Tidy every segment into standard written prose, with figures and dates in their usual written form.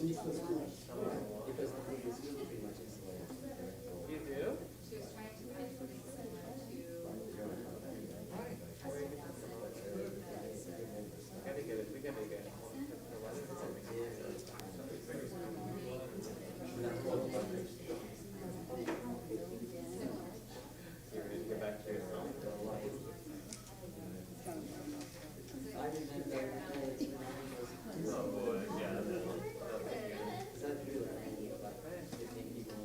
Because the thing is pretty much insulated. You do? She was trying to find something similar to. Gotta get it. We gotta get it. You're ready to get back to yourself. I remember Oh boy, yeah. that really like 15 people.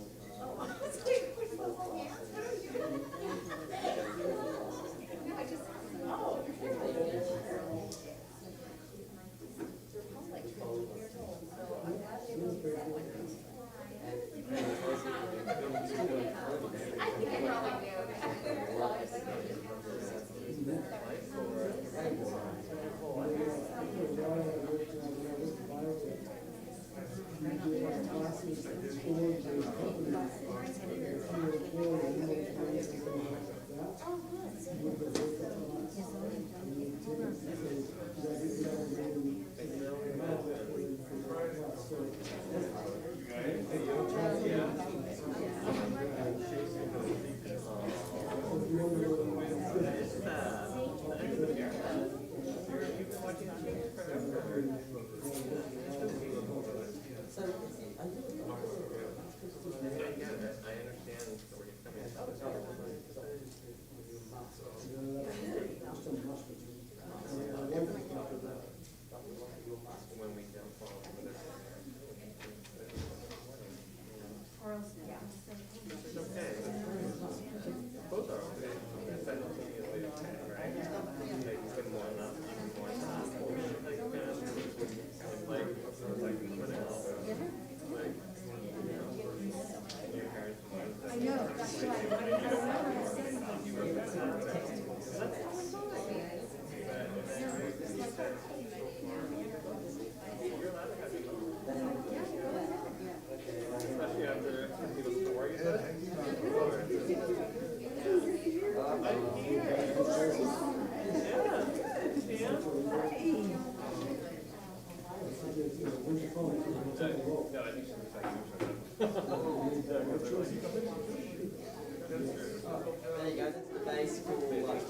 Especially after people's stories. There you go, that's the base for like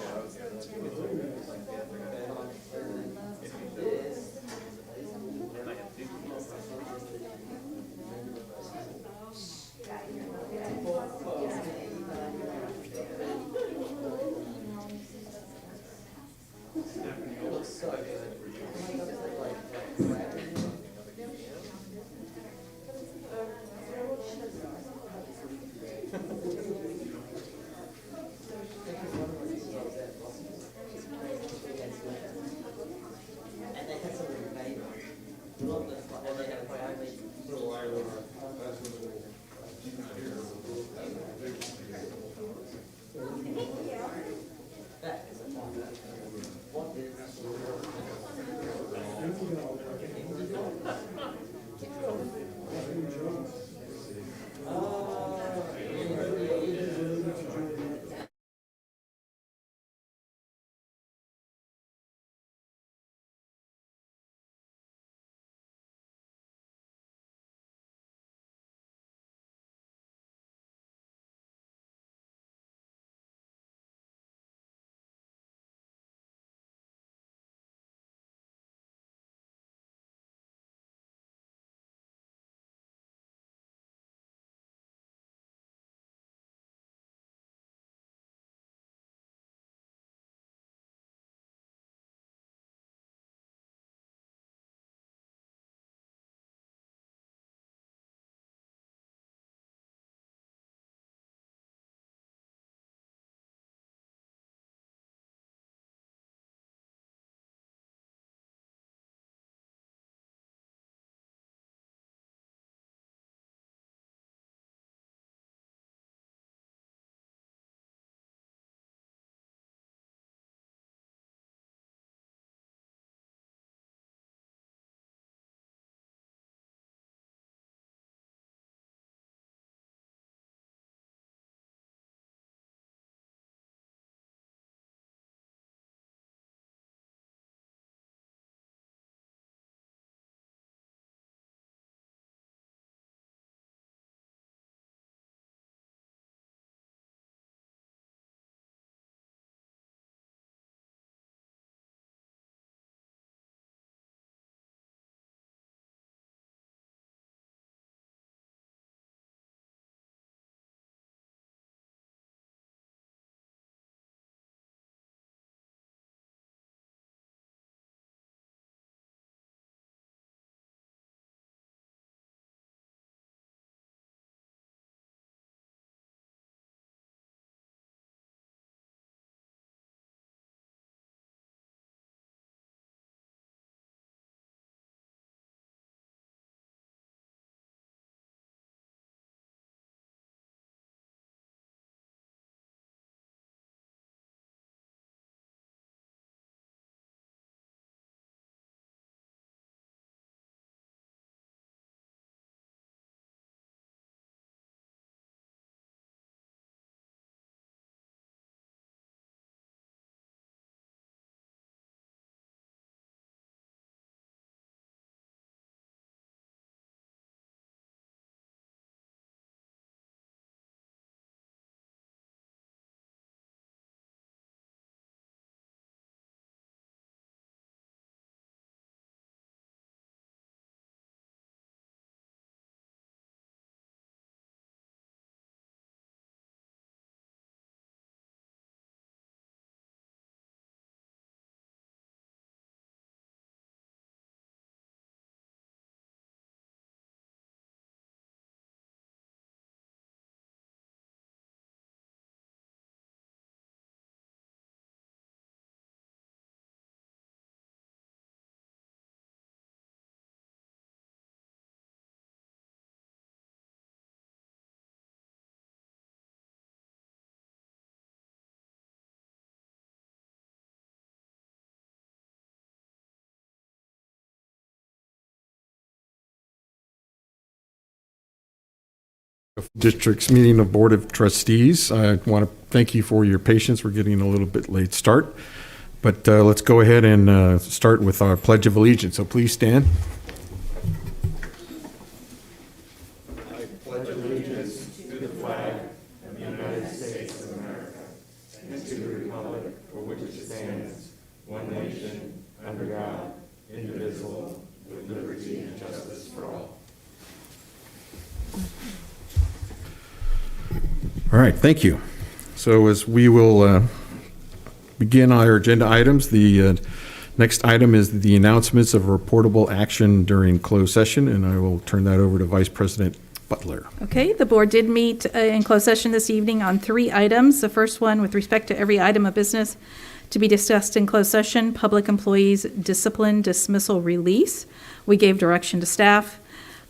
District's meeting of Board of Trustees. I want to thank you for your patience. We're getting a little bit late start, but let's go ahead and start with our Pledge of Allegiance. So please stand. All right, thank you. So as we will begin our agenda items, the next item is the announcements of reportable action during closed session, and I will turn that over to Vice President Butler. Okay, the board did meet in closed session this evening on 3 items. The first one, with respect to every item of business to be discussed in closed session, public employees discipline, dismissal, release. We gave direction to staff.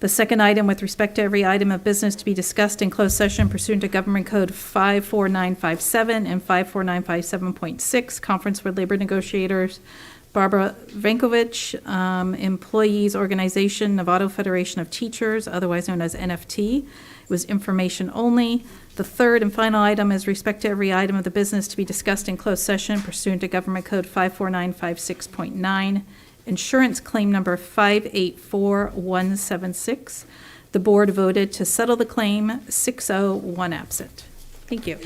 The second item, with respect to every item of business to be discussed in closed session pursuant to Government Code 54957 and 54957.6, conference with labor negotiators, Barbara Vankovich, Employees Organization, Nevada Federation of Teachers, otherwise known as NFT. It was information only. The third and final item is respect to every item of the business to be discussed in closed session pursuant to Government Code 54956.9, insurance claim number 584176. The board voted to settle the claim 6-0, 1 absent. Thank you.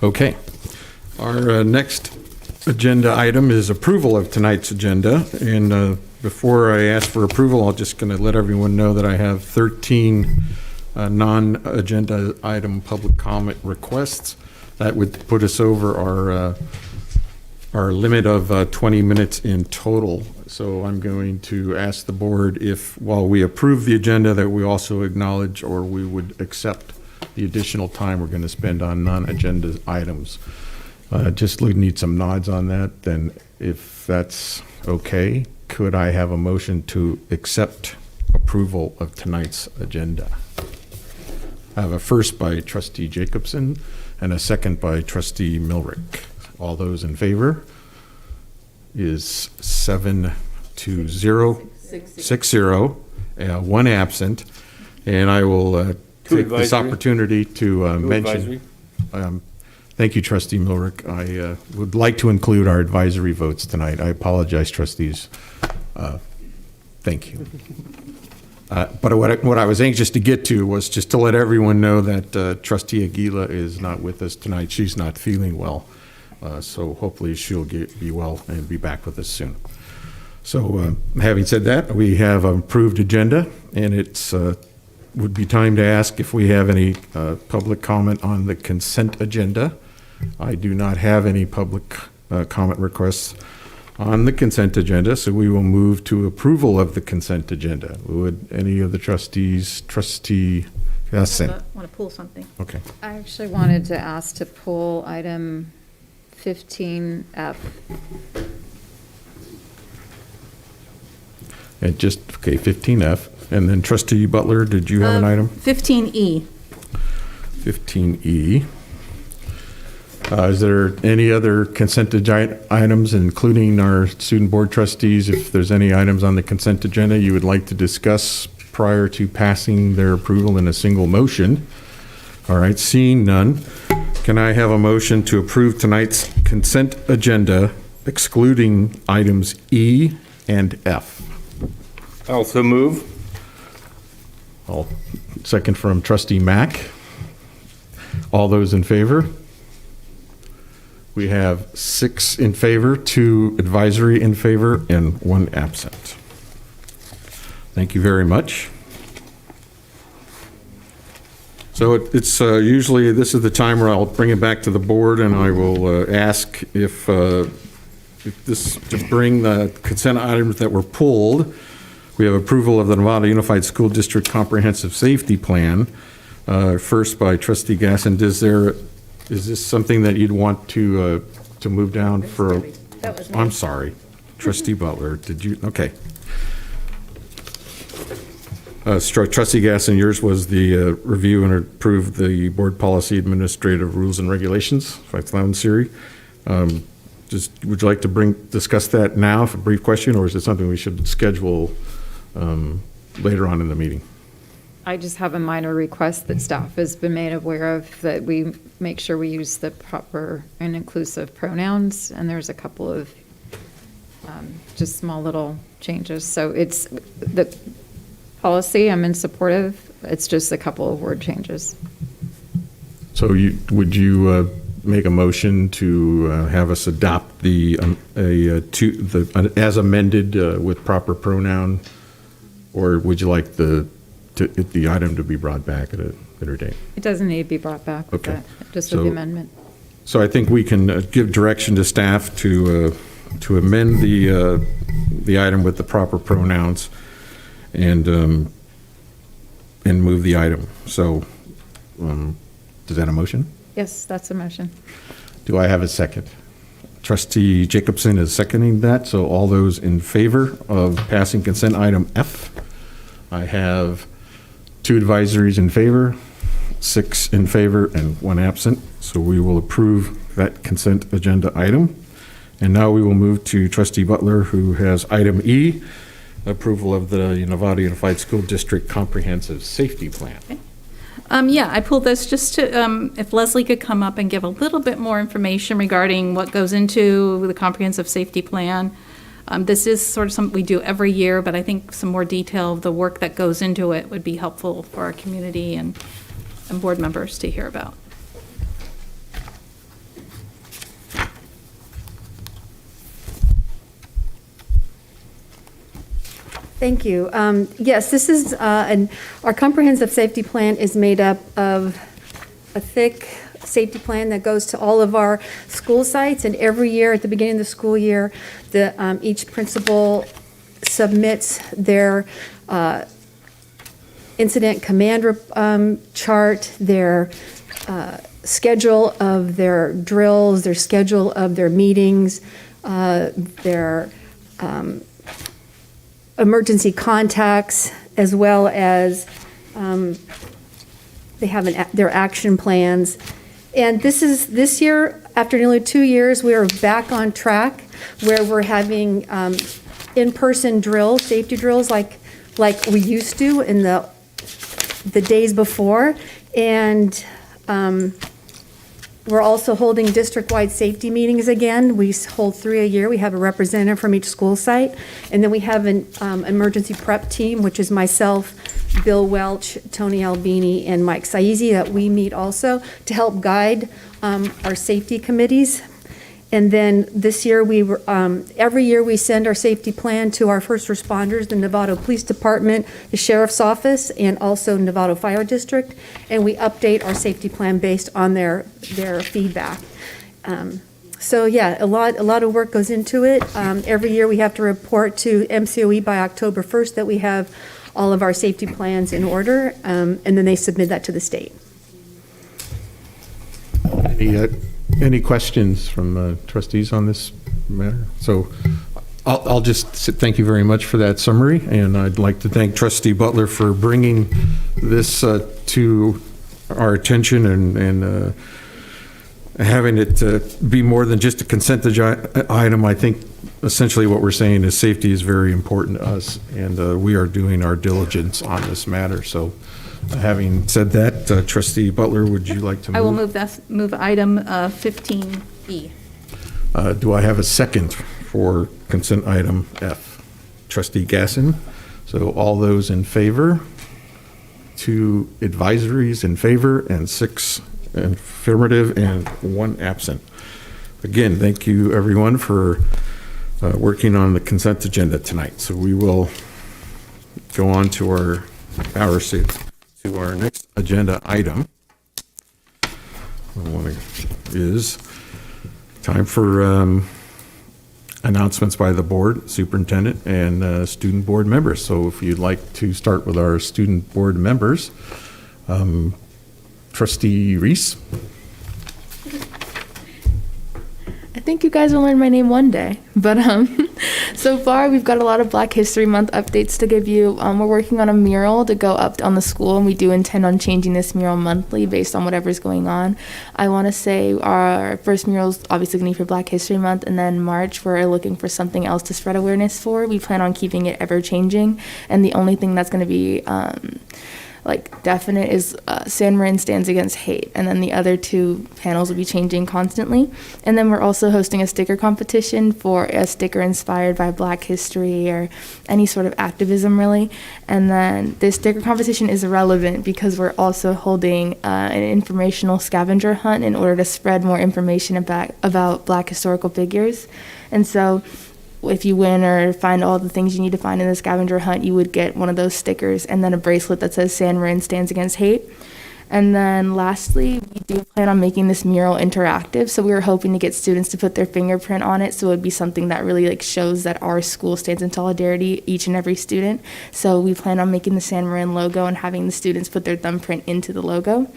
Okay. Our next agenda item is approval of tonight's agenda. And before I ask for approval, I'm just going to let everyone know that I have 13 non-agenda item public comment requests. That would put us over our limit of 20 minutes in total. So I'm going to ask the board if, while we approve the agenda, that we also acknowledge or we would accept the additional time we're going to spend on non-agenda items. Just need some nods on that. Then if that's okay, could I have a motion to accept approval of tonight's agenda? I have a first by Trustee Jacobson and a second by Trustee Milrick. All those in favor is 7-0, 6-0, 1 absent. And I will take this opportunity to mention. Thank you, Trustee Milrick. I would like to include our advisory votes tonight. I apologize, trustees. Thank you. But what I was anxious to get to was just to let everyone know that Trustee Aguila is not with us tonight. She's not feeling well. So hopefully she'll be well and be back with us soon. So having said that, we have an approved agenda, and it's would be time to ask if we have any public comment on the consent agenda. I do not have any public comment requests on the consent agenda, so we will move to approval of the consent agenda. Would any of the trustees, Trustee Gasson? I want to pull something. Okay. I actually wanted to ask to pull item 15F. And just, okay, 15F. And then Trustee Butler, did you have an item? 15E. 15E. Is there any other consent items, including our student board trustees, if there's any items on the consent agenda you would like to discuss prior to passing their approval in a single motion? All right, seeing none, can I have a motion to approve tonight's consent agenda, excluding items E and F? Also move. I'll second from Trustee Mack. All those in favor? We have 6 in favor, 2 advisory in favor, and 1 absent. Thank you very much. So it's usually, this is the time where I'll bring it back to the board, and I will ask if this, to bring the consent items that were pulled. We have approval of the Nevada Unified School District Comprehensive Safety Plan, first by Trustee Gasson. Is this something that you'd want to move down for? That was me. I'm sorry, Trustee Butler, did you? Okay. Trustee Gasson, yours was the review and approve the board policy administrative rules and regulations, 5000 series. Just would you like to discuss that now for a brief question, or is it something we should schedule later on in the meeting? I just have a minor request that staff has been made aware of, that we make sure we use the proper and inclusive pronouns, and there's a couple of just small little changes. So it's the policy, I'm in support of, it's just a couple of word changes. So would you make a motion to have us adopt the as amended with proper pronoun, or would you like the item to be brought back at a later date? It doesn't need to be brought back with Okay. that, just with the amendment. So I think we can give direction to staff to amend the item with the proper pronouns and move the item. So, is that a motion? Yes, that's a motion. Do I have a second? Trustee Jacobson is seconding that, so all those in favor of passing consent item F? I have 2 advisories in favor, 6 in favor, and 1 absent. So we will approve that consent agenda item. And now we will move to Trustee Butler, who has item E, approval of the Nevada Unified School District Comprehensive Safety Plan. Yeah, I pulled this just to, if Leslie could come up and give a little bit more information regarding what goes into the comprehensive safety plan. This is sort of something we do every year, but I think some more detail of the work that goes into it would be helpful for our community and board members to hear about. Thank you. Yes, this is, our comprehensive safety plan is made up of a thick safety plan that goes to all of our school sites, and every year at the beginning of the school year, each principal submits their incident command chart, their schedule of their drills, their schedule of their meetings, their emergency contacts, as well as they have their action plans. And this year, after nearly 2 years, we are back on track where we're having in-person drills, safety drills like we used to in the days before. And we're also holding district-wide safety meetings again. We hold 3 a year. We have a representative from each school site. And then we have an emergency prep team, which is myself, Bill Welch, Tony Albini, and Mike Saizi, that we meet also to help guide our safety committees. And then this year, every year we send our safety plan to our first responders, the Novato Police Department, the Sheriff's Office, and also Novato Fire District, and we update our safety plan based on their feedback. So yeah, a lot of work goes into it. Every year we have to report to MCOE by October 1st that we have all of our safety plans in order, and then they submit that to the state. Any questions from trustees on this matter? So I'll just thank you very much for that summary, and I'd like to thank Trustee Butler for bringing this to our attention and having it be more than just a consent item. I think essentially what we're saying is safety is very important to us, and we are doing our diligence on this matter. So having said that, Trustee Butler, would you like to move? I will move item 15E. Do I have a second for consent item F? Trustee Gasson. So all those in favor? 2 advisories in favor and 6 affirmative and 1 absent. Again, thank you everyone for working on the consent agenda tonight. So we will go on to our next agenda item. Is time for announcements by the board, superintendent, and student board members. So if you'd like to start with our student board members, Trustee Reese. I think you guys will learn my name one day. But so far, we've got a lot of Black History Month updates to give you. We're working on a mural to go up on the school, and we do intend on changing this mural monthly based on whatever's going on. I want to say our first mural is obviously going to be for Black History Month, and then March, we're looking for something else to spread awareness for. We plan on keeping it ever-changing, and the only thing that's going to be like definite is San Marin Stands Against Hate, and then the other two panels will be changing constantly. And then we're also hosting a sticker competition for a sticker inspired by Black history or any sort of activism, really. And then this sticker competition is relevant because we're also holding an informational scavenger hunt in order to spread more information about Black historical figures. And so if you win or find all the things you need to find in the scavenger hunt, you would get one of those stickers and then a bracelet that says San Marin Stands Against Hate. And then lastly, we do plan on making this mural interactive. So we were hoping to get students to put their fingerprint on it. So it would be something that really like shows that our school stands in solidarity, each and every student. So we plan on making the San Marin logo and having the students put their thumbprint into the logo.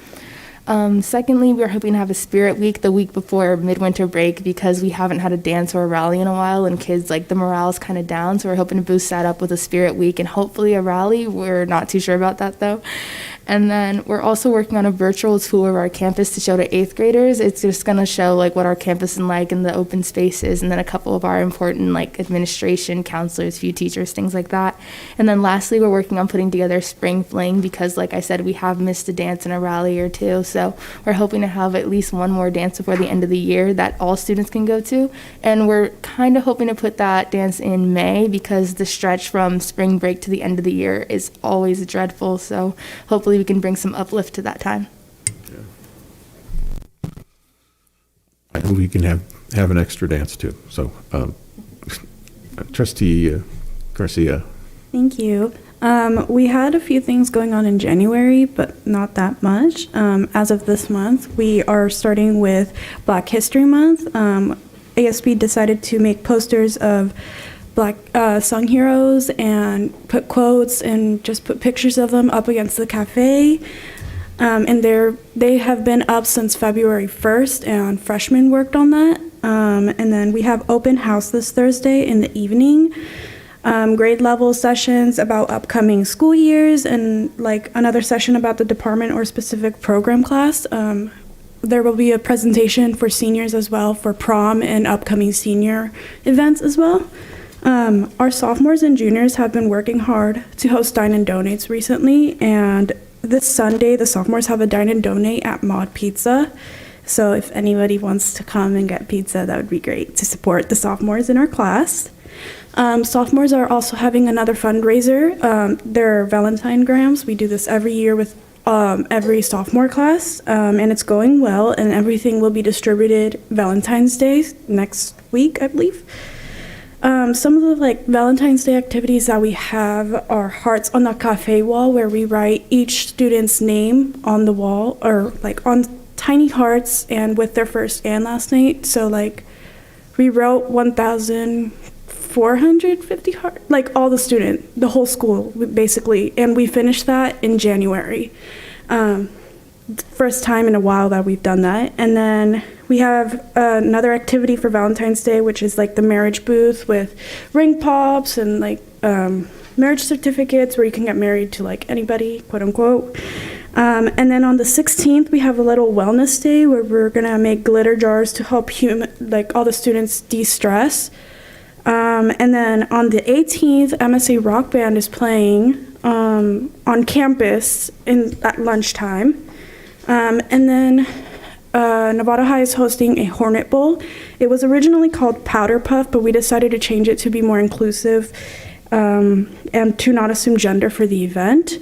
Secondly, we're hoping to have a spirit week the week before midwinter break because we haven't had a dance or a rally in a while and kids, like the morale is kind of down. So we're hoping to boost that up with a spirit week and hopefully a rally. We're not too sure about that though. And then we're also working on a virtual tour of our campus to show to 8th graders. It's just going to show like what our campus is like and the open spaces, and then a couple of our important like administration, counselors, few teachers, things like that. And then lastly, we're working on putting together spring fling because like I said, we have missed a dance and a rally or two. So we're hoping to have at least one more dance before the end of the year that all students can go to. And we're kind of hoping to put that dance in May because the stretch from spring break to the end of the year is always dreadful. So hopefully we can bring some uplift to that time. I hope we can have an extra dance too. So, Trustee Garcia. Thank you. We had a few things going on in January, but not that much. As of this month, we are starting with Black History Month. ASB decided to make posters of Black song heroes and put quotes and just put pictures of them up against the cafe. And they have been up since February 1st, and freshmen worked on that. And then we have open house this Thursday in the evening. Grade level sessions about upcoming school years and like another session about the department or specific program class. There will be a presentation for seniors as well for prom and upcoming senior events as well. Our sophomores and juniors have been working hard to host Dine and Donates recently, and this Sunday the sophomores have a Dine and Donate at Mod Pizza. So if anybody wants to come and get pizza, that would be great to support the sophomores in our class. Sophomores are also having another fundraiser. Their Valentine Grams. We do this every year with every sophomore class, and it's going well, and everything will be distributed Valentine's Day next week, I believe. Some of the like Valentine's Day activities that we have are hearts on the cafe wall, where we write each student's name on the wall, or like on tiny hearts and with their first and last name. So like we wrote 1,450 hearts, like all the the whole school basically, and we finished that in January. First time in a while that we've done that. And then we have another activity for Valentine's Day, which is like the marriage booth with ring pops and like marriage certificates where you can get married to like anybody, quote unquote. And then on the 16th, we have a little wellness day where we're gonna make glitter jars to help like all the students de-stress. And then on the 18th, MSA Rock Band is playing on campus at lunchtime. And then Nevada High is hosting a Hornet Bowl. It was originally called Powder Puff, but we decided to change it to be more inclusive and to not assume gender for the event.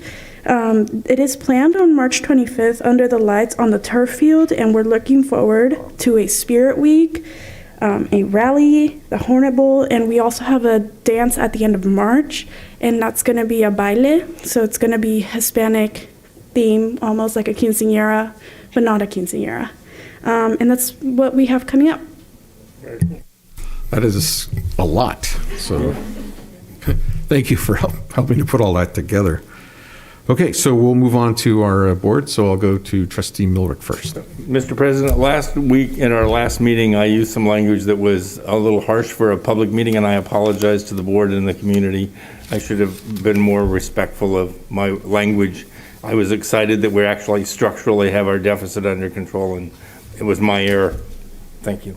It is planned on March 25th under the lights on the turf field, and we're looking forward to a Spirit Week, a rally, the Hornet Bowl, and we also have a dance at the end of March, and that's going to be a baile, so it's going to be Hispanic theme, almost like a quinceañera, but not a quinceañera. And that's what we have coming up. That is a lot. So thank you for helping to put all that together. Okay, so we'll move on to our board. So I'll go to Trustee Milrick first. Mr. President, last week in our last meeting, I used some language that was a little harsh for a public meeting, and I apologize to the board and the community. I should have been more respectful of my language. I was excited that we actually structurally have our deficit under control, and it was my error. Thank you.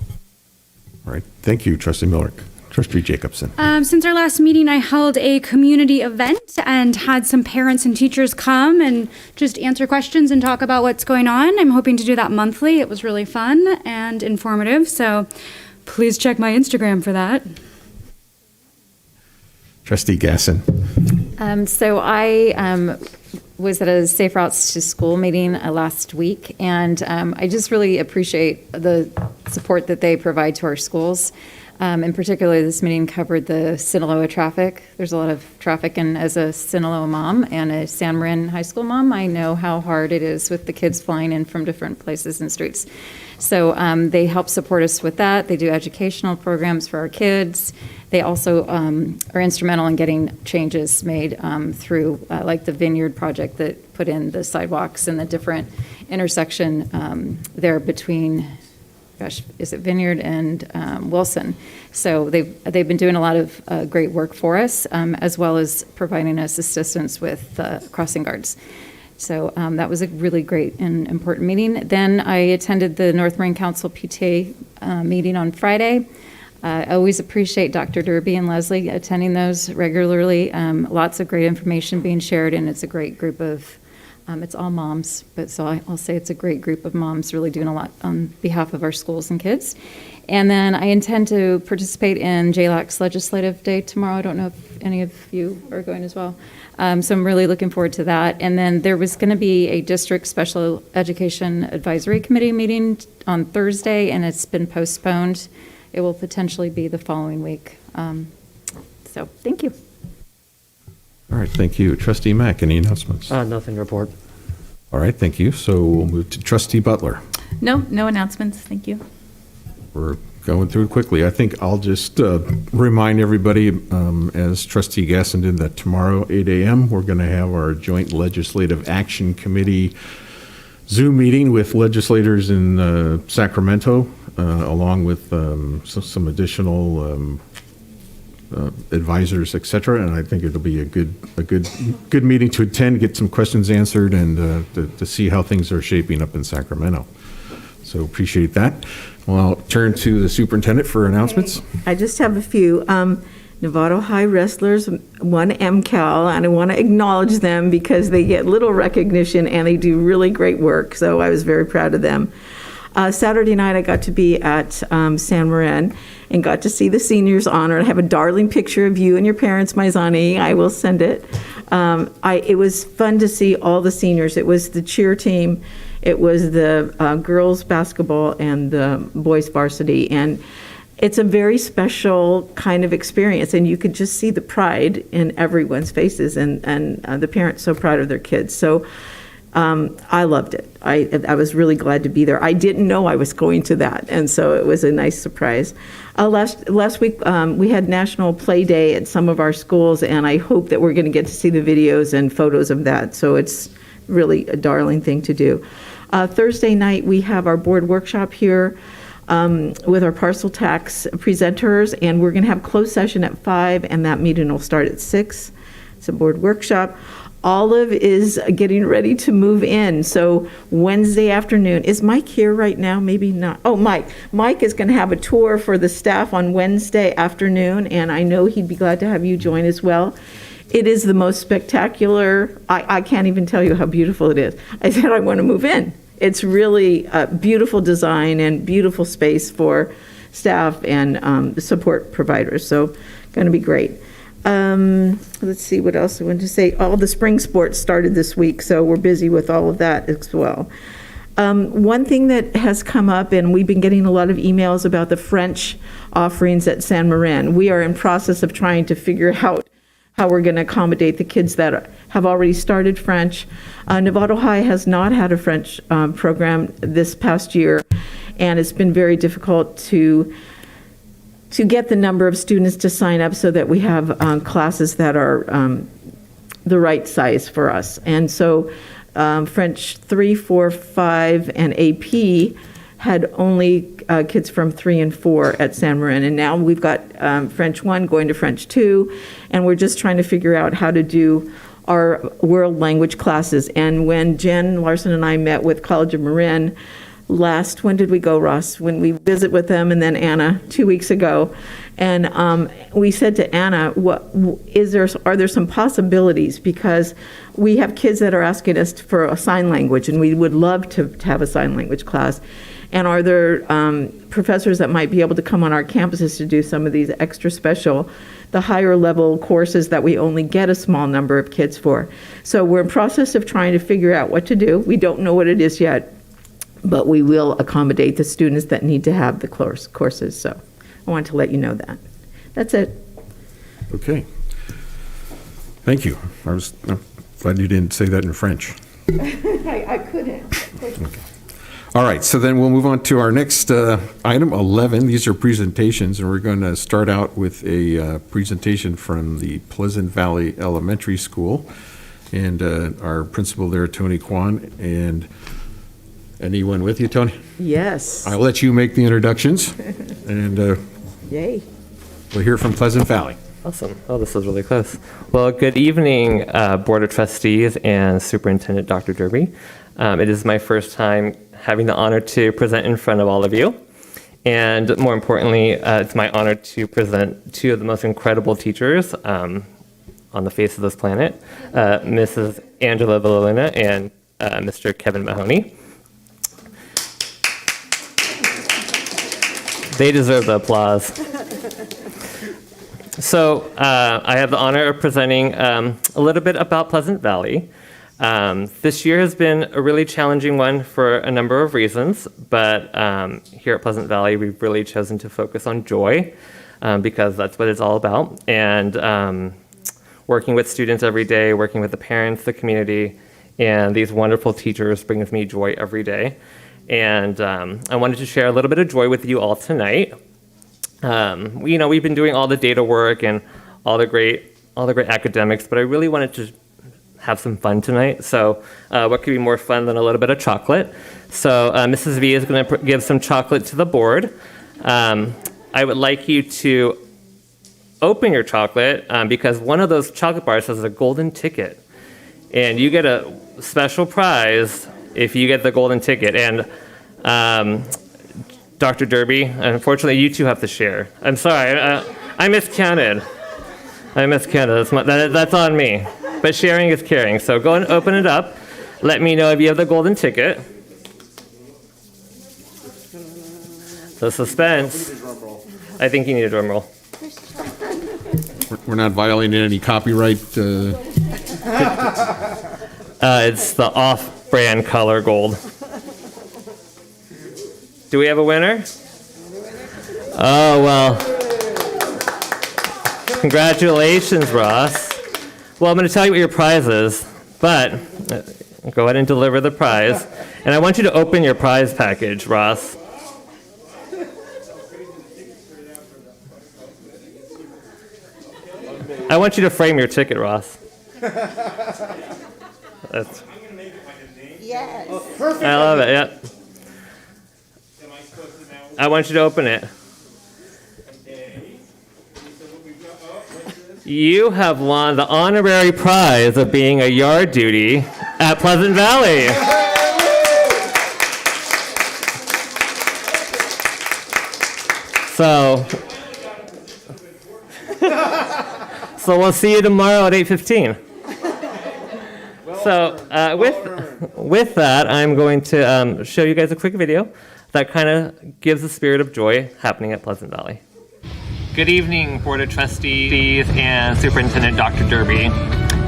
All right, thank you, Trustee Milrick. Trustee Jacobson. Since our last meeting, I held a community event and had some parents and teachers come and just answer questions and talk about what's going on. I'm hoping to do that monthly. It was really fun and informative, so please check my Instagram for that. Trustee Gasson. So I was at a Safe Routes to School meeting last week, and I just really appreciate the support that they provide to our schools. In particular, this meeting covered the Sinaloa traffic. There's a lot of traffic, and as a Sinaloa mom and a San Marin High School mom, I know how hard it is with the kids flying in from different places and streets. So they help support us with that. They do educational programs for our kids. They also are instrumental in getting changes made through, like the Vineyard project that put in the sidewalks and the different intersection there between, gosh, is it Vineyard and Wilson? So they've been doing a lot of great work for us, as well as providing us assistance with crossing guards. So that was a really great and important meeting. Then I attended the North Marin Council PTA meeting on Friday. I always appreciate Dr. Derby and Leslie attending those regularly. Lots of great information being shared, and it's a great group of, it's all moms, but so I'll say it's a great group of moms really doing a lot on behalf of our schools and kids. And then I intend to participate in JLAC's Legislative Day tomorrow. I don't know if any of you are going as well. So I'm really looking forward to that. And then there was going to be a district special education advisory committee meeting on Thursday, and it's been postponed. It will potentially be the following week. So thank you. All right, thank you. Trustee Mack, any announcements? Nothing to report. All right, thank you. So we'll move to Trustee Butler. No announcements. Thank you. We're going through it quickly. I think I'll just remind everybody, as Trustee Gasson did, that tomorrow, 8 a.m., we're going to have our joint Legislative Action Committee Zoom meeting with legislators in Sacramento, along with some additional advisors, et cetera. And I think it'll be a good meeting to attend, get some questions answered, and to see how things are shaping up in Sacramento. So appreciate that. Well, I'll turn to the superintendent for announcements. I just have a few. Novato High wrestlers won MCAL, and I want to acknowledge them because they get little recognition and they do really great work. So I was very proud of them. Saturday night, I got to be at San Marin and got to see the seniors honored. I have a darling picture of you and your parents, Maizani. I will send it. It was fun to see all the seniors. It was the cheer team. It was the girls basketball and the boys varsity. And it's a very special kind of experience. And you could just see the pride in everyone's faces and the parents so proud of their kids. So I loved it. I was really glad to be there. I didn't know I was going to that, and so it was a nice surprise. Last week, we had National Play Day at some of our schools, and I hope that we're going to get to see the videos and photos of that, so it's really a darling thing to do. Thursday night, we have our board workshop here with our parcel tax presenters, and we're going to have closed session at 5, and that meeting will start at 6. It's a board workshop. Olive is getting ready to move in, so Wednesday afternoon. Is Mike here right now? Maybe not. Oh, Mike. Mike is going to have a tour for the staff on Wednesday afternoon, and I know he'd be glad to have you join as well. It is the most spectacular. I can't even tell you how beautiful it is. I said I want to move in. It's really a beautiful design and beautiful space for staff and support providers, so going to be great. Let's see what else I wanted to say. All the spring sports started this week, so we're busy with all of that as well. One thing that has come up, and we've been getting a lot of emails about the French offerings at San Marin. We are in process of trying to figure out how we're going to accommodate the kids that have already started French. Novato High has not had a French program this past year, and it's been very difficult to get the number of students to sign up so that we have classes that are the right size for us. And so French 3, 4, 5, and AP had only kids from 3 and 4 at San Marin. And now we've got French 1 going to French 2, and we're just trying to figure out how to do our world language classes. And when Jen Larson and I met with College of Marin when did we go, Ross? When we visit with them, and then Anna 2 weeks ago. And we said to Anna, are there some possibilities? Because we have kids that are asking us for a sign language, and we would love to have a sign language class. And are there professors that might be able to come on our campuses to do some of these extra special, the higher level courses that we only get a small number of kids for? So we're in process of trying to figure out what to do. We don't know what it is yet, but we will accommodate the students that need to have the courses. So I wanted to let you know that. That's it. Okay. Thank you. I'm glad you didn't say that in French. I couldn't. Okay. All right, so then we'll move on to our next item, 11. These are presentations, and we're going to start out with a presentation from the Pleasant Valley Elementary School. And our principal there, Tony Kwan. And anyone with you, Tony? Yes. I'll let you make the introductions. And Yay. we'll hear from Pleasant Valley. Awesome. Oh, this was really close. Well, good evening, Board of Trustees and Superintendent Dr. Derby. It is my first time having the honor to present in front of all of you. And more importantly, it's my honor to present two of the most incredible teachers on the face of this planet, Mrs. Angela Villaluna and Mr. Kevin Mahoney. They deserve the applause. So I have the honor of presenting a little bit about Pleasant Valley. This year has been a really challenging one for a number of reasons, but here at Pleasant Valley, we've really chosen to focus on joy because that's what it's all about. And working with students every day, working with the parents, the community, and these wonderful teachers brings me joy every day. And I wanted to share a little bit of joy with you all tonight. We've been doing all the data work and all the great academics, but I really wanted to have some fun tonight. So what could be more fun than a little bit of chocolate? So Mrs. V is going to give some chocolate to the board. I would like you to open your chocolate because one of those chocolate bars has a golden ticket. And you get a special prize if you get the golden ticket. And Dr. Derby, unfortunately, you two have to share. I'm sorry, I miscounted. That's on me. But sharing is caring. So go and open it up. Let me know if you have the golden ticket. The suspense. I think you need a drum roll. We're not violating any copyright. It's the off-brand color gold. Do we have a winner? Oh, well. Congratulations, Ross. Well, I'm going to tell you what your prize is, but go ahead and deliver the prize. And I want you to open your prize package, Ross. I want you to frame your ticket, Ross. Yes. I love it, yeah. I want you to open it. You have won the honorary prize of being a yard duty at Pleasant Valley. So we'll see you tomorrow at 8:15. So with that, I'm going to show you guys a quick video that kind of gives the spirit of joy happening at Pleasant Valley. Good evening, Board of Trustees and Superintendent Dr. Derby.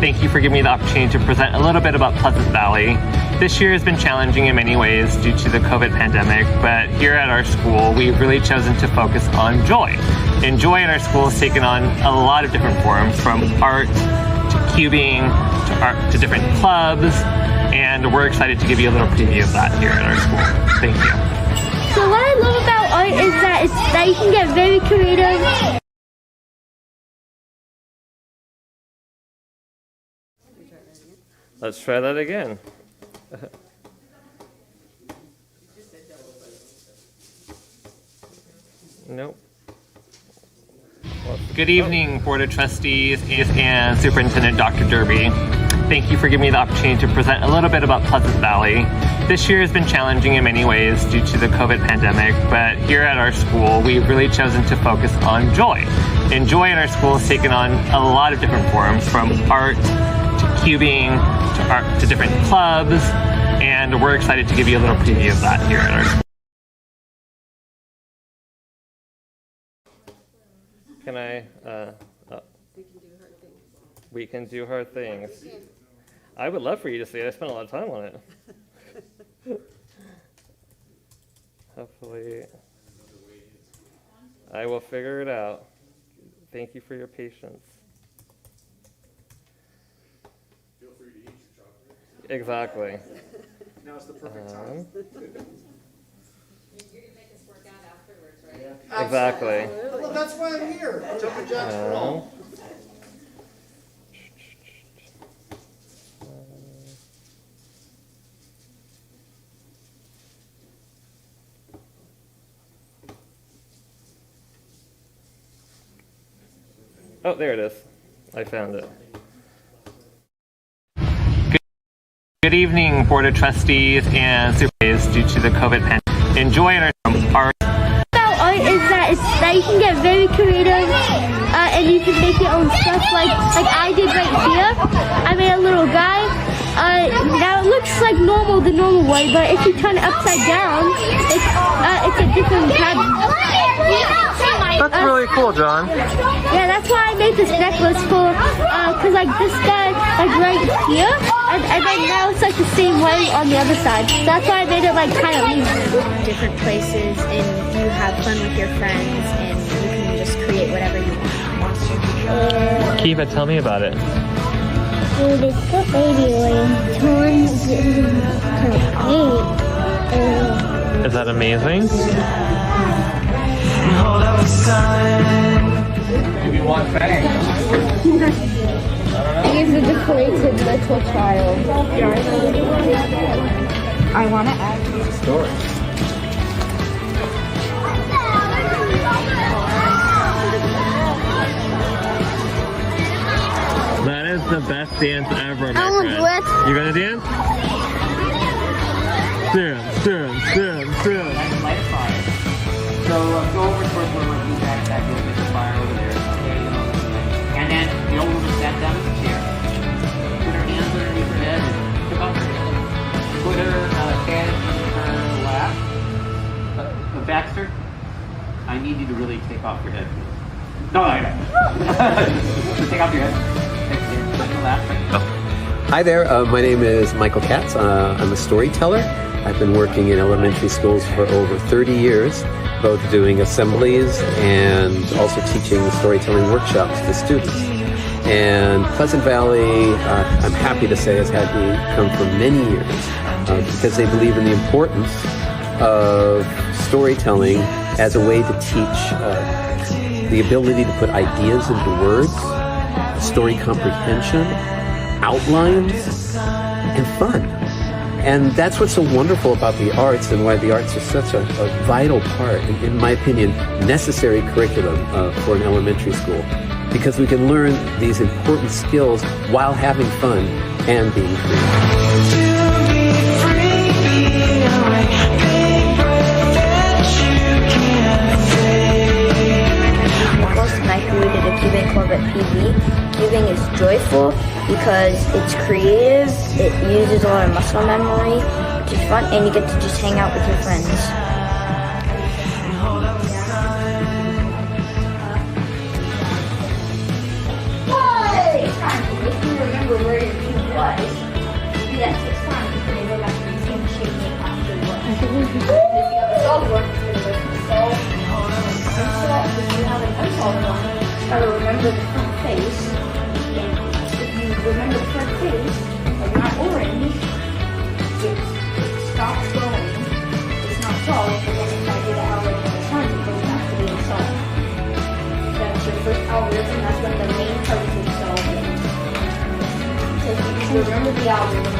Thank you for giving me the opportunity to present a little bit about Pleasant Valley. This year has been challenging in many ways due to the COVID pandemic, but here at our school, we've really chosen to focus on joy. And joy in our school has taken on a lot of different forms, from art to cubing to art to different clubs, and we're excited to give you a little preview of that here at our school. Thank you. So what I love about art is that you can get very creative. Let's try that again. Nope. Good evening, Board of Trustees and Superintendent Dr. Derby. Thank you for giving me the opportunity to present a little bit about Pleasant Valley. This year has been challenging in many ways due to the COVID pandemic, but here at our school, we've really chosen to focus on joy. And joy in our school has taken on a lot of different forms, from art to cubing to art to different clubs, and we're excited to give you a little preview of that here at our school. Can I, we can do hard things. I would love for you to see it. I spent a lot of time on it. Hopefully, I will figure it out. Thank you for your patience. Feel free to eat your chocolate. Exactly. Now it's the perfect time. Exactly. Well, that's why I'm here. Jumping jacks for all. Oh, there it is. I found it. Good evening, Board of Trustees and Supervisors. Due to the COVID pandemic, enjoy our art. About art is that you can get very creative and you can make your own stuff. Like I did right here. I made a little guy. Now it looks like the normal way, but if you turn it upside down, it's a different kind. That's really cool, John. Yeah, that's why I made this necklace for, cause like this guy, like right here, and then now it's like the same way on the other side. So that's why I made it like kind of loose. Different places, and you have fun with your friends, and you can just create whatever you want. Kiva, tell me about it. Dude, it's so baby when turns Is that amazing? Maybe one thing. He's a decorated little child. I want to add It's a story. That is the best dance ever, my friend. You gonna dance? Dance. So go over towards where we're doing that goes with the fire over there. And then we'll just set down the chair. Put her hands underneath her head and tip up her head. Put her head in her lap. Baxter, I need you to really take off your head. No. Take off your head. Put in the lap. Hi there, my name is Michael Katz. I'm a storyteller. I've been working in elementary schools for over 30 years, both doing assemblies and also teaching storytelling workshops to students. And Pleasant Valley, I'm happy to say, has had me come for many years because they believe in the importance of storytelling as a way to teach the ability to put ideas into words, story comprehension, outlines, and fun. And that's what's so wonderful about the arts and why the arts are such a vital part, in my opinion, necessary curriculum for an elementary school, because we can learn these important skills while having fun and being creative. Tonight we did a cubing club at PV. Cubing is joyful because it's creative, it uses a lot of muscle memory, which is fun, and you get to just hang out with your friends. If you remember where your cube was, yes, it's fine. You can go back to the same shape afterwards. If you have a solved one, you can go to the solved. If you have an unsolved one, try to remember the front face. And if you remember the front face, like not orange, it stops going. It's not solved, but then if I do the algorithm time, it goes back to being solved. That's your first algorithm. That's when the main part is solved. So you remember the algorithm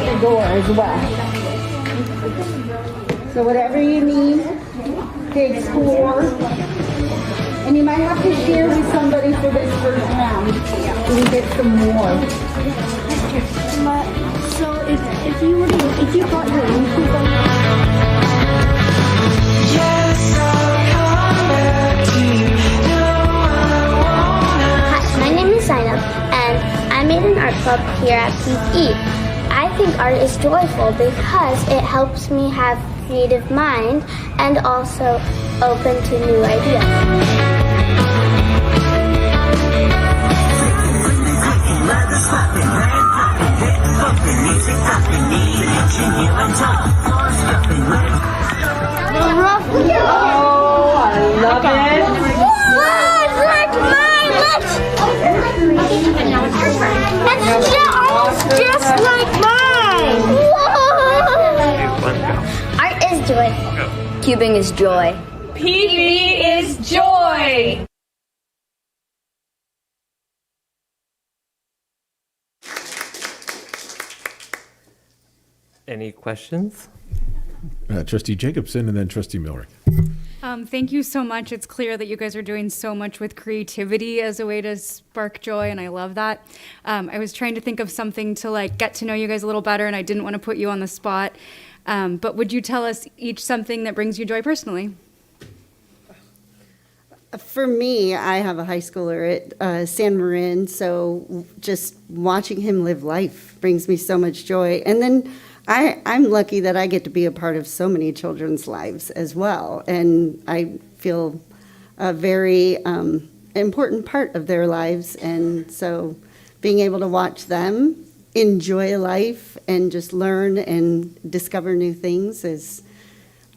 the door as well. So whatever you need to explore, and you might have to share with somebody for this first round. We get some more. But so if you got your YouTube Hi, my name is Zainab, and I made an art club here at PE. I think art is joyful because it helps me have creative mind and also open to new ideas. Oh, I love it. Whoa, it's like mine! Look! And now it's your turn. It's just like mine! Whoa! Art is joyful. Cubing is joy. PB is joy! Any questions? Trustee Jacobson and then Trustee Millerick. Thank you so much. It's clear that you guys are doing so much with creativity as a way to spark joy, and I love that. I was trying to think of something to like get to know you guys a little better, and I didn't want to put you on the spot. But would you tell us each something that brings you joy personally? For me, I have a high schooler at San Marin, so just watching him live life brings me so much joy. And then I'm lucky that I get to be a part of so many children's lives as well, and I feel a very important part of their lives, and so being able to watch them enjoy life and just learn and discover new things is,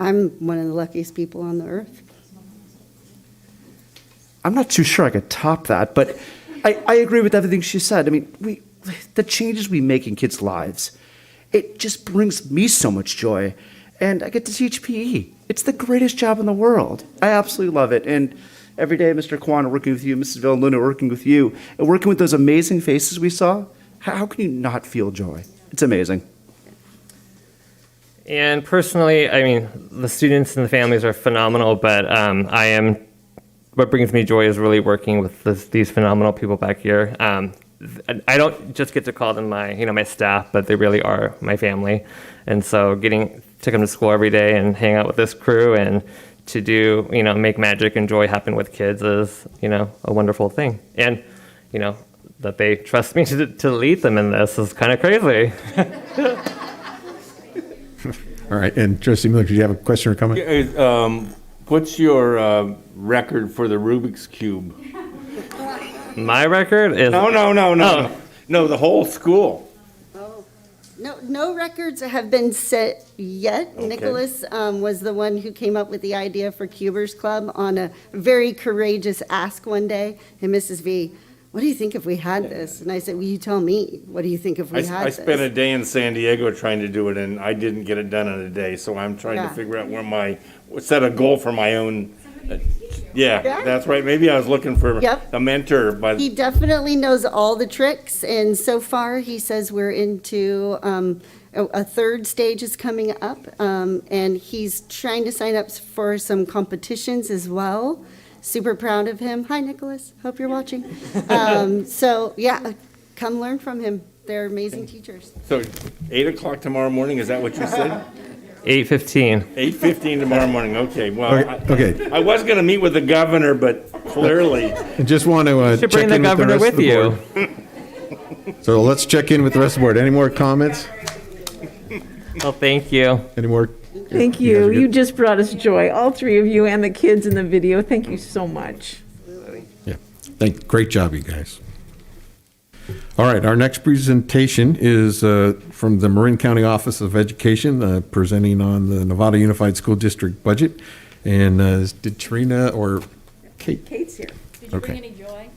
I'm one of the luckiest people on the earth. I'm not too sure I could top that, but I agree with everything she said. I mean, the changes we make in kids' lives, it just brings me so much joy. And I get to teach PE. It's the greatest job in the world. I absolutely love it. And every day, Mr. Kwan, working with you, Mrs. Villaluna, working with you, and working with those amazing faces we saw, how can you not feel joy? It's amazing. And personally, I mean, the students and the families are phenomenal, but what brings me joy is really working with these phenomenal people back here. I don't just get to call them my staff, but they really are my family. And so getting to come to school every day and hang out with this crew and to do, make magic and joy happen with kids is, a wonderful thing. And, that they trust me to lead them in this is kind of crazy. All right, and Trustee Miller, did you have a question or comment? What's your record for the Rubik's Cube? My record is... No. No, the whole school. Oh, no records have been set yet. Okay. Nicholas was the one who came up with the idea for Cubers Club on a very courageous ask one day. And Mrs. V, what do you think if we had this? And I said, well, you tell me. What do you think if we had I this? spent a day in San Diego trying to do it, and I didn't get it done in a day. So I'm trying to figure out set a goal for my own. Yeah, that's right. Maybe I was looking for a mentor. But He definitely knows all the tricks. And so far, he says we're into a third stage is coming up. And he's trying to sign up for some competitions as well. Super proud of him. Hi, Nicholas. Hope you're watching. So, yeah, come learn from him. They're amazing teachers. So 8 o'clock tomorrow morning, is that what you said? 8:15. 8:15 tomorrow morning. Okay. Well, Okay. I was going to meet with the governor, but clearly. I just want to should check bring the in with the governor rest of with the you. board. So let's check in with the rest of the board. Any more comments? Well, thank you. Any more? Thank You guys you. are You good? just brought us joy, all three of you and the kids in the video. Thank you so much. Yeah. Great job, you guys. All right, our next presentation is from the Marin County Office of Education, presenting on the Nevada Unified School District budget. And did Trina or Kate? Kate's here. Did you Okay. bring any joy?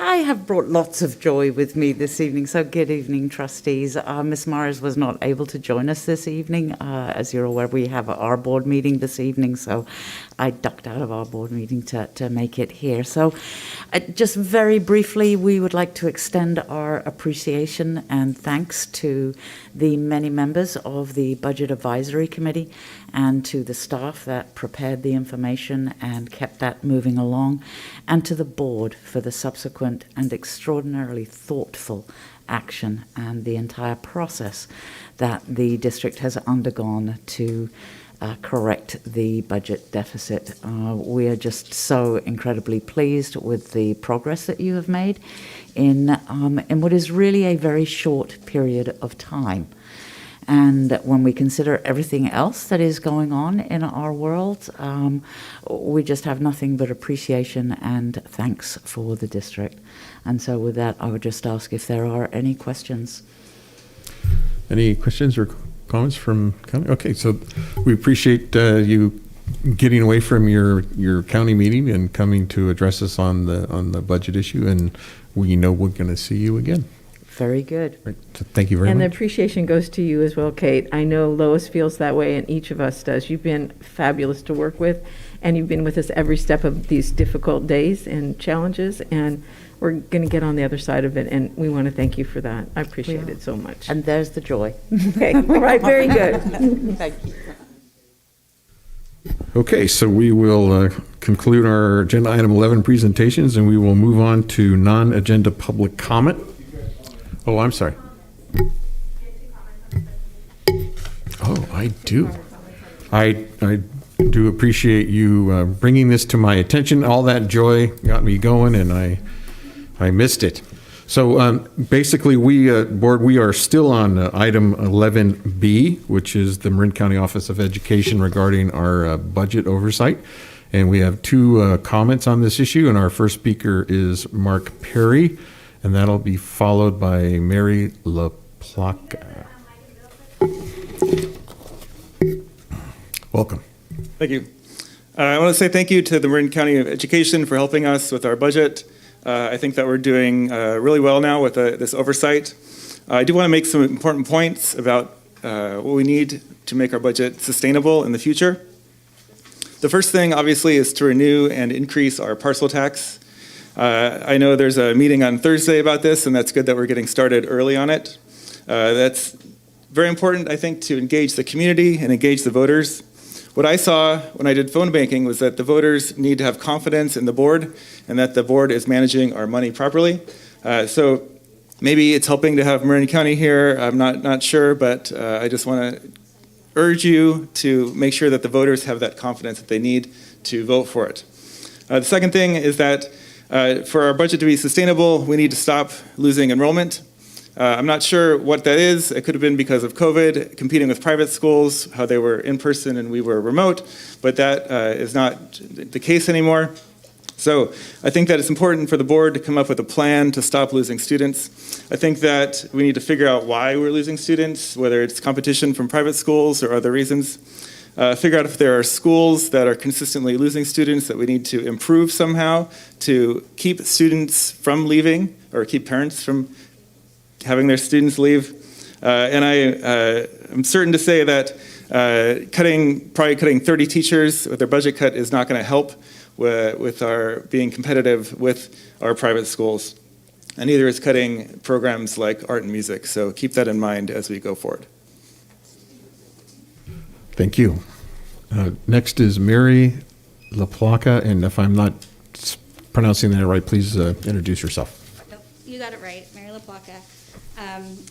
I have brought lots of joy with me this evening, so good evening, trustees. Ms. Myers was not able to join us this evening. As you're aware, we have our board meeting this evening, so I ducked out of our board meeting to make it here. So just very briefly, we would like to extend our appreciation and thanks to the many members of the Budget Advisory Committee and to the staff that prepared the information and kept that moving along, and to the board for the subsequent and extraordinarily thoughtful action and the entire process that the district has undergone to correct the budget deficit. We are just so incredibly pleased with the progress that you have made in what is really a very short period of time. And when we consider everything else that is going on in our world, we just have nothing but appreciation and thanks for the district. And so with that, I would just ask if there are any questions. Any questions or comments from county? Okay, so we appreciate you getting away from your county meeting and coming to address us on the budget issue, and we know we're going to see you again. Very good. Right. So thank you very And much. the appreciation goes to you as well, Kate. I know Lois feels that way, and each of us does. You've been fabulous to work with, and you've been with us every step of these difficult days and challenges, and we're going to get on the other side of it, and we want to thank you for that. I appreciate it so much. And there's the joy. Okay, all right, very good. Thank you. Okay, so we will conclude our agenda item 11 presentations, and we will move on to non-agenda public comment. Oh, I'm sorry. Oh, I do. I do appreciate you bringing this to my attention. All that joy got me going, and I missed it. So basically, board, we are still on item 11B, which is the Marin County Office of Education regarding our budget oversight. And we have two comments on this issue, and our first speaker is Mark Perry, and that'll be followed by Mary LaPlaca. Welcome. Thank you. I want to say thank you to the Marin County of Education for helping us with our budget. I think that we're doing really well now with this oversight. I do want to make some important points about what we need to make our budget sustainable in the future. The first thing, obviously, is to renew and increase our parcel tax. I know there's a meeting on Thursday about this, and that's good that we're getting started early on it. That's very important, I think, to engage the community and engage the voters. What I saw when I did phone banking was that the voters need to have confidence in the board and that the board is managing our money properly. So maybe it's helping to have Marin County here. I'm not sure, but I just want to urge you to make sure that the voters have that confidence that they need to vote for it. The second thing is that for our budget to be sustainable, we need to stop losing enrollment. I'm not sure what that is. It could have been because of COVID, competing with private schools, how they were in person and we were remote, but that is not the case anymore. So I think that it's important for the board to come up with a plan to stop losing students. I think that we need to figure out why we're losing students, whether it's competition from private schools or other reasons. Figure out if there are schools that are consistently losing students that we need to improve somehow to keep students from leaving or keep parents from having their students leave. And I'm certain to say that probably cutting 30 teachers with their budget cut is not going to help with our being competitive with our private schools. And neither is cutting programs like art and music. So keep that in mind as we go forward. Thank you. Next is Mary LaPlaca, and if I'm not pronouncing that right, please introduce yourself. Nope, you got it right, Mary LaPlaca.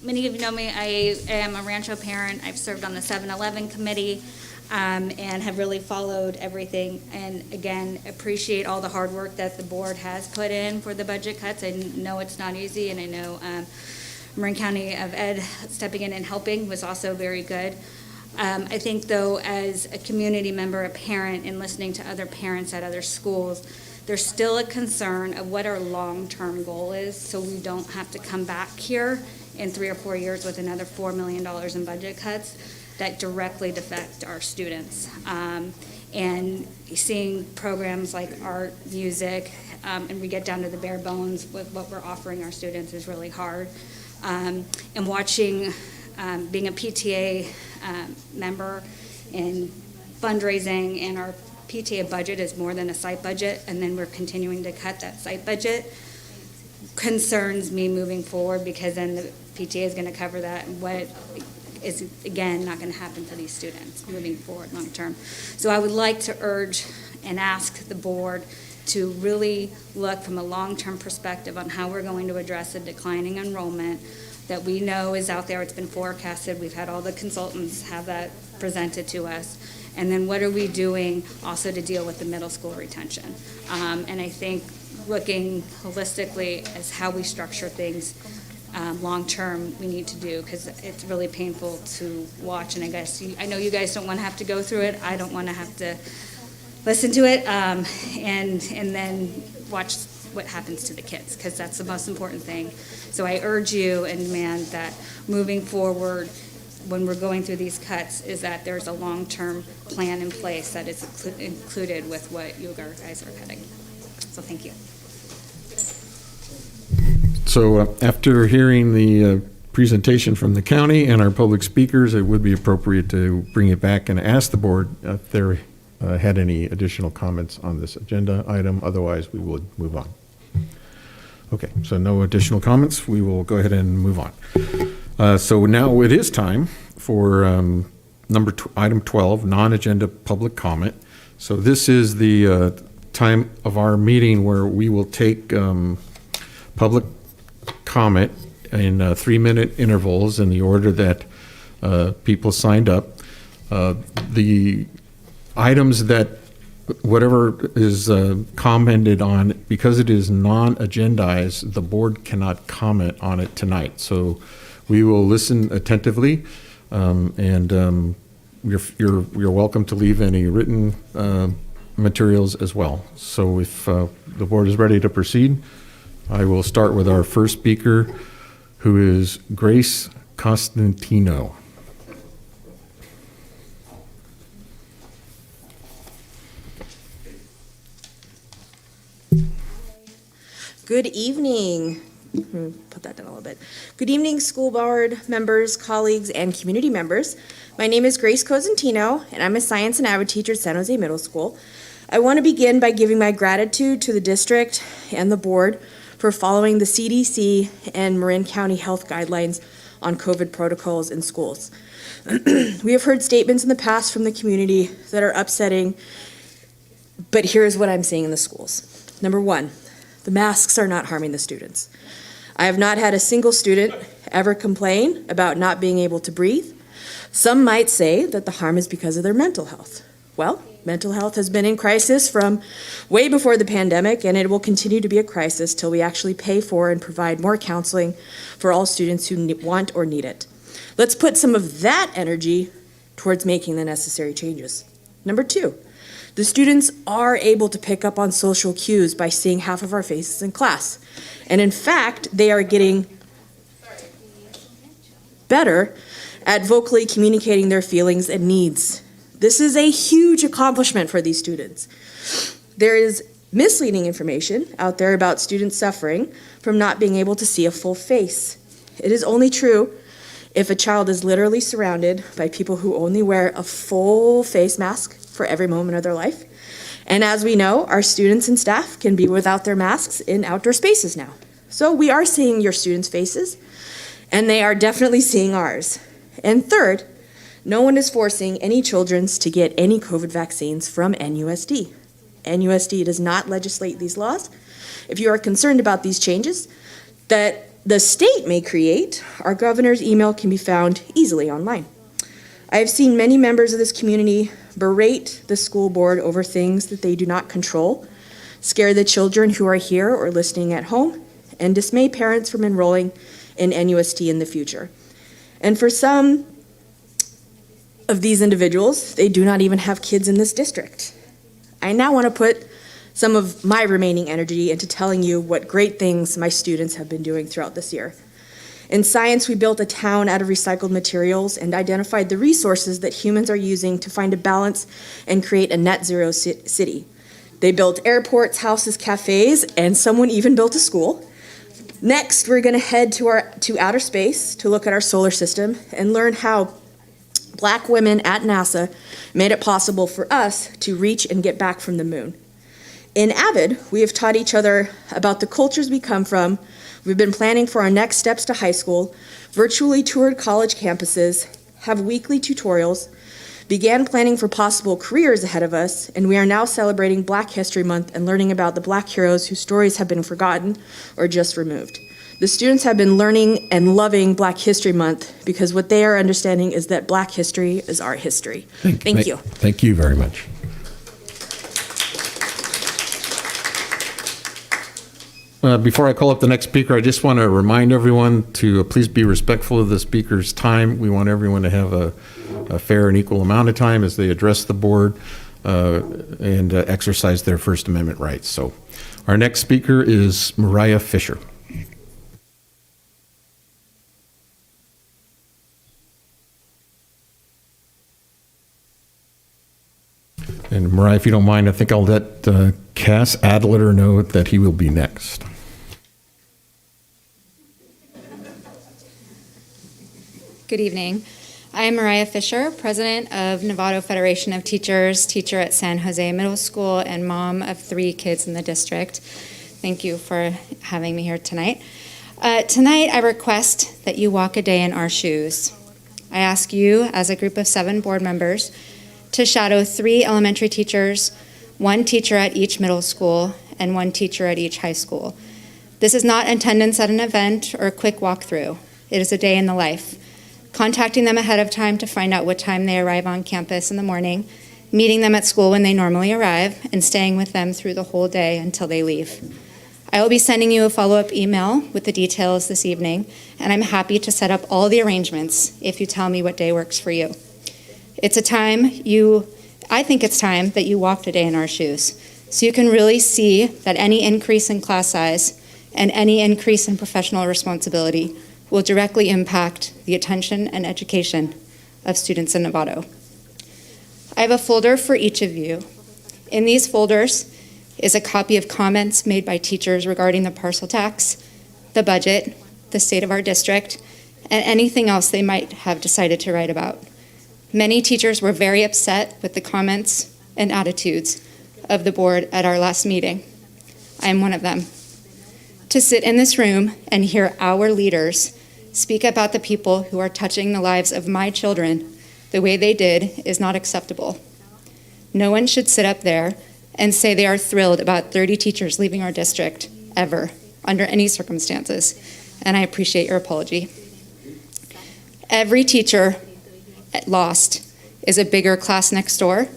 Many of you know me. I am a Rancho parent. I've served on the 7-Eleven committee and have really followed everything. And again, appreciate all the hard work that the board has put in for the budget cuts. I know it's not easy, and I know Marin County of Ed stepping in and helping was also very good. I think, though, as a community member, a parent, and listening to other parents at other schools, there's still a concern of what our long-term goal is, so we don't have to come back here in 3 or 4 years with another $4 million in budget cuts that directly affect our students. And seeing programs like art, music, and we get down to the bare bones with what we're offering our students is really hard. And watching, being a PTA member and fundraising and our PTA budget is more than a site budget, and then we're continuing to cut that site budget, concerns me moving forward, because then the PTA is going to cover that, and what is, again, not going to happen for these students moving forward long term. So I would like to urge and ask the board to really look from a long-term perspective on how we're going to address the declining enrollment that we know is out there. It's been forecasted. We've had all the consultants have that presented to us. And then what are we doing also to deal with the middle school retention? And I think looking holistically as how we structure things long-term we need to do, because it's really painful to watch. And I guess I know you guys don't want to have to go through it. I don't want to have to listen to it and then watch what happens to the kids, because that's the most important thing. So I urge you and demand that moving forward, when we're going through these cuts, is that there's a long-term plan in place that is included with what you guys are cutting. So thank you. So after hearing the presentation from the county and our public speakers, it would be appropriate to bring it back and ask the board if there had any additional comments on this agenda item. Otherwise, we would move on. Okay, so no additional comments. We will go ahead and move on. So now it is time for item 12, non-agenda public comment. So this is the time of our meeting where we will take public comment in 3-minute intervals in the order that people signed up. The items that whatever is commented on, because it is non-agendized, the board cannot comment on it tonight. So we will listen attentively, and you're welcome to leave any written materials as well. So if the board is ready to proceed, I will start with our first speaker, who is Grace Costantino. Good evening. Put that down a little bit. Good evening, school board members, colleagues, and community members. My name is Grace Cosentino, and I'm a science and AVID teacher at San Jose Middle School. I want to begin by giving my gratitude to the district and the board for following the CDC and Marin County health guidelines on COVID protocols in schools. We have heard statements in the past from the community that are upsetting, but here's what I'm seeing in the schools. Number one, the masks are not harming the students. I have not had a single student ever complain about not being able to breathe. Some might say that the harm is because of their mental health. Well, mental health has been in crisis from way before the pandemic, and it will continue to be a crisis till we actually pay for and provide more counseling for all students who want or need it. Let's put some of that energy towards making the necessary changes. Number two, the students are able to pick up on social cues by seeing half of our faces in class. And in fact, they are getting better at vocally communicating their feelings and needs. This is a huge accomplishment for these students. There is misleading information out there about students suffering from not being able to see a full face. It is only true if a child is literally surrounded by people who only wear a full face mask for every moment of their life. And as we know, our students and staff can be without their masks in outdoor spaces now. So we are seeing your students' faces, and they are definitely seeing ours. And third, no one is forcing any children to get any COVID vaccines from NUSD. NUSD does not legislate these laws. If you are concerned about these changes that the state may create, our governor's email can be found easily online. I have seen many members of this community berate the school board over things that they do not control, scare the children who are here or listening at home, and dismay parents from enrolling in NUSD in the future. And for some of these individuals, they do not even have kids in this district. I now want to put some of my remaining energy into telling you what great things my students have been doing throughout this year. In science, we built a town out of recycled materials and identified the resources that humans are using to find a balance and create a net zero city. They built airports, houses, cafes, and someone even built a school. Next, we're going to head to outer space to look at our solar system and learn how Black women at NASA made it possible for us to reach and get back from the moon. In AVID, we have taught each other about the cultures we come from. We've been planning for our next steps to high school, virtually toured college campuses, have weekly tutorials, began planning for possible careers ahead of us, and we are now celebrating Black History Month and learning about the Black heroes whose stories have been forgotten or just removed. The students have been learning and loving Black History Month because what they are understanding is that Black history is our history. Thank you. Thank you very much. Before I call up the next speaker, I just want to remind everyone to please be respectful of the speaker's time. We want everyone to have a fair and equal amount of time as they address the board and exercise their First Amendment rights. So our next speaker is Mariah Fisher. And Mariah, if you don't mind, I think I'll let Cass Adler know that he will be next. Good evening. I am Mariah Fisher, president of Novato Federation of Teachers, teacher at San Jose Middle School, and mom of 3 kids in the district. Thank you for having me here tonight. Tonight, I request that you walk a day in our shoes. I ask you, as a group of 7 board members, to shadow 3 elementary teachers, 1 teacher at each middle school, and 1 teacher at each high school. This is not attendance at an event or a quick walkthrough. It is a day in the life. Contacting them ahead of time to find out what time they arrive on campus in the morning, meeting them at school when they normally arrive, and staying with them through the whole day until they leave. I will be sending you a follow-up email with the details this evening, and I'm happy to set up all the arrangements if you tell me what day works for you. I think it's time that you walked a day in our shoes, so you can really see that any increase in class size and any increase in professional responsibility will directly impact the attention and education of students in Novato. I have a folder for each of you. In these folders is a copy of comments made by teachers regarding the parcel tax, the budget, the state of our district, and anything else they might have decided to write about. Many teachers were very upset with the comments and attitudes of the board at our last meeting. I am one of them. To sit in this room and hear our leaders speak about the people who are touching the lives of my children the way they did is not acceptable. No one should sit up there and say they are thrilled about 30 teachers leaving our district, ever, under any circumstances, and I appreciate your apology. Every teacher lost is a bigger class next door,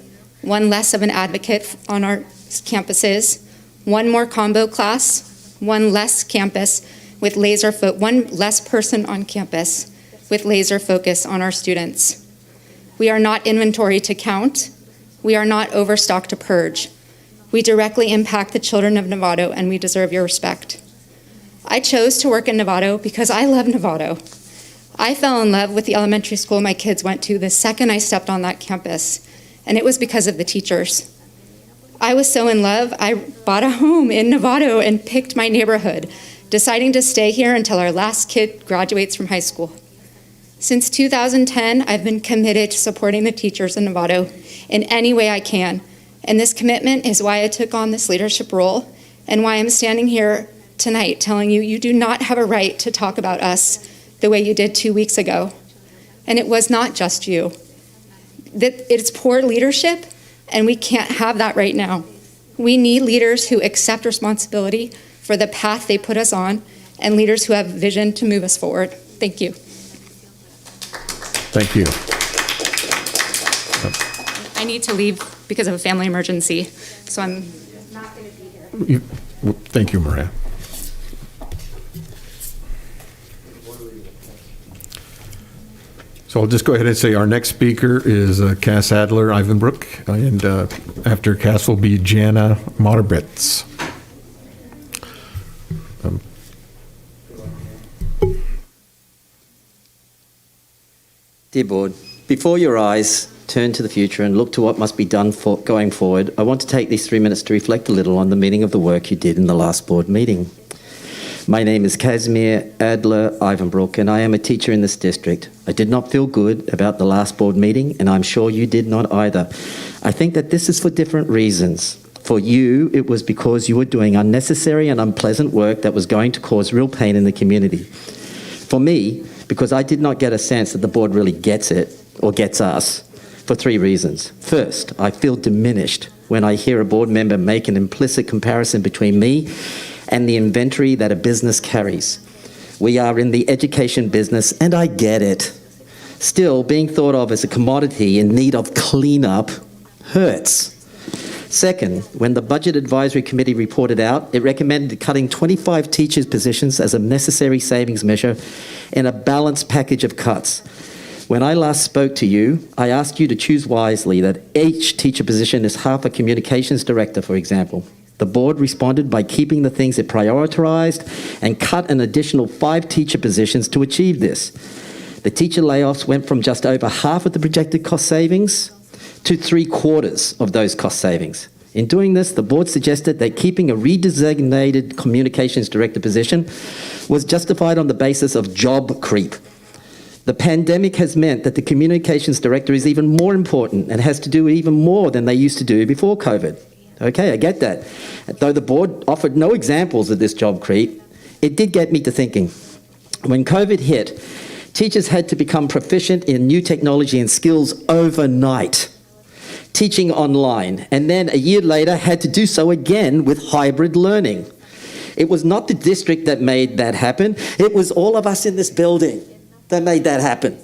1 less of an advocate on our campuses, 1 more combo class, 1 less campus with 1 less person on campus with laser focus on our students. We are not inventory to count. We are not overstock to purge. We directly impact the children of Novato, and we deserve your respect. I chose to work in Novato because I love Novato. I fell in love with the elementary school my kids went to the second I stepped on that campus, and it was because of the teachers. I was so in love, I bought a home in Novato and picked my neighborhood, deciding to stay here until our last kid graduates from high school. Since 2010, I've been committed to supporting the teachers in Novato in any way I can, and this commitment is why I took on this leadership role and why I'm standing here tonight telling you you do not have a right to talk about us the way you did 2 weeks ago. And it was not just you. It's poor leadership, and we can't have that right now. We need leaders who accept responsibility for the path they put us on, and leaders who have vision to move us forward. Thank you. Thank you. I need to leave because of a family emergency, so I'm not going to be here. Thank you, Maria. So I'll just go ahead and say our next speaker is Cass Adler Ivanbrook, and after Cass will be Jana Moderbritz. Dear Board, before your eyes turn to the future and look to what must be done for going forward, I want to take these 3 minutes to reflect a little on the meaning of the work you did in the last board meeting. My name is Casimir Adler Ivanbrook, and I am a teacher in this district. I did not feel good about the last board meeting, and I'm sure you did not either. I think that this is for different reasons. For you, it was because you were doing unnecessary and unpleasant work that was going to cause real pain in the community. For me, because I did not get a sense that the board really gets it, or gets us, for 3 reasons. First, I feel diminished when I hear a board member make an implicit comparison between me and the inventory that a business carries. We are in the education business, and I get it. Still, being thought of as a commodity in need of cleanup hurts. Second, when the Budget Advisory Committee reported out, it recommended cutting 25 teachers' positions as a necessary savings measure in a balanced package of cuts. When I last spoke to you, I asked you to choose wisely that each teacher position is half a communications director, for example. The board responded by keeping the things it prioritized and cut an additional 5 teacher positions to achieve this. The teacher layoffs went from just over half of the projected cost savings to 3/4 of those cost savings. In doing this, the board suggested that keeping a redesignated communications director position was justified on the basis of job creep. The pandemic has meant that the communications director is even more important and has to do even more than they used to do before COVID. Okay, I get that. Though the board offered no examples of this job creep, it did get me to thinking. When COVID hit, teachers had to become proficient in new technology and skills overnight, teaching online, and then a year later had to do so again with hybrid learning. It was not the district that made that happen. It was all of us in this building that made that happen.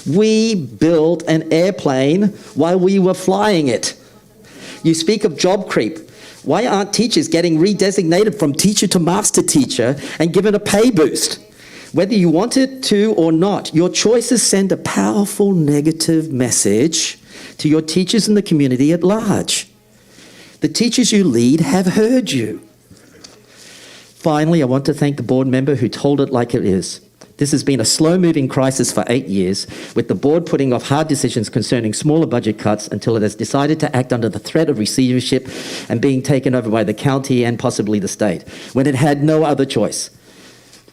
We built an airplane while we were flying it. You speak of job creep. Why aren't teachers getting redesignated from teacher to master teacher and given a pay boost? Whether you want it to or not, your choices send a powerful negative message to your teachers and the community at large. The teachers you lead have heard you. Finally, I want to thank the board member who told it like it is. This has been a slow-moving crisis for 8 years, with the board putting off hard decisions concerning smaller budget cuts until it has decided to act under the threat of receivership and being taken over by the county and possibly the state, when it had no other choice.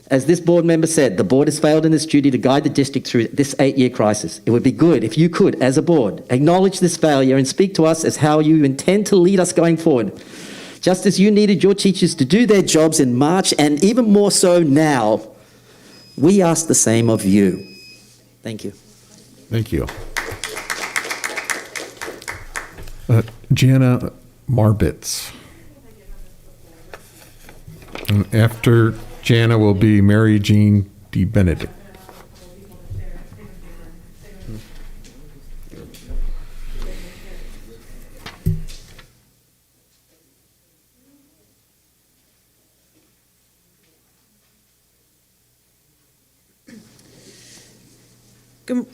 As this board member said, the board has failed in its duty to guide the district through this 8-year crisis. It would be good if you could, as a board, acknowledge this failure and speak to us as how you intend to lead us going forward. Just as you needed your teachers to do their jobs in March, and even more so now, we ask the same of you. Thank you. Thank you. Jana Marbitz. And after Jana will be Mary Jean DeBenedict.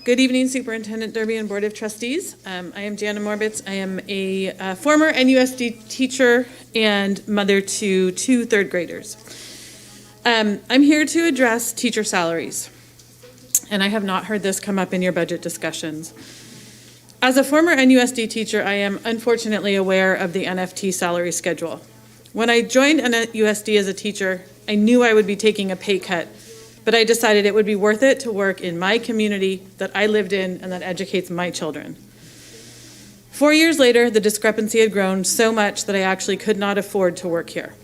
Good evening, Superintendent Derby and Board of Trustees. I am Jana Morbitz. I am a former NUSD teacher and mother to 2 third graders. I'm here to address teacher salaries, and I have not heard this come up in your budget discussions. As a former NUSD teacher, I am unfortunately aware of the NFT salary schedule. When I joined NUSD as a teacher, I knew I would be taking a pay cut, but I decided it would be worth it to work in my community that I lived in and that educates my children. 4 years later, the discrepancy had grown so much that I actually could not afford to work here.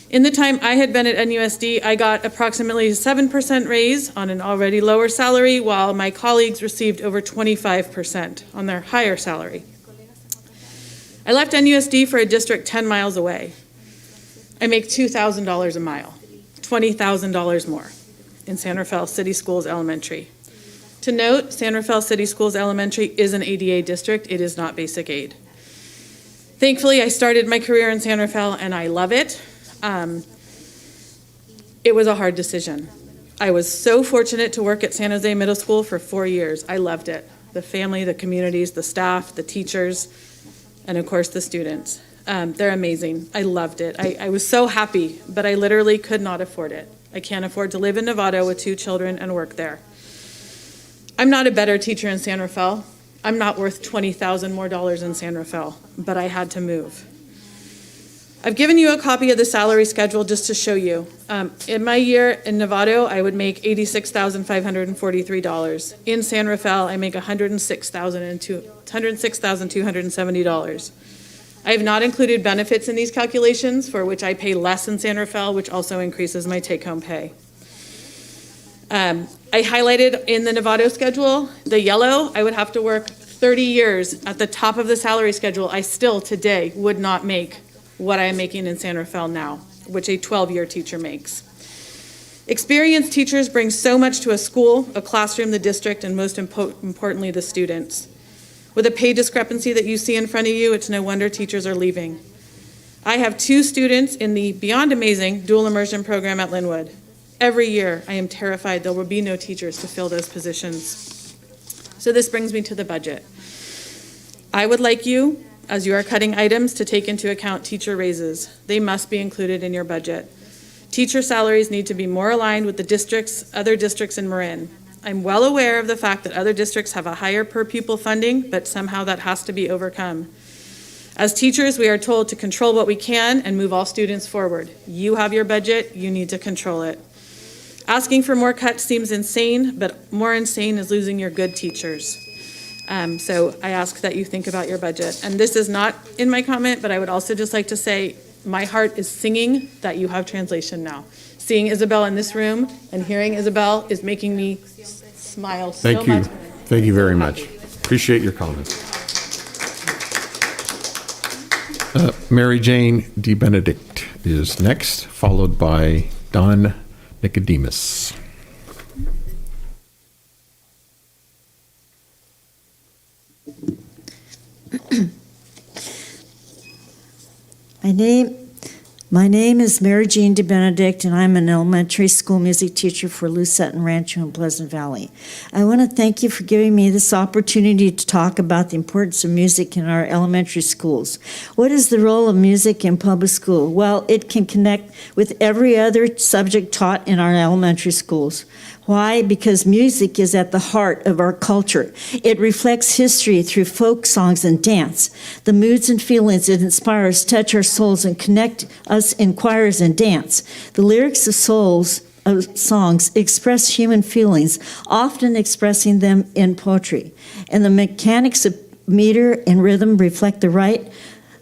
In the time I had been at NUSD, I got approximately a 7% raise on an already lower salary, while my colleagues received over 25% on their higher salary. I left NUSD for a district 10 miles away. I make $2,000 a mile, $20,000 more in San Rafael City Schools Elementary. To note, San Rafael City Schools Elementary is an ADA district. It is not basic aid. Thankfully, I started my career in San Rafael and I love it. It was a hard decision. I was so fortunate to work at San Jose Middle School for 4 years. I loved it. The family, the communities, the staff, the teachers, and of course the students. They're amazing. I loved it. I was so happy, but I literally could not afford it. I can't afford to live in Novato with 2 children and work there. I'm not a better teacher in San Rafael. I'm not worth $20,000 more in San Rafael, but I had to move. I've given you a copy of the salary schedule just to show you. In my year in Novato, I would make $86,543. In San Rafael, I make $106,270. I have not included benefits in these calculations, for which I pay less in San Rafael, which also increases my take-home pay. I highlighted in the Novato schedule, the yellow, I would have to work 30 years at the top of the salary schedule. I still today would not make what I am making in San Rafael now, which a 12-year teacher makes. Experienced teachers bring so much to a school, a classroom, the district, and most importantly, the students. With a pay discrepancy that you see in front of you, it's no wonder teachers are leaving. I have 2 students in the beyond amazing dual immersion program at Linwood. Every year, I am terrified there will be no teachers to fill those positions. So this brings me to the budget. I would like you, as you are cutting items, to take into account teacher raises. They must be included in your budget. Teacher salaries need to be more aligned with the other districts in Marin. I'm well aware of the fact that other districts have a higher per pupil funding, but somehow that has to be overcome. As teachers, we are told to control what we can and move all students forward. You have your budget, you need to control it. Asking for more cuts seems insane, but more insane is losing your good teachers. So I ask that you think about your budget. And this is not in my comment, but I would also just like to say, my heart is singing that you have translation now. Seeing Isabel in this room and hearing Isabel is making me smile so much. Thank you. Thank you very much. Appreciate your comments. Mary Jane DeBenedict is next, followed by Don Nicodemus. My name is Mary Jean DeBenedict, and I'm an elementary school music teacher for Lucette and Rancho in Pleasant Valley. I want to thank you for giving me this opportunity to talk about the importance of music in our elementary schools. What is the role of music in public school? Well, it can connect with every other subject taught in our elementary schools. Why? Because music is at the heart of our culture. It reflects history through folk songs and dance. The moods and feelings it inspires touch our souls and connect us in choirs and dance. The lyrics of songs express human feelings, often expressing them in poetry. And the mechanics of meter and rhythm reflect the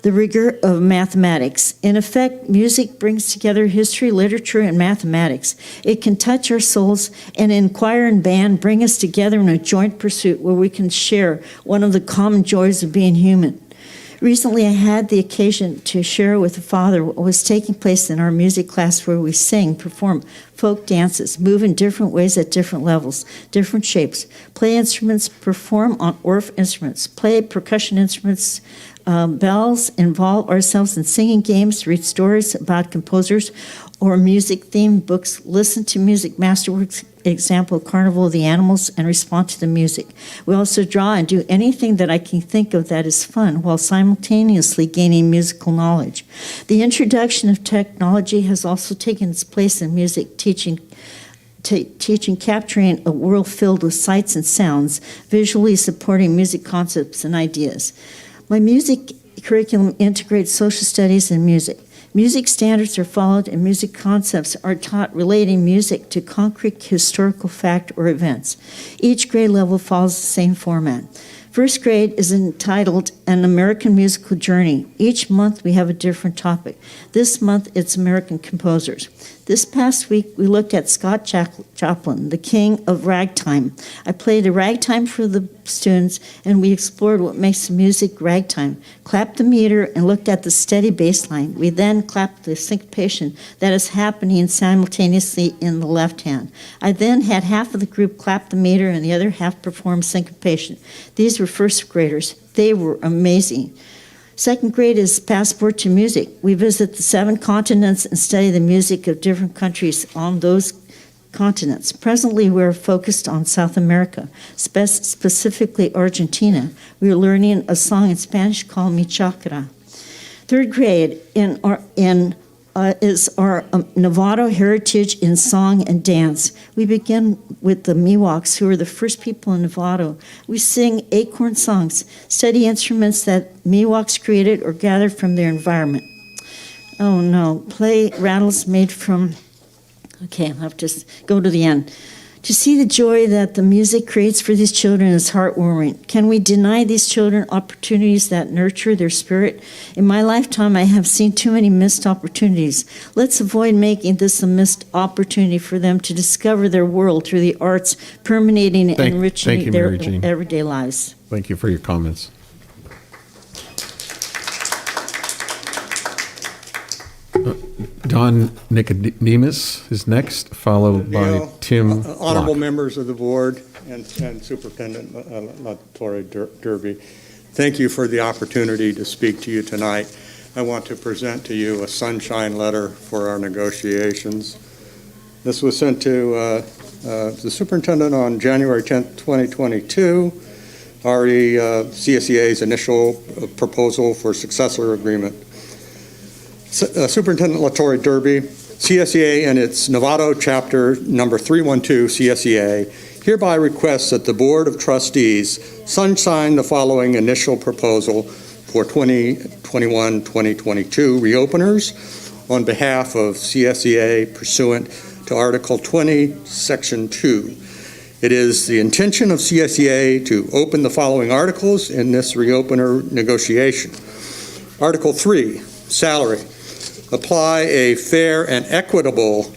rigor of mathematics. In effect, music brings together history, literature, and mathematics. It can touch our souls, and in choir and band bring us together in a joint pursuit where we can share one of the common joys of being human. Recently, I had the occasion to share with the father what was taking place in our music class, where we sing, perform folk dances, move in different ways at different levels, different shapes, play instruments, perform on Orff instruments, play percussion instruments, bells, involve ourselves in singing games, read stories about composers or music-themed books, listen to music masterworks, example, Carnival of the Animals, and respond to the music. We also draw and do anything that I can think of that is fun while simultaneously gaining musical knowledge. The introduction of technology has also taken its place in music teaching, capturing a world filled with sights and sounds, visually supporting music concepts and ideas. My music curriculum integrates social studies and music. Music standards are followed and music concepts are taught relating music to concrete historical fact or events. Each grade level follows the same format. First grade is entitled An American Musical Journey. Each month we have a different topic. This month it's American composers. This past week we looked at Scott Joplin, the king of ragtime. I played a ragtime for the students and we explored what makes music ragtime. Clapped the meter and looked at the steady bass line. We then clapped the syncopation that is happening simultaneously in the left hand. I then had half of the group clap the meter and the other half perform syncopation. These were first graders. They were amazing. Second grade is Passport to Music. We visit the 7 continents and study the music of different countries on those continents. Presently, we're focused on South America, specifically Argentina. We're learning a song in Spanish called Mi Chakra. Third grade is our Novato heritage in song and dance. We begin with the Miwoks, who are the first people in Novato. We sing acorn songs, study instruments that Miwoks created or gathered from their environment. oh no, play Rattles made from, okay, I'll have to go to the end. To see the joy that the music creates for these children is heartwarming. Can we deny these children opportunities that nurture their spirit? In my lifetime, I have seen too many missed opportunities. Let's avoid making this a missed opportunity for them to discover their world through the arts, permeating and enriching thank you, their Mary Jean. everyday lives. Thank you for your comments. Don Nicodemus is next, followed by Tim Honorable Block. members of the board and Superintendent LaTorre Derby, thank you for the opportunity to speak to you tonight. I want to present to you a sunshine letter for our negotiations. This was sent to the superintendent on January 10th, 2022, CSEA's initial proposal for successor agreement. Superintendent LaTorre Derby, CSEA and its Novato chapter number 312 CSEA hereby requests that the Board of Trustees sunshine the following initial proposal for 2021-2022 reopeners on behalf of CSEA pursuant to Article 20, Section 2. It is the intention of CSEA to open the following articles in this reopener negotiation. Article 3, salary. Apply a fair and equitable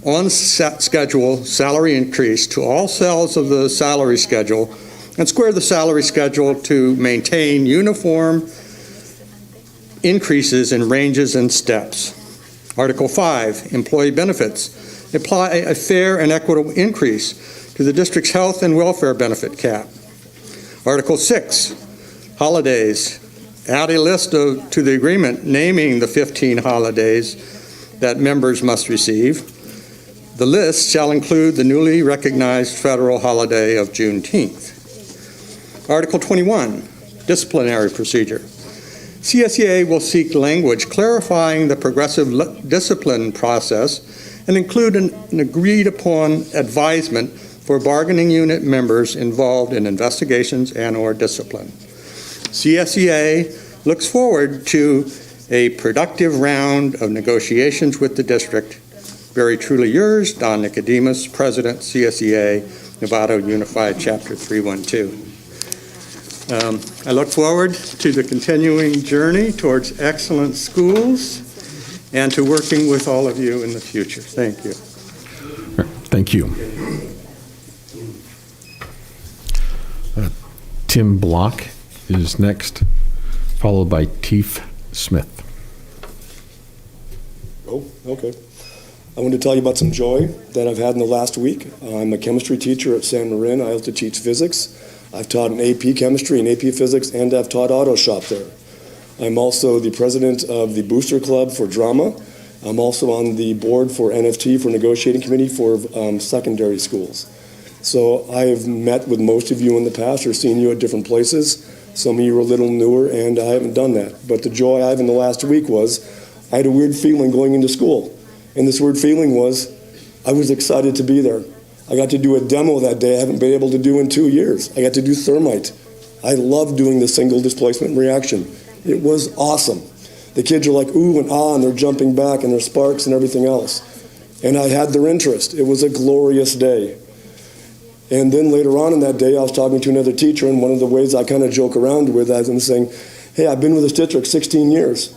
on-schedule salary increase to all cells of the salary schedule and square the salary schedule to maintain uniform increases in ranges and steps. Article 5, employee benefits. Apply a fair and equitable increase to the district's health and welfare benefit cap. Article 6, holidays. Add a list to the agreement naming the 15 holidays that members must receive. The list shall include the newly recognized federal holiday of Juneteenth. Article 21, disciplinary procedure. CSEA will seek language clarifying the progressive discipline process and include an agreed-upon advisement for bargaining unit members involved in investigations and/or discipline. CSEA looks forward to a productive round of negotiations with the district. Very truly yours, Don Nicodemus, President, CSEA, Novato Unified Chapter 312. I look forward to the continuing journey towards excellent schools and to working with all of you in the future. Thank you. Thank you. Tim Block is next, followed by Teef Smith. Oh, okay. I want to tell you about some joy that I've had in the last week. I'm a chemistry teacher at San Marin. I also teach physics. I've taught an AP chemistry and AP physics, and I've taught auto shop there. I'm also the president of the Booster Club for drama. I'm also on the board for NFT, for negotiating committee for secondary schools. So I have met with most of you in the past or seen you at different places. Some of you are a little newer, and I haven't done that. But the joy I have in the last week was I had a weird feeling going into school. And this weird feeling was I was excited to be there. I got to do a demo that day I haven't been able to do in 2 years. I got to do thermite. I love doing the single displacement reaction. It was awesome. The kids are like, ooh and ah, and they're jumping back, and there's sparks and everything else. And I had their interest. It was a glorious day. And then later on in that day, I was talking to another teacher, and one of the ways I kind of joke around with that is saying, hey, I've been with this district 16 years.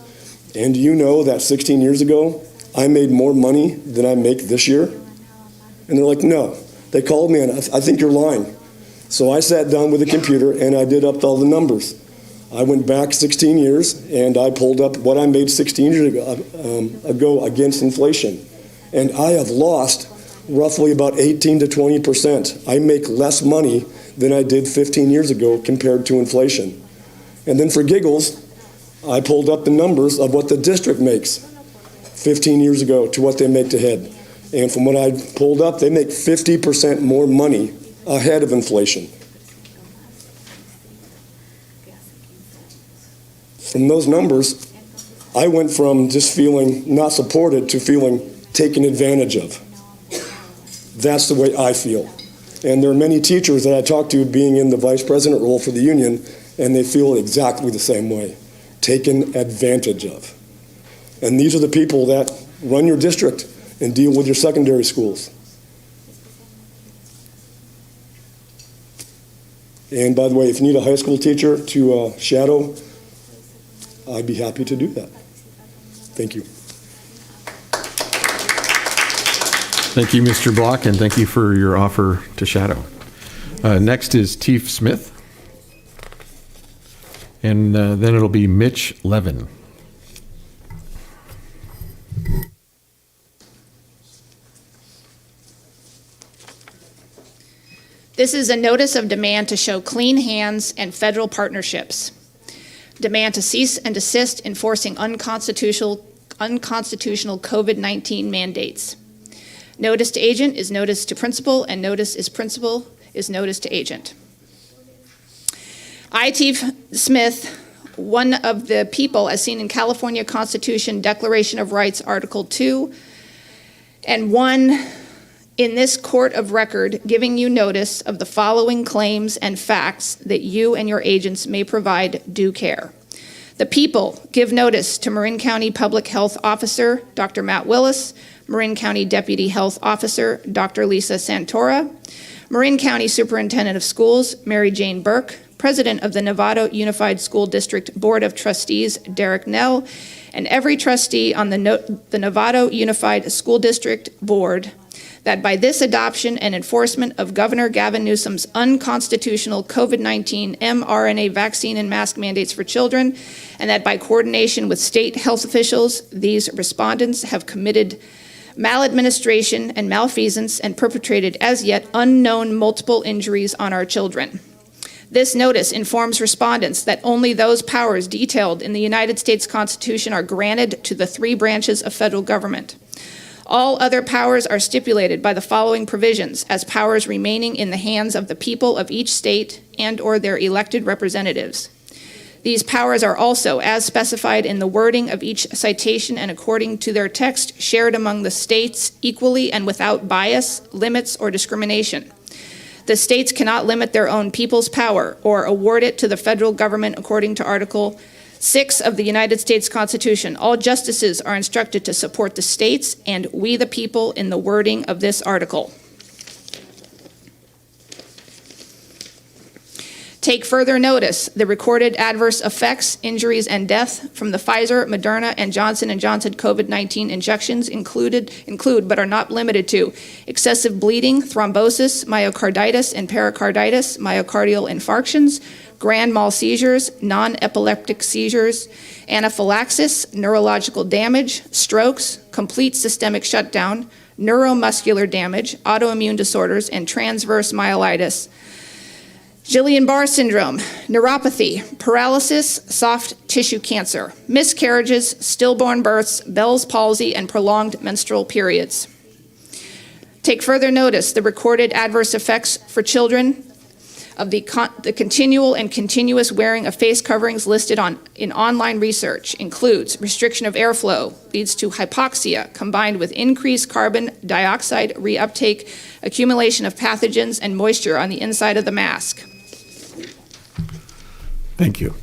And do you know that 16 years ago, I made more money than I make this year? And they're like, no. They called me, and I think you're lying. So I sat down with a computer, and I did up all the numbers. I went back 16 years, and I pulled up what I made 16 years ago against inflation. And I have lost roughly about 18 to 20%. I make less money than I did 15 years ago compared to inflation. And then for giggles, I pulled up the numbers of what the district makes 15 years ago to what they make to head. And from what I pulled up, they make 50% more money ahead of inflation. From those numbers, I went from just feeling not supported to feeling taken advantage of. That's the way I feel. And there are many teachers that I talk to being in the vice president role for the union, and they feel exactly the same way, taken advantage of. And these are the people that run your district and deal with your secondary schools. And by the way, if you need a high school teacher to shadow, I'd be happy to do that. Thank you. Thank you, Mr. Block, and thank you for your offer to shadow. Next is Teef Smith. And then it'll be Mitch Levin. This is a notice of demand to show clean hands and federal partnerships. Demand to cease and desist enforcing unconstitutional COVID-19 mandates. Notice to agent is notice to principal, and notice is principal is notice to agent. I, Teef Smith, one of the people as seen in California Constitution Declaration of Rights, Article 2, and one in this court of record, giving you notice of the following claims and facts that you and your agents may provide due care. The people give notice to Marin County Public Health Officer, Dr. Matt Willis, Marin County Deputy Health Officer, Dr. Lisa Santora, Marin County Superintendent of Schools, Mary Jane Burke, President of the Novato Unified School District Board of Trustees, Derek Nell, and every trustee on the Novato Unified School District Board, that by this adoption and enforcement of Governor Gavin Newsom's unconstitutional COVID-19 mRNA vaccine and mask mandates for children, and that by coordination with state health officials, these respondents have committed maladministration and malfeasance and perpetrated as yet unknown multiple injuries on our children. This notice informs respondents that only those powers detailed in the United States Constitution are granted to the three branches of federal government. All other powers are stipulated by the following provisions as powers remaining in the hands of the people of each state and/or their elected representatives. These powers are also, as specified in the wording of each citation and according to their text, shared among the states equally and without bias, limits, or discrimination. The states cannot limit their own people's power or award it to the federal government according to Article 6 of the United States Constitution. All justices are instructed to support the states and we the people in the wording of this article. Take further notice, the recorded adverse effects, injuries, and death from the Pfizer, Moderna, and Johnson & Johnson COVID-19 injections include but are not limited to excessive bleeding, thrombosis, myocarditis and pericarditis, myocardial infarctions, grand mal seizures, non-epileptic seizures, anaphylaxis, neurological damage, strokes, complete systemic shutdown, neuromuscular damage, autoimmune disorders, and transverse myelitis, Guillain-Barré syndrome, neuropathy, paralysis, soft tissue cancer, miscarriages, stillborn births, Bell's palsy, and prolonged menstrual periods. Take further notice, the recorded adverse effects for children of the continual and continuous wearing of face coverings listed in online research includes restriction of airflow, leads to hypoxia combined with increased carbon dioxide reuptake, accumulation of pathogens and moisture on the inside of the mask. Thank you.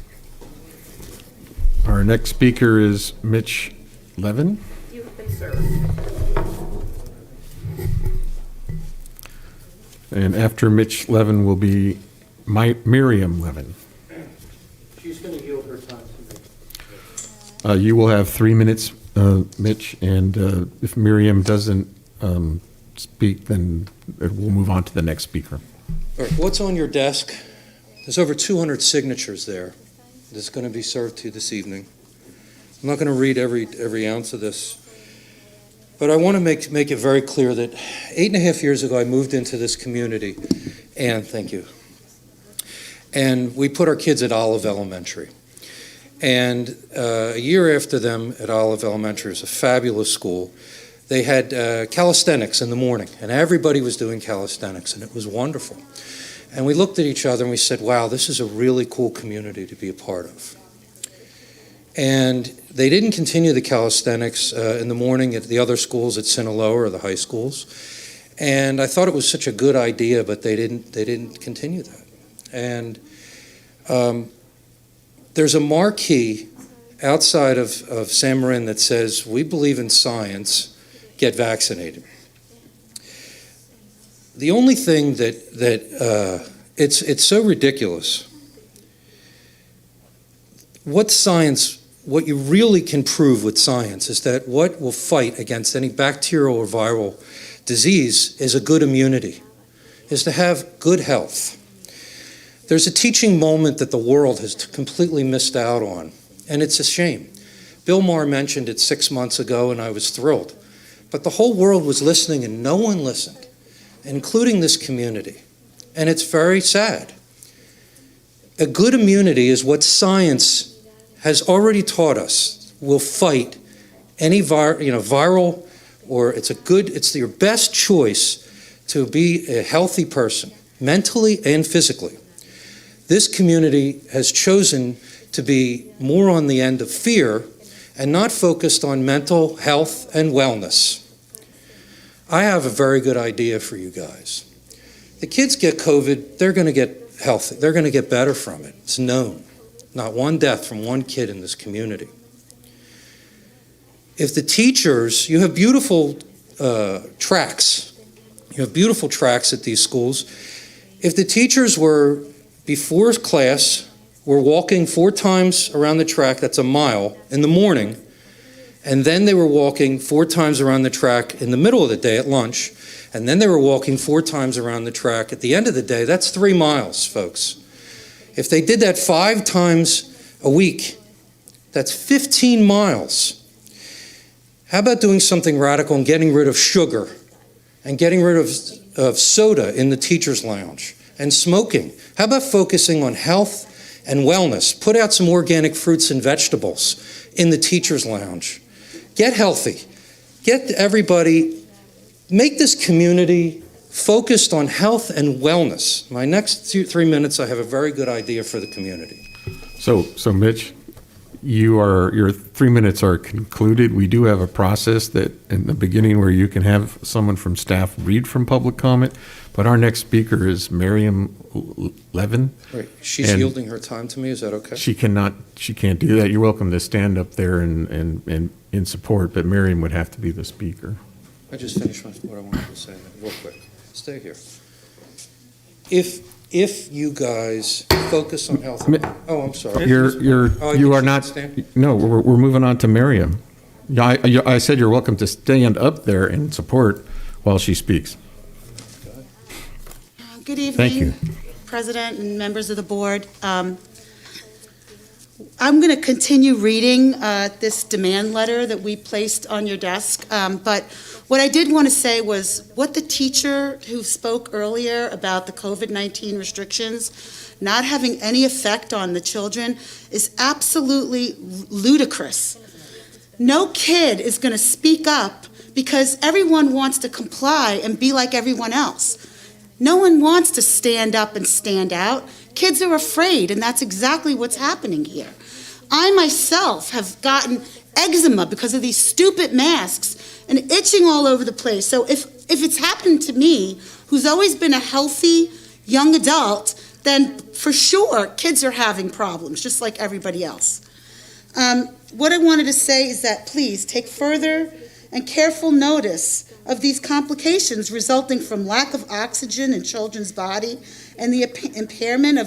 Our next speaker is Mitch Levin. You have been served. And after Mitch Levin will be Miriam Levin. She's going to yield her time to me. You will have 3 minutes, Mitch, and if Miriam doesn't speak, then we'll move on to the next speaker. All right, what's on your desk? There's over 200 signatures there that's going to be served to you this evening. I'm not going to read every ounce of this, but I want to make it very clear that 8.5 years ago I moved into this community, and thank you. And we put our kids at Olive Elementary. And a year after them at Olive Elementary, it was a fabulous school. They had calisthenics in the morning, and everybody was doing calisthenics, and it was wonderful. And we looked at each other and we said, wow, this is a really cool community to be a part of. And they didn't continue the calisthenics in the morning at the other schools at Sinaloa or the high schools. And I thought it was such a good idea, but they didn't continue that. And there's a marquee outside of San Marin that says, we believe in science, get vaccinated. The only thing it's so ridiculous. What you really can prove with science is that what will fight against any bacterial or viral disease is a good immunity, is to have good health. There's a teaching moment that the world has completely missed out on, and it's a shame. Bill Maher mentioned it 6 months ago, and I was thrilled. But the whole world was listening, and no one listened, including this community. And it's very sad. A good immunity is what science has already taught us will fight any viral, or it's your best choice to be a healthy person, mentally and physically. This community has chosen to be more on the end of fear and not focused on mental health and wellness. I have a very good idea for you guys. The kids get COVID, they're going to get healthy. They're going to get better from it. It's known. Not one death from one kid in this community. If the teachers, you have beautiful tracks. You have beautiful tracks at these schools. If the teachers were, before class, were walking 4 times around the track, that's a mile, in the morning, and then they were walking 4 times around the track in the middle of the day at lunch, and then they were walking 4 times around the track at the end of the day, that's 3 miles, folks. If they did that 5 times a week, that's 15 miles. How about doing something radical and getting rid of sugar and getting rid of soda in the teacher's lounge and smoking? How about focusing on health and wellness? Put out some organic fruits and vegetables in the teacher's lounge. Get healthy. Get everybody, make this community focused on health and wellness. My next 3 minutes, I have a very good idea for the community. So Mitch, your 3 minutes are concluded. We do have a process that in the beginning where you can have someone from staff read from public comment, but our next speaker is Miriam Levin. Right. She's yielding her time to me. Is that okay? She can't do that. You're welcome to stand up there and in support, but Miriam would have to be the speaker. I just finished what I wanted to say real quick. Stay here. If you guys focus on health. Oh, I'm sorry. You are not. No, we're moving on to Miriam. I said you're welcome to stand up there and support while she speaks. Good evening. Thank you. President and members of the board. I'm going to continue reading this demand letter that we placed on your desk, but what I did want to say was what the teacher who spoke earlier about the COVID-19 restrictions not having any effect on the children is absolutely ludicrous. No kid is going to speak up because everyone wants to comply and be like everyone else. No one wants to stand up and stand out. Kids are afraid, and that's exactly what's happening here. I myself have gotten eczema because of these stupid masks and itching all over the place. So if it's happened to me, who's always been a healthy young adult, then for sure kids are having problems, just like everybody else. What I wanted to say is that please take further and careful notice of these complications resulting from lack of oxygen in children's body and the impairment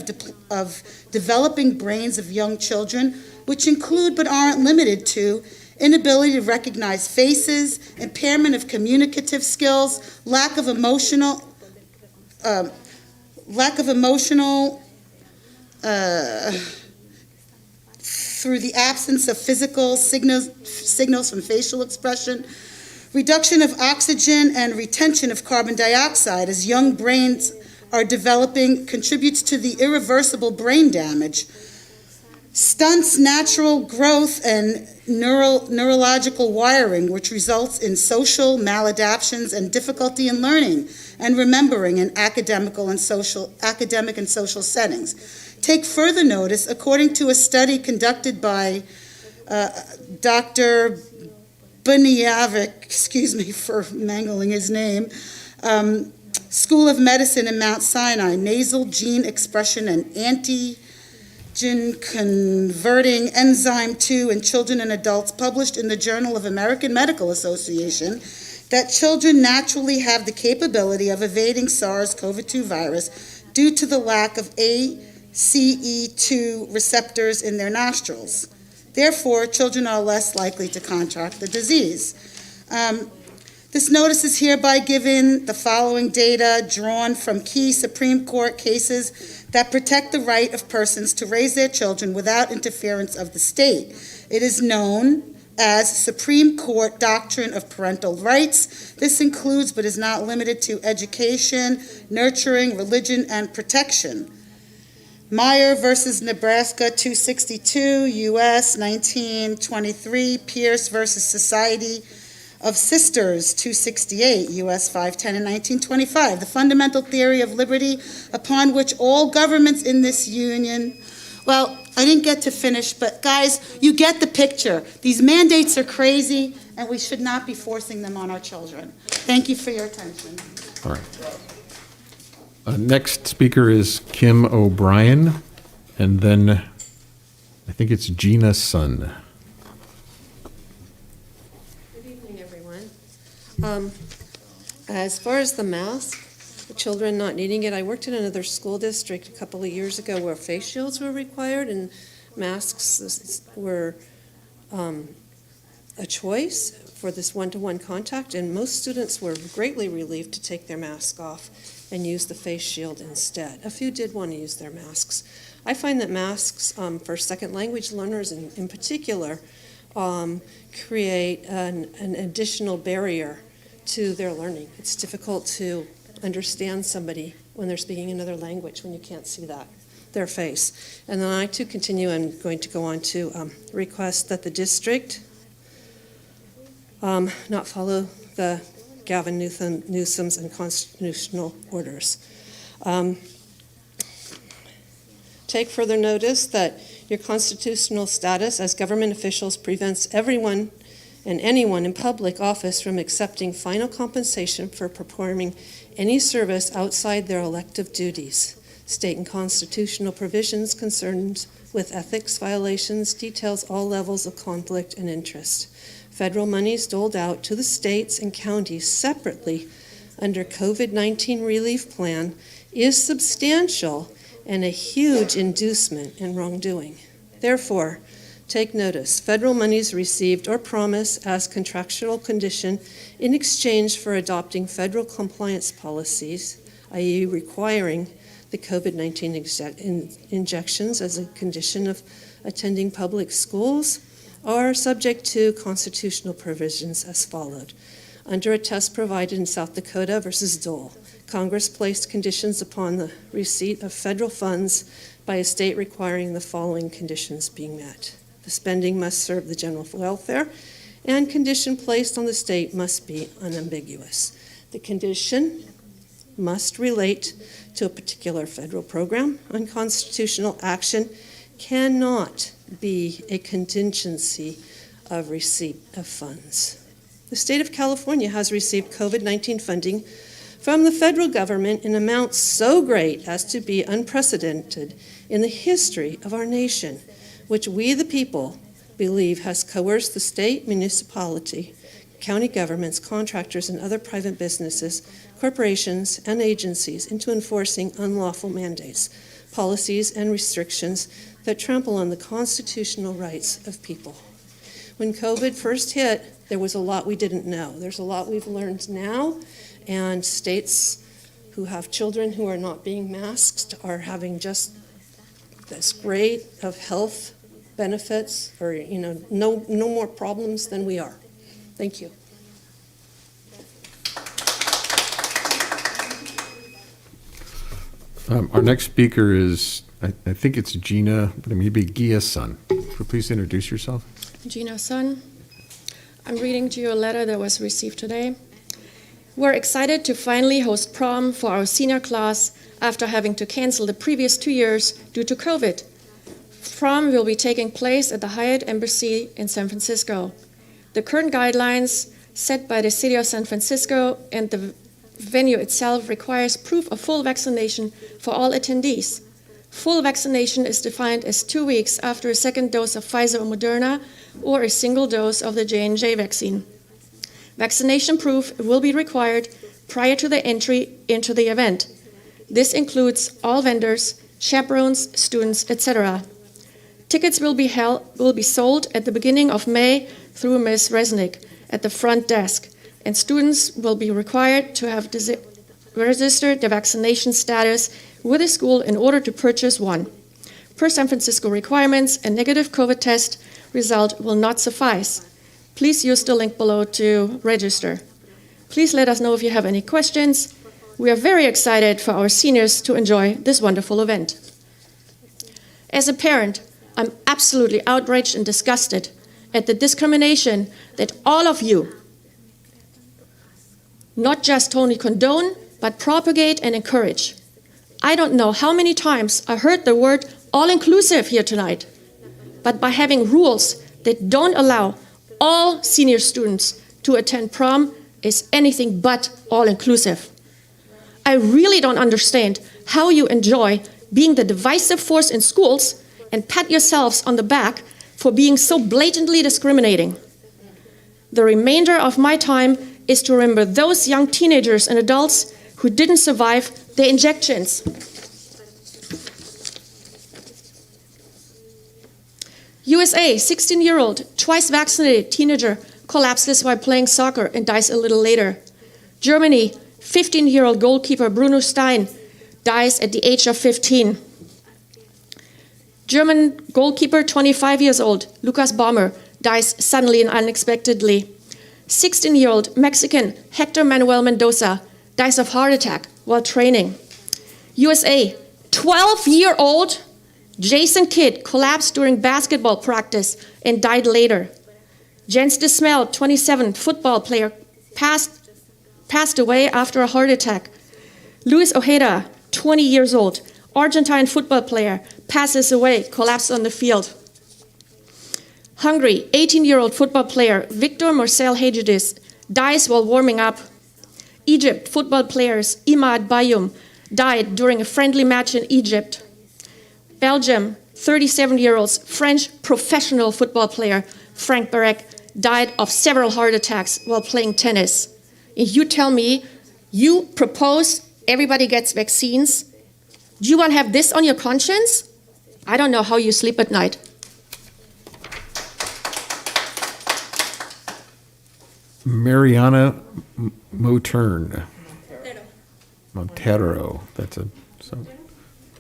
of developing brains of young children, which include but aren't limited to inability to recognize faces, impairment of communicative skills, lack of emotional through the absence of physical signals from facial expression, reduction of oxygen and retention of carbon dioxide as young brains are developing contributes to the irreversible brain damage, stunts natural growth and neurological wiring, which results in social maladaptions and difficulty in learning and remembering in academic and social settings. Take further notice, according to a study conducted by Dr. Bunyavic, excuse me for mangling his name, School of Medicine in Mount Sinai, nasal gene expression and antigen oxygen-converting enzyme 2 in children and adults, published in the Journal of American Medical Association, that children naturally have the capability of evading SARS-CoV-2 virus due to the lack of ACE2 receptors in their nostrils. Therefore, children are less likely to contract the disease. This notice is hereby given the following data drawn from key Supreme Court cases that protect the right of persons to raise their children without interference of the state. It is known as Supreme Court Doctrine of Parental Rights. This includes, but is not limited to, education, nurturing, religion, and protection. Meyer versus Nebraska 262, U.S. 1923, Pierce versus Society of Sisters 268, U.S. 510 in 1925. The fundamental theory of liberty upon which all governments in this union. Well, I didn't get to finish, but guys, you get the picture. These mandates are crazy, and we should not be forcing them on our children. Thank you for your attention. All right. Next speaker is Kim O'Brien, and then I think it's Gina Sun. Good evening, everyone. As far as the mask, the children not needing it, I worked in another school district a couple of years ago where face shields were required and masks were a choice for this one-to-one contact, and most students were greatly relieved to take their mask off and use the face shield instead. A few did want to use their masks. I find that masks for second language learners in particular create an additional barrier to their learning. It's difficult to understand somebody when they're speaking another language when you can't see their face. And then I too continue, I'm going to go on to request that the district not follow the Gavin Newsom's unconstitutional orders. Take further notice that your constitutional status as government officials prevents everyone and anyone in public office from accepting final compensation for performing any service outside their elective duties. State and constitutional provisions concerned with ethics violations details all levels of conflict and interest. Federal monies doled out to the states and counties separately under COVID-19 relief plan is substantial and a huge inducement in wrongdoing. Therefore, take notice, federal monies received or promised as contractual condition in exchange for adopting federal compliance policies, i.e. requiring the COVID-19 injections as a condition of attending public schools, are subject to constitutional provisions as followed. Under a test provided in South Dakota versus Dole, Congress placed conditions upon the receipt of federal funds by a state requiring the following conditions being met. The spending must serve the general welfare, and condition placed on the state must be unambiguous. The condition must relate to a particular federal program. Unconstitutional action cannot be a contingency of receipt of funds. The state of California has received COVID-19 funding from the federal government in amounts so great as to be unprecedented in the history of our nation, which we the people believe has coerced the state, municipality, county governments, contractors, and other private businesses, corporations, and agencies into enforcing unlawful mandates, policies, and restrictions that trample on the constitutional rights of people. When COVID first hit, there was a lot we didn't know. There's a lot we've learned now, and states who have children who are not being masked are having just this great of health benefits, or no more problems than we are. Thank you. Our next speaker is, I think it's Gina, but it may be Gia's son. So please introduce yourself. Gina Sun. I'm reading to you a letter that was received today. We're excited to finally host prom for our senior class after having to cancel the previous 2 years due to COVID. Prom will be taking place at the Hyatt Embassy in San Francisco. The current guidelines set by the City of San Francisco and the venue itself requires proof of full vaccination for all attendees. Full vaccination is defined as 2 weeks after a second dose of Pfizer or Moderna or a single dose of the J&J vaccine. Vaccination proof will be required prior to the entry into the event. This includes all vendors, chaperones, students, etc. Tickets will be sold at the beginning of May through Ms. Resnick at the front desk, and students will be required to have registered their vaccination status with the school in order to purchase one. Per San Francisco requirements, a negative COVID test result will not suffice. Please use the link below to register. Please let us know if you have any questions. We are very excited for our seniors to enjoy this wonderful event. As a parent, I'm absolutely outraged and disgusted at the discrimination that all of you not just only condone, but propagate and encourage. I don't know how many times I heard the word all-inclusive here tonight, but by having rules that don't allow all senior students to attend prom is anything but all-inclusive. I really don't understand how you enjoy being the divisive force in schools and pat yourselves on the back for being so blatantly discriminating. The remainder of my time is to remember those young teenagers and adults who didn't survive the injections. USA, 16-year-old, twice vaccinated teenager collapses while playing soccer and dies a little later. Germany, 15-year-old goalkeeper Bruno Stein dies at the age of 15. German goalkeeper, 25 years old, Lucas Baumer, dies suddenly and unexpectedly. 16-year-old Mexican Hector Manuel Mendoza dies of heart attack while training. USA, 12-year-old Jason Kidd collapsed during basketball practice and died later. Jens Desmel, 27, football player, passed away after a heart attack. Luis Ojeda, 20 years old, Argentine football player, passes away, collapsed on the field. Hungary, 18-year-old football player Victor Marcel Hegedis dies while warming up. Egypt, football players Imad Bayoum died during a friendly match in Egypt. Belgium, 37-year-old French professional football player Frank Barek died of several heart attacks while playing tennis. And you tell me, you propose everybody gets vaccines? Do you want to have this on your conscience? I don't know how you sleep at night. Mariana Montero. Montero. That's a so.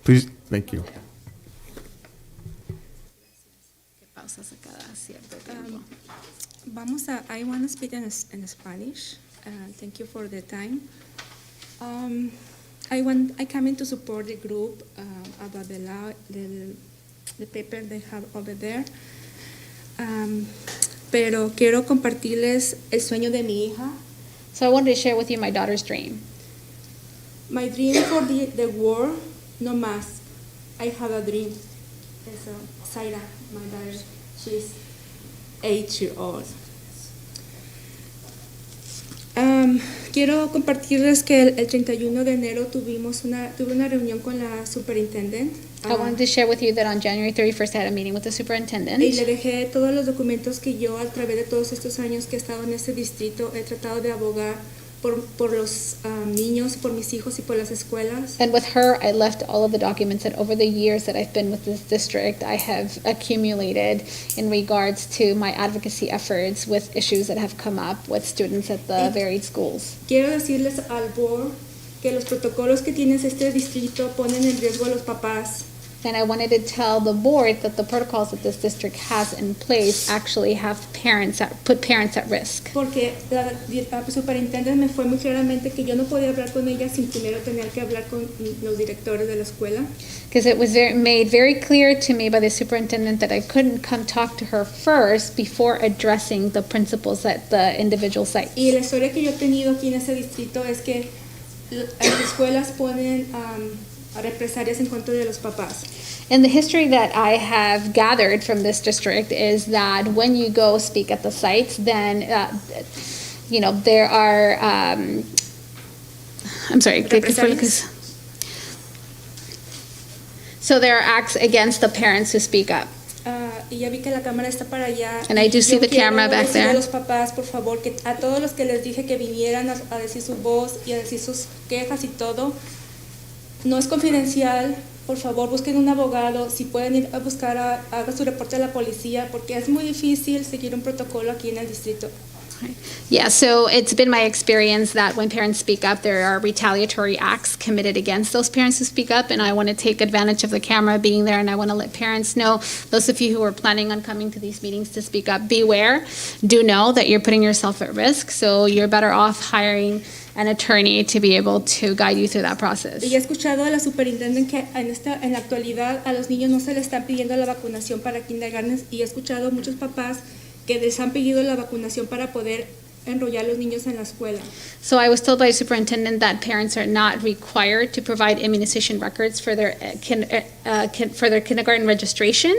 Please, thank you. I want to speak in Spanish. Thank you for the time. I come in to support the group about the law, the paper they have over there. Pero quiero compartirles el sueño de mi hija. So I wanted to share with you my daughter's dream. My dream for the world, no mask. I have a dream. So, Zaira, my daughter, she's 8 years old. Quiero compartirles que el 31 de enero tuve una reunión con la superintendente. I wanted to share with you that on January 31st I had a meeting with the superintendent. Y le dejé todos los documentos que yo a través de todos estos años que he estado en este distrito he tratado de abogar por los niños, por mis hijos y por las escuelas. And with her, I left all of the documents that over the years that I've been with this district, I have accumulated in regards to my advocacy efforts with issues that have come up with students at the varied schools. Quiero decirles al board que los protocolos que tiene este distrito ponen en riesgo a los papás. And I wanted to tell the board that the protocols that this district has in place actually have put parents at risk. Porque la superintendente me fue muy claramente que yo no podía hablar con ella sin primero tener que hablar con los directores de la escuela. Because it was made very clear to me by the superintendent that I couldn't come talk to her first before addressing the principals at the individual site. Y la historia que yo he tenido aquí en ese distrito es que las escuelas ponen represalias en contra de los papás. And the history that I have gathered from this district is that when you go speak at the sites, then, there are, So So there are acts against the parents who speak up. Y ya vi que la cámara está para allá. And I do see the camera back Quiero decirle there. a los papás, por favor, que a todos los que les dije que vinieran a decir su voz y a decir sus quejas y todo, no es confidencial. Por favor, busquen un abogado. Si pueden ir a buscar, haga su reporte a la policía, porque es muy difícil seguir un protocolo aquí en el distrito. Yeah, so it's been my experience that when parents speak up, there are retaliatory acts committed against those parents who speak up, and I want to take advantage of the camera being there, and I want to let parents know, those of you who are planning on coming to these meetings to speak up, beware. Do know that you're putting yourself at risk, so you're better off hiring an attorney to be able to guide you through that process. Y he escuchado a la superintendente que en la actualidad a los niños no se les está pidiendo la vacunación para kindergarten, y he escuchado muchos papás que les han pedido la vacunación para poder enrollar a los niños en la escuela. So I was told by the superintendent that parents are not required to provide immunization records for their kindergarten registration.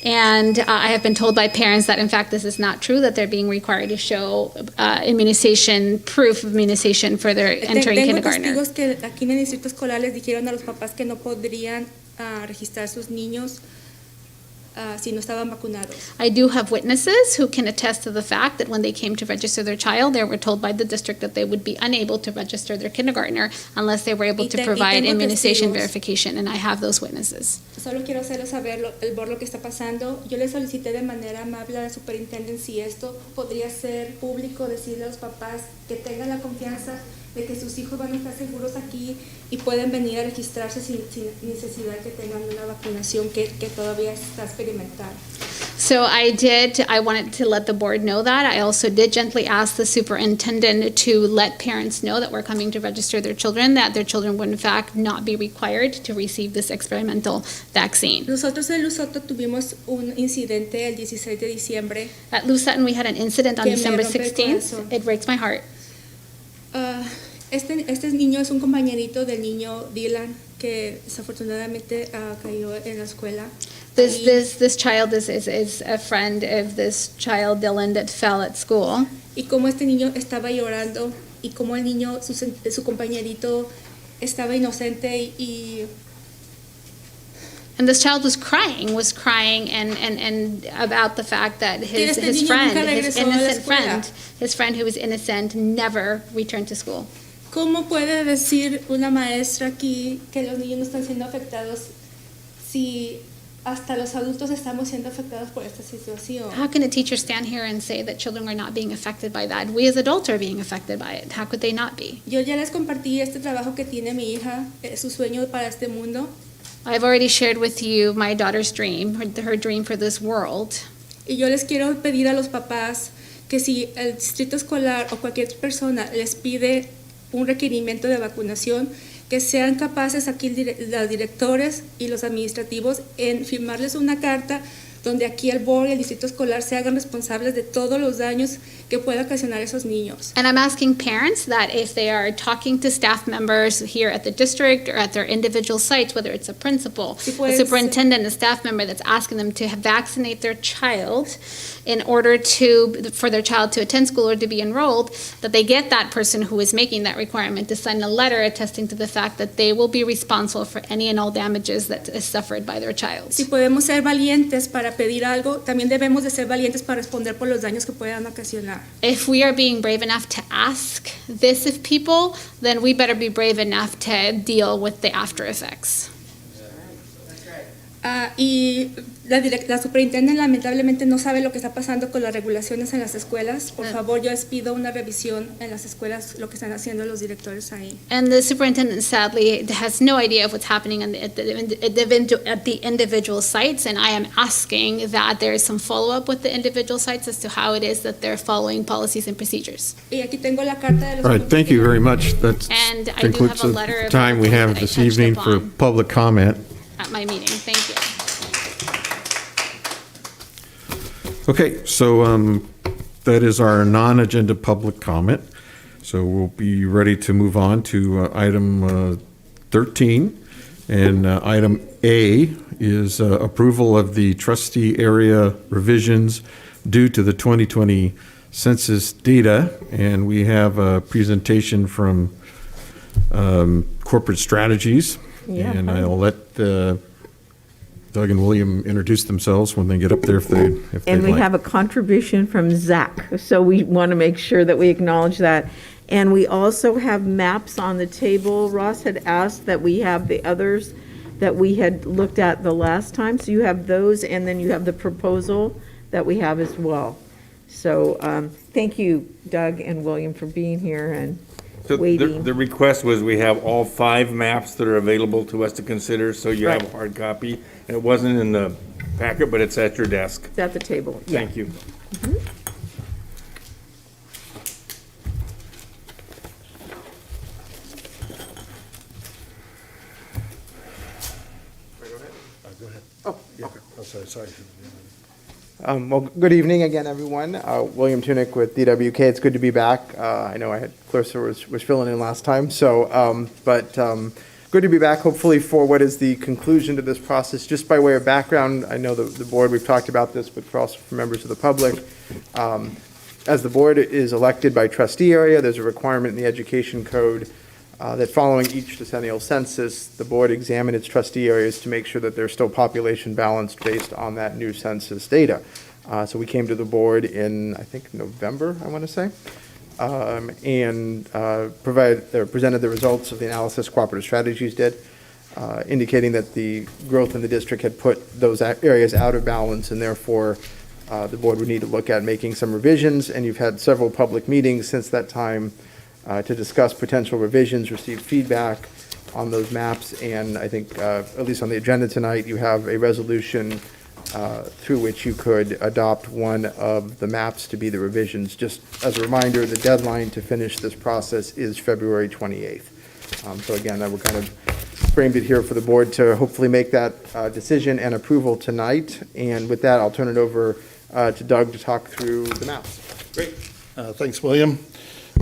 And I have been told by parents that in fact this is not true, that they're being required to show proof of immunization for their entering kindergarten. Tengo testigos que aquí en el distrito escolar les dijeron a los papás que no podrían registrar sus niños si no estaban vacunados. I do have witnesses who can attest to the fact that when they came to register their child, they were told by the district that they would be unable to register their kindergartner unless they were able to provide immunization verification, and I have those witnesses. Solo quiero hacerles saber lo que está pasando. Yo le solicité de manera amable a la superintendente si esto podría ser público, decirle a los papás que tengan la confianza de que sus hijos van a estar seguros aquí y pueden venir a registrarse sin necesidad que tengan una vacunación que todavía está experimental. So I wanted to let the board know that. I also did gently ask the superintendent to let parents know that we're coming to register their children, that their children would in fact not be required to receive this experimental vaccine. Nosotros en Lusoto tuvimos un incidente el 16 de diciembre. At Lucetton, we had an incident on December 16th. It breaks my heart. Este niño es un compañerito del niño Dylan que desafortunadamente cayó en la escuela. This child is a friend of this child Dylan that fell at school. Y como este niño estaba llorando y como el niño su compañerito estaba inocente y And this child was crying and about the fact that his friend who was innocent never returned to school. ¿Cómo puede decir una maestra aquí que los niños no están siendo afectados si hasta los adultos estamos siendo afectados por esta situación? How can a teacher stand here and say that children are not being affected by that? We as adults are being affected by it. How could they not be? Yo ya les compartí este trabajo que tiene mi hija, su sueño para este mundo. I've already shared with you my daughter's dream, her dream for this world. Y yo les quiero pedir a los papás que si el distrito escolar o cualquier persona les pide un requerimiento de vacunación, que sean capaces aquí los directores y los administrativos en firmarles una carta donde aquí el board y el distrito escolar se hagan responsables de todos los daños que pueda ocasionar esos niños. And I'm asking parents that if they are talking to staff members here at the district or at their individual sites, whether it's a principal, a superintendent, a staff member that's asking them to vaccinate their child in order for their child to attend school or to be enrolled, that they get that person who is making that requirement to sign a letter attesting to the fact that they will be responsible for any and all damages that is suffered by their child. Si podemos ser valientes para pedir algo, también debemos de ser valientes para responder por los daños que puedan ocasionar. If we are being brave enough to ask this of people, then we better be brave enough to deal with the after effects. Y la superintendente lamentablemente no sabe lo que está pasando con las regulaciones en las escuelas. Por favor, yo les pido una revisión en las escuelas, lo que están haciendo los directores ahí. And the superintendent sadly has no idea of what's happening at the individual sites, and I am asking that there is some follow-up with the individual sites as to how it is that they're following policies and procedures. Y aquí tengo la carta de los All right, thank you very much. That And I do concludes have a letter the of time we have that I this touched evening for upon public comment. at my meeting. Thank you. Okay, so that is our non-agenda public comment. So we'll be ready to move on to item 13. And item A is approval of the trustee area revisions due to the 2020 census data. And we have a presentation from corporate strategies. Yeah. And I'll let Doug and William introduce themselves when they get up there if they'd And we like. have a contribution from Zach, so we want to make sure that we acknowledge that. And we also have maps on the table. Ross had asked that we have the others that we had looked at the last time. So you have those, and then you have the proposal that we have as well. So thank you, Doug and William, for being here and So waiting. the request was we have all 5 maps that are available to us to consider, so you have a hard copy. And it wasn't in the packet, but it's at your desk. It's at the table. Yeah. Thank you. Sorry. Well, good evening again, everyone. William Tunick with DWK. It's good to be back. I know Clarissa was filling in last time, but good to be back, hopefully, for what is the conclusion to this process. Just by way of background, I know the board, we've talked about this, but also for members of the public. As the board is elected by trustee area, there's a requirement in the education code that following each decennial census, the board examine its trustee areas to make sure that they're still population balanced based on that new census data. So we came to the board in, I think, November, I want to say, and presented the results of the analysis Cooperative Strategies did, indicating that the growth in the district had put those areas out of balance, and therefore the board would need to look at making some revisions. And you've had several public meetings since that time to discuss potential revisions, receive feedback on those maps, and I think, at least on the agenda tonight, you have a resolution through which you could adopt one of the maps to be the revisions. Just as a reminder, the deadline to finish this process is February 28th. So again, we kind of framed it here for the board to hopefully make that decision and approval tonight. And with that, I'll turn it over to Doug to talk through the maps. Great. Thanks, William.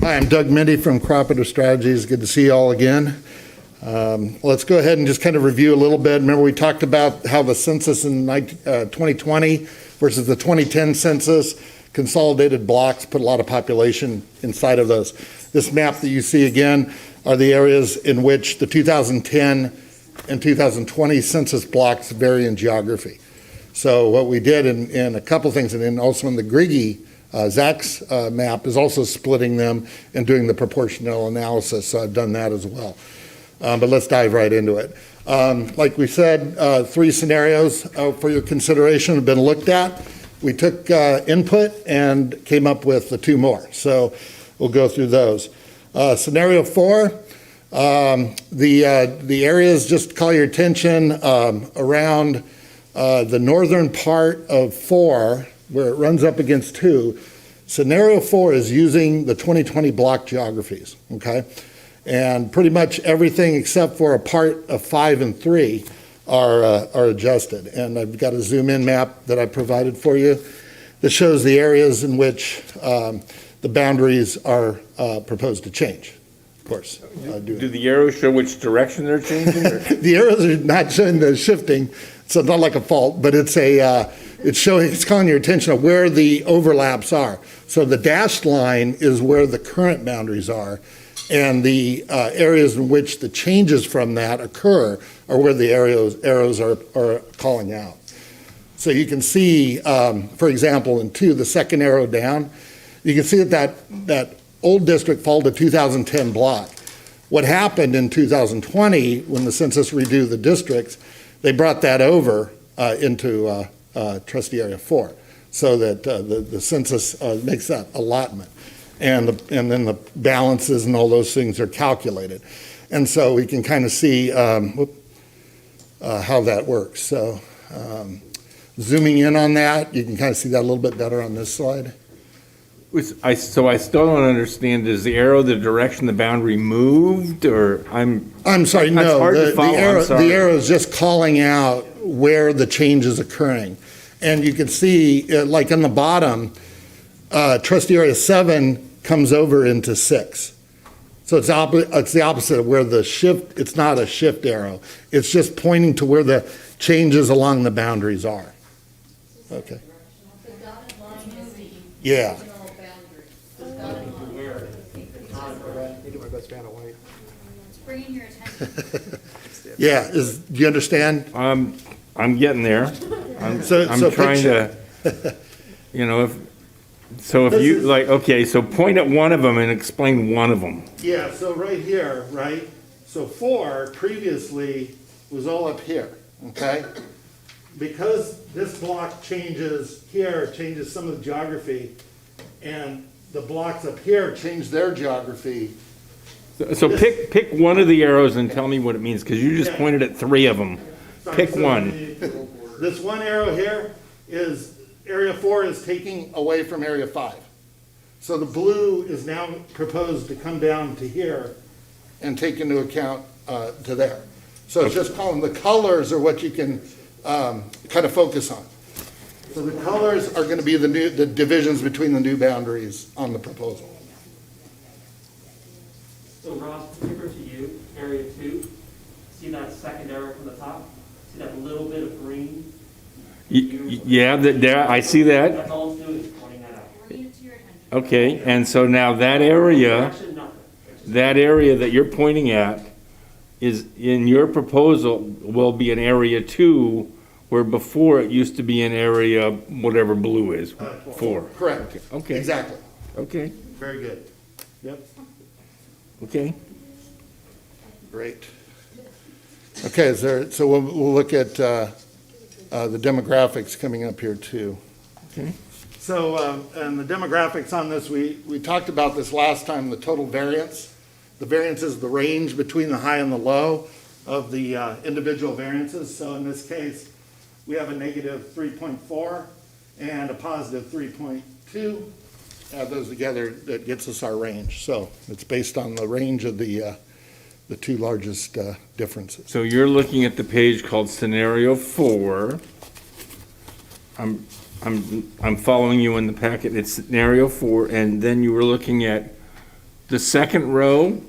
Hi, I'm Doug Mindy from Cooperative Strategies. Good to see you all again. Let's go ahead and just kind of review a little bit. Remember, we talked about how the census in 2020 versus the 2010 census, consolidated blocks, put a lot of population inside of those. This map that you see again are the areas in which the 2010 and 2020 census blocks vary in geography. So what we did in a couple things, and then also in the Griggy, Zach's map is also splitting them and doing the proportional analysis, so I've done that as well. But let's dive right into it. Like we said, 3 scenarios for your consideration have been looked at. We took input and came up with the 2 more, so we'll go through those. Scenario 4, the areas, just call your attention around the northern part of 4, where it runs up against 2. Scenario 4 is using the 2020 block geographies, okay? And pretty much everything except for a part of 5 and 3 are adjusted. And I've got a zoom in map that I provided for you that shows the areas in which the boundaries are proposed to change, of course. Do the arrows show which direction they're changing? Or? The arrows are not showing the shifting, so it's not like a fault, but it's calling your attention to where the overlaps are. So the dashed line is where the current boundaries are, and the areas in which the changes from that occur are where the arrows are calling out. So you can see, for example, in 2, the second arrow down, you can see that old district fall to 2010 block. What happened in 2020 when the census redo the districts, they brought that over into trustee area 4, so that the census makes that allotment, and then the balances and all those things are calculated, and so we can kind of see how that works. So zooming in on that, you can kind of see that a little bit better on this slide. So I still don't understand. Is the arrow the direction the boundary moved, or I'm sorry, It's no. hard to follow. I'm sorry. The arrow is just calling out where the change is occurring, and you can see, like on the bottom, trustee area 7 comes over into 6. So it's the opposite of where the shift. It's not a shift arrow. It's just pointing to where the changes along the boundaries are. Okay. Yeah. Bringing your attention. Yeah, do you understand? I'm getting there. I'm So trying to, if you, like, okay, so point at one of them and explain one of them. Yeah, so right here, right? So 4 previously was all up here, okay? Because this block changes here, changes some of the geography, and the blocks up here change their geography. So pick one of the arrows and tell me what it means, because you just pointed at 3 of them. Pick one. This one arrow here is, Area 4 is taking away from Area 5. So the blue is now proposed to come down to here and take into account to there. So it's just calling, the colors are what you can kind of focus on. So the colors are going to be the divisions between the new boundaries on the proposal. So Ross, particular to you, area 2, see that second arrow from the top? See that little bit of green? Yeah, there, I see that. That's all it's doing is pointing that out. Okay, and so now that area that you're pointing at is, in your proposal, will be an area 2, where before it used to be an area, whatever blue is, 4. Correct. Okay. Exactly. Okay. Very good. Yep. Okay. Great. Okay, so we'll look at the demographics coming up here too. Okay. So, and the demographics on this, we talked about this last time, the total variance. The variance is the range between the high and the low of the individual variances. So in this case, we have a negative 3.4 and a positive 3.2. Add those together, that gets us our range. So it's based on the range of the 2 largest differences. So you're looking at the page called Scenario 4. I'm following you in the packet. It's Scenario 4, and then you were looking at the second row.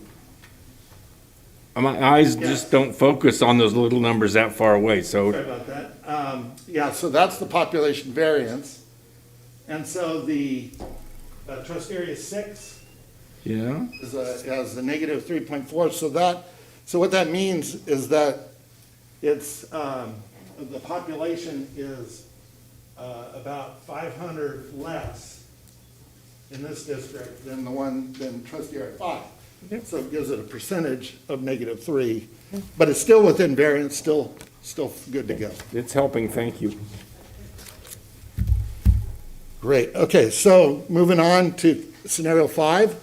My eyes just don't focus on those little numbers that far away, so. Sorry about that. Yeah, so that's the population variance. And so the trust area 6 Yeah. has the negative 3.4. So what that means is that it's, the population is about 500 less in this district than trustee area 5. So it gives it a percentage of -3, but it's still within variance, still good to go. It's helping, thank you. Great, okay, so moving on to scenario 5,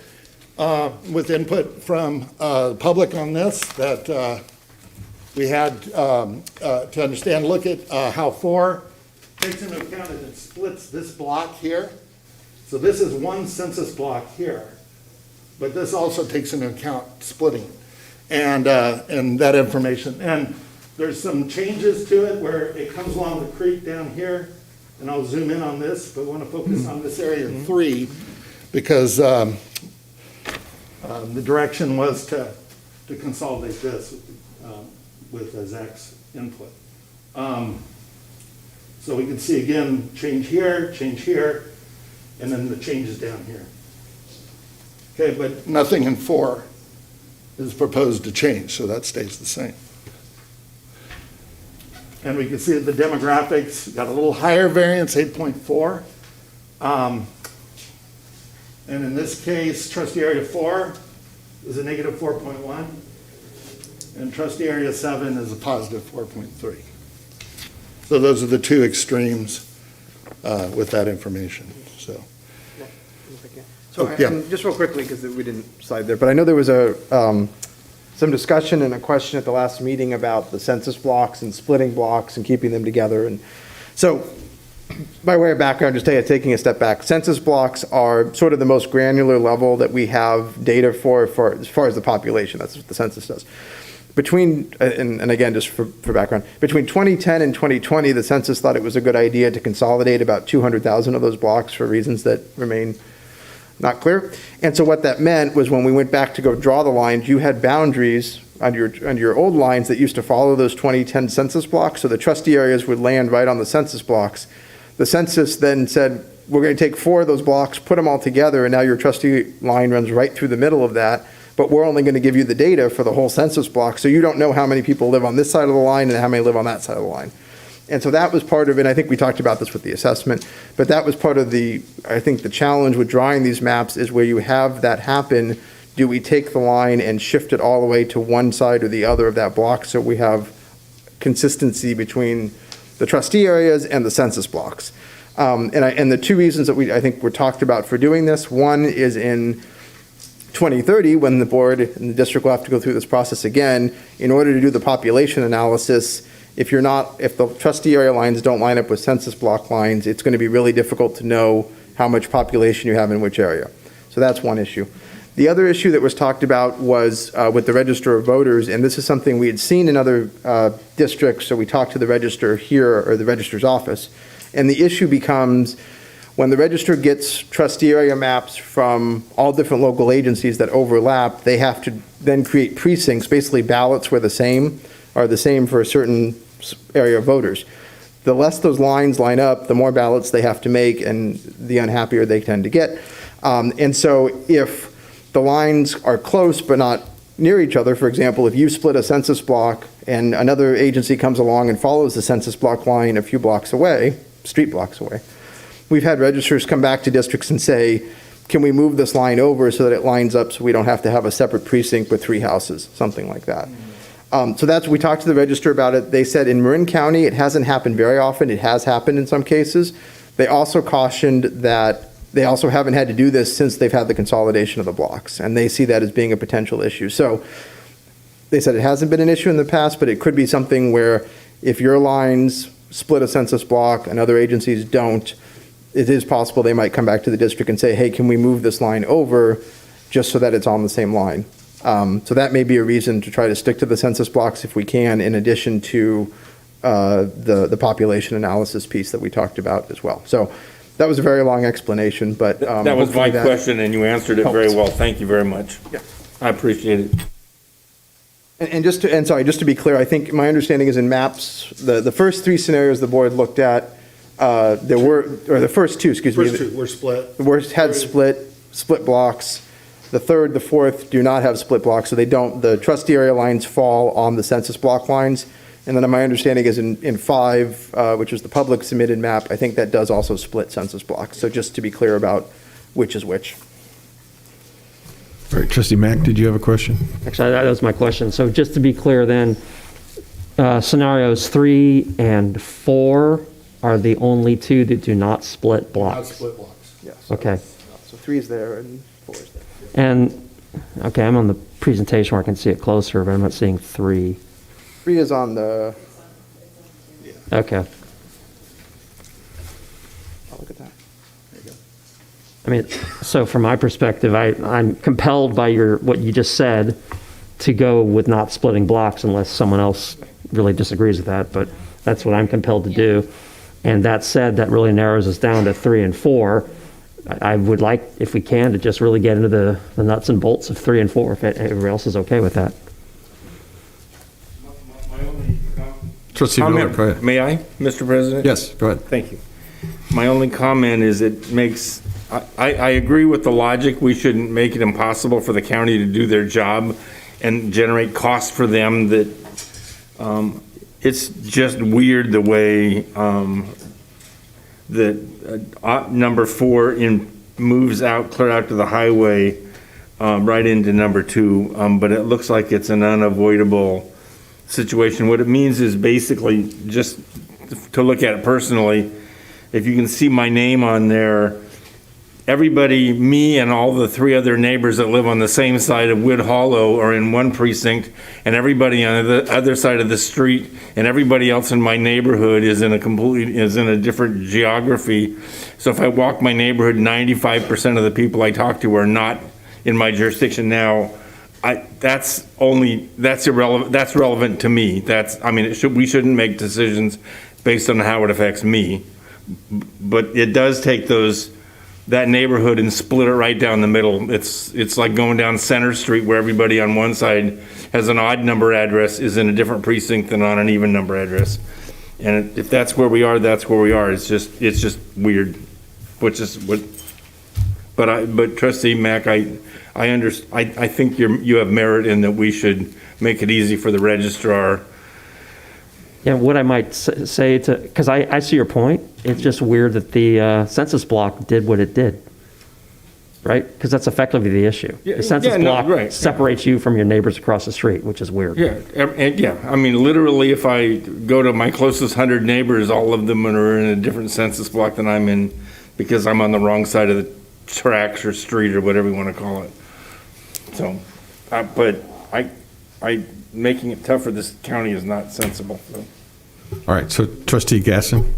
with input from the public on this, that we had to understand, look at how 4 takes into account that it splits this block here. So this is one census block here, but this also takes into account splitting and that information. And there's some changes to it where it comes along the creek down here, and I'll zoom in on this, but want to focus on this area 3 because the direction was to consolidate this with Zach's input. So we can see again, change here, and then the changes down here. Okay, but nothing in 4 is proposed to change, so that stays the same. And we can see that the demographics got a little higher variance, 8.4. And in this case, trustee area 4 is a negative 4.1, and trustee area 7 is a positive 4.3. So those are the 2 extremes with that information, so. So, yeah. just real quickly, because we didn't slide there, but I know there was some discussion and a question at the last meeting about the census blocks and splitting blocks and keeping them together. And so, by way of background, just taking a step back, census blocks are sort of the most granular level that we have data for as far as the population. That's what the census does. And again, just for background, between 2010 and 2020, the census thought it was a good idea to consolidate about 200,000 of those blocks for reasons that remain not clear. And so what that meant was when we went back to go draw the lines, you had boundaries on your old lines that used to follow those 2010 census blocks. So the trustee areas would land right on the census blocks. The census then said, we're going to take 4 of those blocks, put them all together, and now your trustee line runs right through the middle of that. But we're only going to give you the data for the whole census block, so you don't know how many people live on this side of the line and how many live on that side of the line. And so that was part of it. I think we talked about this with the assessment, but that was part of I think the challenge with drawing these maps is where you have that happen, do we take the line and shift it all the way to one side or the other of that block so we have consistency between the trustee areas and the census blocks? And the two reasons that I think were talked about for doing this, one is in 2030, when the board and the district will have to go through this process again, in order to do the population analysis, if the trustee area lines don't line up with census block lines, it's going to be really difficult to know how much population you have in which area. So that's one issue. The other issue that was talked about was with the register of voters, and this is something we had seen in other districts, so we talked to the register here, or the registrar's office, and the issue becomes when the register gets trustee area maps from all different local agencies that overlap, they have to then create precincts, basically ballots where are the same for a certain area of voters. The less those lines line up, the more ballots they have to make, and the unhappier they tend to get. And so if the lines are close but not near each other, for example, if you split a census block and another agency comes along and follows the census block line a few blocks away, street blocks away, we've had registrars come back to districts and say, can we move this line over so that it lines up so we don't have to have a separate precinct with 3 houses, something like that. So we talked to the register about it. They said in Marin County, it hasn't happened very often. It has happened in some cases. They also cautioned that they also haven't had to do this since they've had the consolidation of the blocks, and they see that as being a potential issue. So they said it hasn't been an issue in the past, but it could be something where if your lines split a census block and other agencies don't, it is possible they might come back to the district and say, hey, can we move this line over just so that it's on the same line? So that may be a reason to try to stick to the census blocks if we can, in addition to the population analysis piece that we talked about as well. So that was a very long explanation, but that was my question, and you answered it very well. Thank you very much. Yeah, I appreciate it. And just to be clear, I think my understanding is in maps, the first 3 scenarios the board looked at, the first 2, excuse me. First 2 were split. The worst had split blocks. The third, the fourth do not have split blocks, so the trustee area lines fall on the census block lines. And then my understanding is in 5, which is the public submitted map, I think that does also split census blocks. So just to be clear about which is which. All right, Trustee Mack, did you have a question? Actually, that was my question. So just to be clear then, scenarios 3 and 4 are the only 2 that do not split blocks? Not split blocks, yes. Okay. So 3 is there and 4 is there. And, okay, I'm on the presentation where I can see it closer, but I'm not seeing 3. 3 is on the... Okay. I'll look at that. There you go. I mean, so from my perspective, I'm compelled by what you just said to go with not splitting blocks unless someone else really disagrees with that, but that's what I'm compelled to do. And that said, that really narrows us down to 3 and 4. I would like, if we can, to just really get into the nuts and bolts of 3 and 4, if everybody else is okay with that. Trustee Miller, go ahead. May I, Mr. President? Yes, go ahead. Thank you. My only comment is it makes, I agree with the logic. We shouldn't make it impossible for the county to do their job and generate costs for them. That it's just weird the way that number 4 moves out, clear out to the highway, right into number 2. But it looks like it's an unavoidable situation. What it means is basically, just to look at it personally, if you can see my name on there, everybody, me and all the 3 other neighbors that live on the same side of Wood Hollow are in one precinct, and everybody on the other side of the street and everybody else in my neighborhood is in a different geography. So if I walk my neighborhood, 95% of the people I talk to are not in my jurisdiction now. That's irrelevant. That's relevant to me. We shouldn't make decisions based on how it affects me, but it does take that neighborhood and split it right down the middle. It's like going down Center Street, where everybody on one side has an odd number address, is in a different precinct than on an even number address. And if that's where we are, that's where we are. It's just weird, which is what. But Trustee Mack, I think you have merit in that we should make it easy for the registrar Yeah, what I might say to, because I see your point, it's just weird that the census block did what it did, right? Because that's effectively the issue. Yeah, The census yeah, no, block right, yeah. separates you from your neighbors across the street, which is weird. Yeah, and yeah, I mean, literally, if I go to my closest 100 neighbors, all of them are in a different census block than I'm in because I'm on the wrong side of the tracks or street or whatever you want to call it. So, but making it tough for this county is not sensible. So. All right, so Trustee Gasson?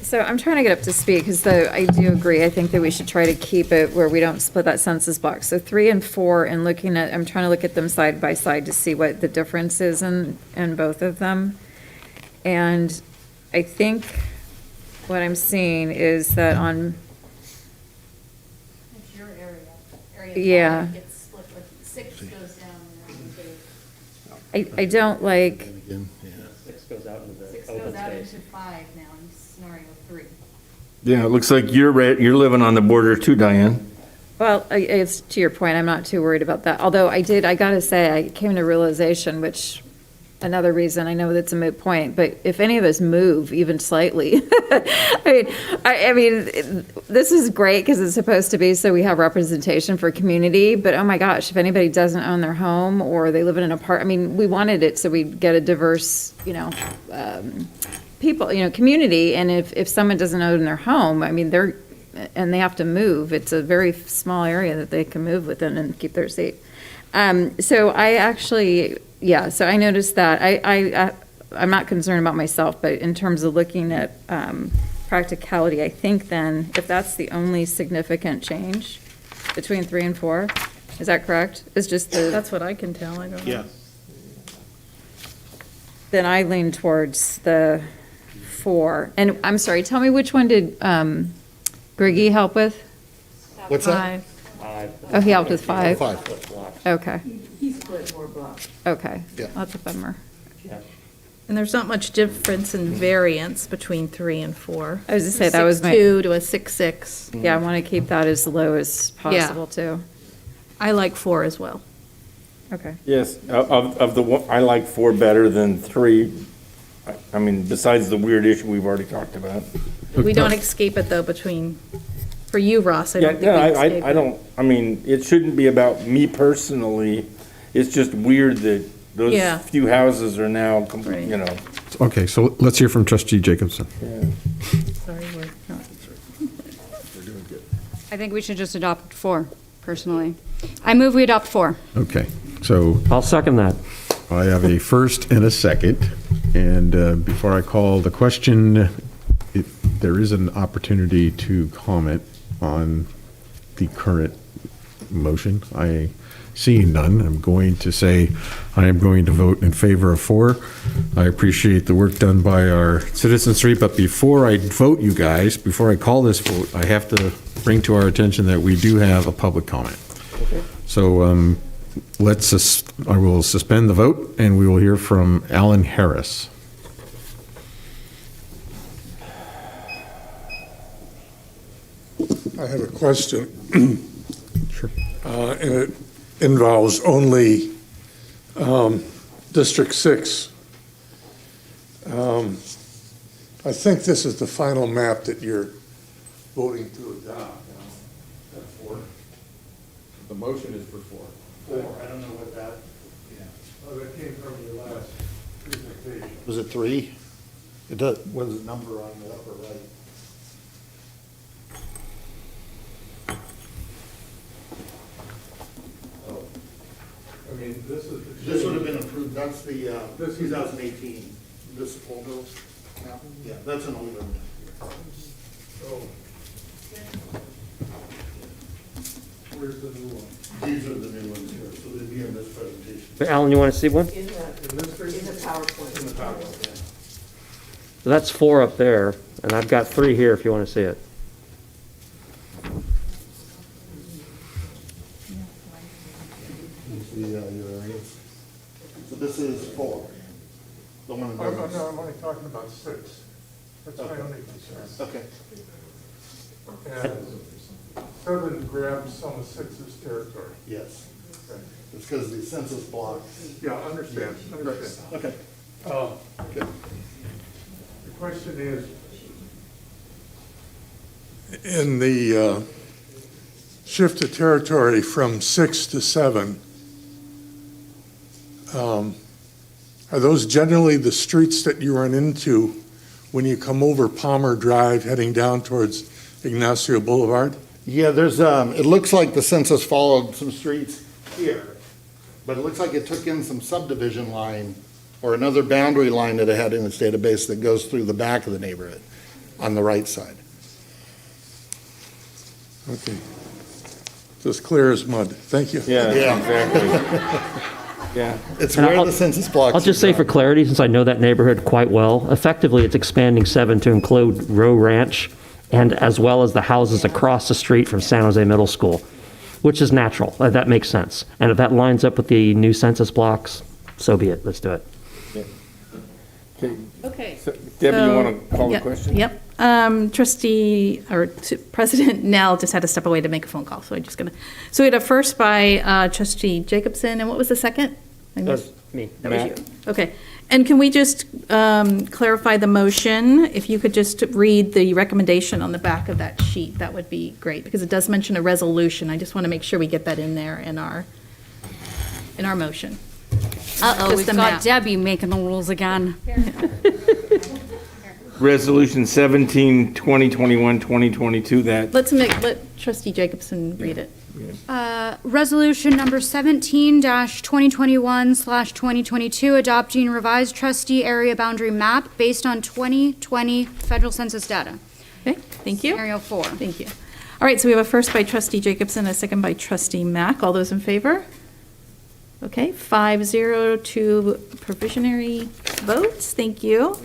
So I'm trying to get up to speed because I do agree. I think that we should try to keep it where we don't split that census box. So 3 and 4, and I'm trying to look at them side by side to see what the difference is in both of them. And I think what I'm seeing is that on. It's your area. Yeah. 5 gets split with 6 goes down. I don't like. 6 goes out into the 6 goes out into 5 now in scenario 3. Yeah, it looks like you're living on the border too, Diane. Well, it's to your point, I'm not too worried about that. Although I gotta say, I came to realization, which, another reason, I know that's a moot point, but if any of us move even slightly, I mean, this is great because it's supposed to be so we have representation for community, but oh my gosh, if anybody doesn't own their home or they live in an apartment, I mean, we wanted it so we get a diverse, people, community, and if someone doesn't own their home, I mean, and they have to move, it's a very small area that they can move within and keep their seat. So I actually, so I noticed that. I'm not concerned about myself, but in terms of looking at practicality, I think then, if that's the only significant change between 3 and 4, is that correct? It's just That's what I can tell, I don't know. Yeah. Then I lean towards the 4. And I'm sorry, tell me which one did Griggy help with? What's that? 5. Oh, he helped with 5? 5. Okay, He split 4 blocks. okay. Yeah. That's a bummer. And there's not much difference in variance between 3 and 4. I was gonna say, that was my. 6.2 to a 6.6. Yeah, I want to keep that as low as possible, too. I like 4 as well. Okay. Yes, of the one, I like 4 better than 3. I mean, besides the weird issue we've already talked about. We don't escape it, though, for you, Ross, I Yeah, don't think we escape I it. don't, I mean, it shouldn't be about me personally. It's just weird that those Yeah. few houses are now, Right. Okay, so let's hear from Trustee Jacobson. Sorry, we're not. I think we should just adopt 4, personally. I move we adopt 4. Okay, so I'll second that. I have a first and a second, and before I call the question, there is an opportunity to comment on the current motion. I see none. I'm going to say I am going to vote in favor of 4. I appreciate the work done by our citizenry, but before I vote, you guys, before I call this vote, I have to bring to our attention that we do have a public comment. So I will suspend the vote, and we will hear from Alan Harris. I have a question. Sure. And it involves only District 6. I think this is the final map that you're voting to adopt. That's 4. The motion is for 4. 4. I don't know what that, oh, that came from your last presentation. Was it 3? It does, what is the number on the upper right? I mean, This would have been approved, that's the 2018 municipal bills. Yeah, that's an older one. Oh. Where's the new one? These are the new ones here, so they'd be in this presentation. But Alan, you want to see one? In the PowerPoint. In the PowerPoint, yeah. So that's 4 up there, and I've got 3 here if you want to see it. So this is 4. The one in No, Douglas. I'm only talking about 6. That's my Okay. only concern. Okay. And 7 grabs some of 6's territory. Yes. Okay. It's because the census block. Yeah, I understand. Okay. The question is, in the shift of territory from 6 to 7, are those generally the streets that you run into when you come over Palmer Drive heading down towards Ignacio Boulevard? Yeah, there's, it looks like the census followed some streets here, but it looks like it took in some subdivision line or another boundary line that it had in its database that goes through the back of the neighborhood on the right side. Okay. It's as clear as mud. Thank you. Yeah, Yeah. exactly. Yeah. It's And where I'll- the census blocks. I'll just say for clarity, since I know that neighborhood quite well, effectively it's expanding 7 to include Row Ranch and as well as the houses across the street from San Jose Middle School, which is natural. That makes sense. And if that lines up with the new census blocks, so be it. Let's do it. Okay. So, Debbie, you So- want to call the Yep, question? Yep. President Nell just had to step away to make a phone call, so I'm just gonna, so we had a first by trustee Jacobson, and what was the second? I missed- Me. That was you. Okay. And can we just clarify the motion? If you could just read the recommendation on the back of that sheet, that would be great, because it does mention a resolution. I just want to make sure we get that in there in our motion. Uh-oh, Just we've the got map. Debbie making the rules again. Resolution 17, 2021, 2022, that, Let trustee Jacobson read it. Resolution number 17-2021/2022, adopting revised trustee area boundary map based on 2020 federal census data. Okay, thank you. Scenario 4. Thank you. All right, so we have a first by trustee Jacobson, a second by trustee Mack. All those in favor? Okay, 5-0 to provisionary votes. Thank you.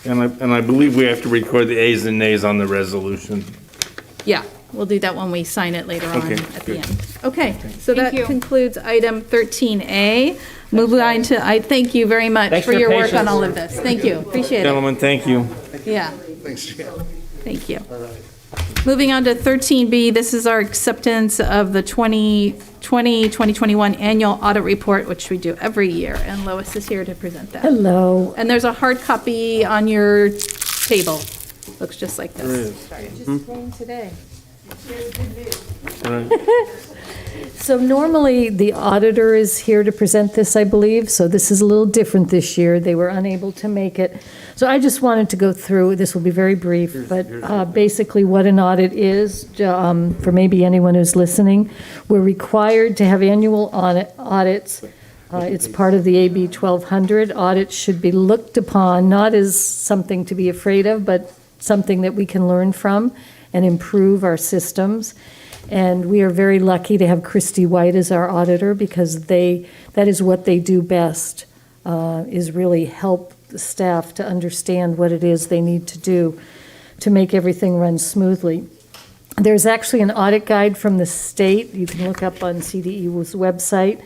and I believe we have to record the ayes and nays on the resolution. Yeah, we'll do that when we sign it later on Okay, at the good. end. Okay, so Thank that you. concludes item 13A. Move on to, thank you very much Thanks for for your your work on patience. all of this. Thank you, appreciate it. Gentlemen, thank you. Yeah, Thanks, Jan. thank you. Moving on to 13B, this is our acceptance of the 2020-2021 annual audit report, which we do every year, and Lois is here to present that. Hello. And there's a hard copy on your table. Looks just like There this. is. Just came today. Right. So normally, the auditor is here to present this, I believe, so this is a little different this year. They were unable to make it. So I just wanted to go through, this will be very brief, but basically what an audit is, for maybe anyone who's listening. We're required to have annual audits. It's part of the AB 1200. Audits should be looked upon not as something to be afraid of, but something that we can learn from and improve our systems. And we are very lucky to have Christy White as our auditor, because that is what they do best, is really help the staff to understand what it is they need to do to make everything run smoothly. There's actually an audit guide from the state, you can look up on CDE's website,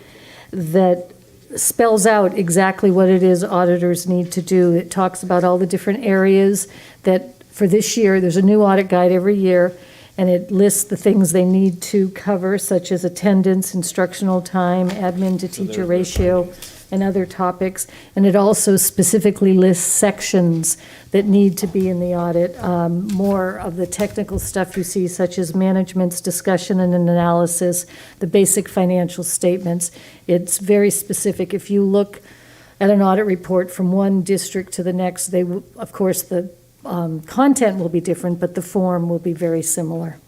that spells out exactly what it is auditors need to do. It talks about all the different areas that, for this year, there's a new audit guide every year, and it lists the things they need to cover, such as attendance, instructional time, admin to teacher ratio, and other topics. And it also specifically lists sections that need to be in the audit. More of the technical stuff you see, such as management's discussion and analysis, the basic financial statements. It's very specific. If you look at an audit report from one district to the next, of course, the content will be different, but the form will be very similar.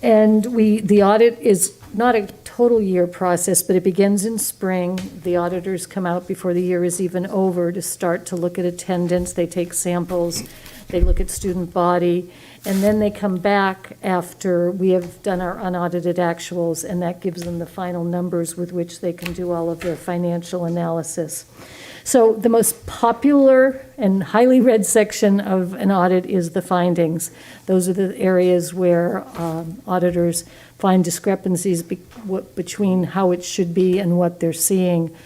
And the audit is not a total year process, but it begins in spring. The auditors come out before the year is even over to start to look at attendance. They take samples, they look at student body, and then they come back after we have done our unaudited actuals, and that gives them the final numbers with which they can do all of their financial analysis. So the most popular and highly read section of an audit is the findings. Those are the areas where auditors find discrepancies between how it should be and what they're seeing.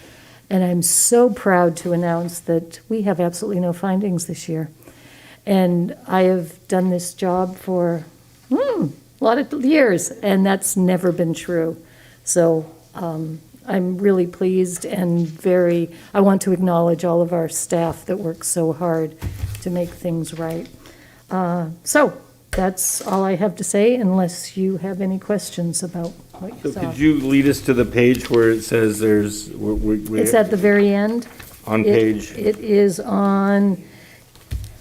And I'm so proud to announce that we have absolutely no findings this year. And I have done this job for a lot of years, and that's never been true. So I'm really pleased and I want to acknowledge all of our staff that work so hard to make things right. So that's all I have to say, unless you have any questions about what you So saw. could you lead us to the page where it says there's, It's at the very end. on page? It is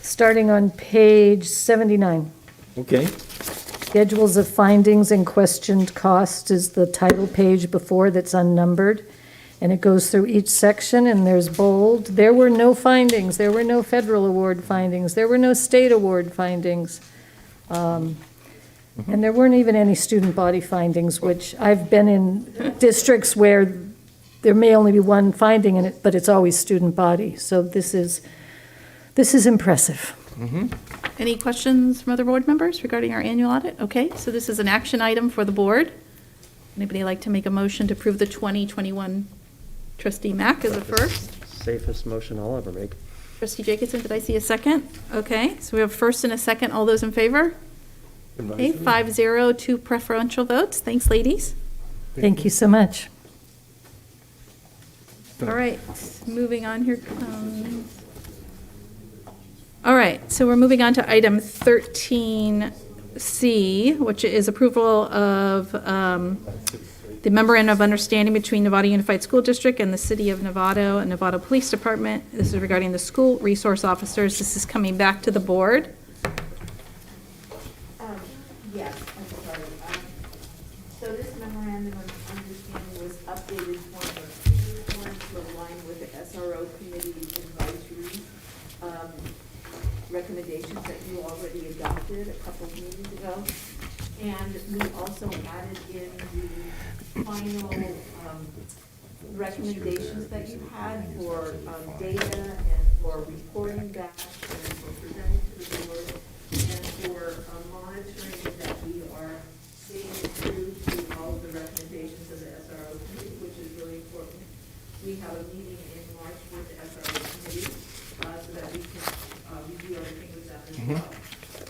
starting on page 79. Okay. Schedules of findings and questioned costs is the title page before that's unnumbered. And it goes through each section and there's bold. There were no findings. There were no federal award findings. There were no state award findings. And there weren't even any student body findings, which I've been in districts where there may only be one finding in it, but it's always student body. So this is impressive. Any questions from other board members regarding our annual audit? Okay, so this is an action item for the board. Anybody like to make a motion to approve the 2021 trustee Mack as a first? Safest motion I'll ever make. Trustee Jacobson, did I see a second? Okay, so we have first and a second. All those in favor? Okay, 5-0, 2 preferential votes. Thanks, ladies. Thank you so much. All right, moving on here. All right, so we're moving on to item 13C, which is approval of the memorandum of understanding between Nevada Unified School District and the City of Novato and Novato Police Department. This is regarding the school resource officers. This is coming back to the board. Yes, I'm sorry. So this memorandum of understanding was updated one of our previous ones to align with the SRO committee's advisory recommendations that you already adopted a couple of meetings ago. And we also added in the final recommendations that you had for data and for reporting back and for presenting to the board and for monitoring that we are staying true to all of the recommendations of the SRO committee, which is really important. We have a meeting in March with the SRO committee so that we can review everything with them as well.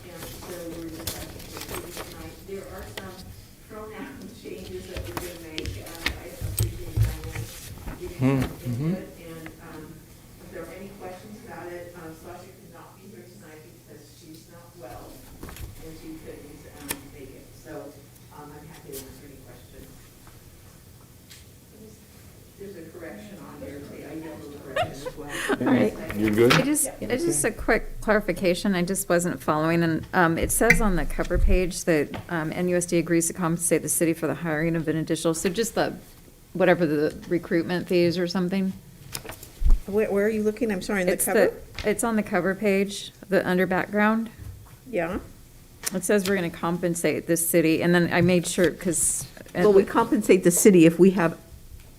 And so we're discussing this tonight. There are some pronoun changes that we're going to make. I appreciate that one. And if there are any questions about it, Sasha could not be here tonight because she's not well and she couldn't make it. So I'm happy to answer any questions. There's a correction on there. I know the correction as well. All right. You're good? Just a quick clarification, I just wasn't following, and it says on the cover page that NUSD agrees to compensate the city for the hiring of an additional, so just whatever the recruitment fees or something? Where are you looking? I'm sorry, in the cover? It's on the cover page, under background. Yeah. It says we're going to compensate this city, and then I made sure, because. Well, we compensate the city if we have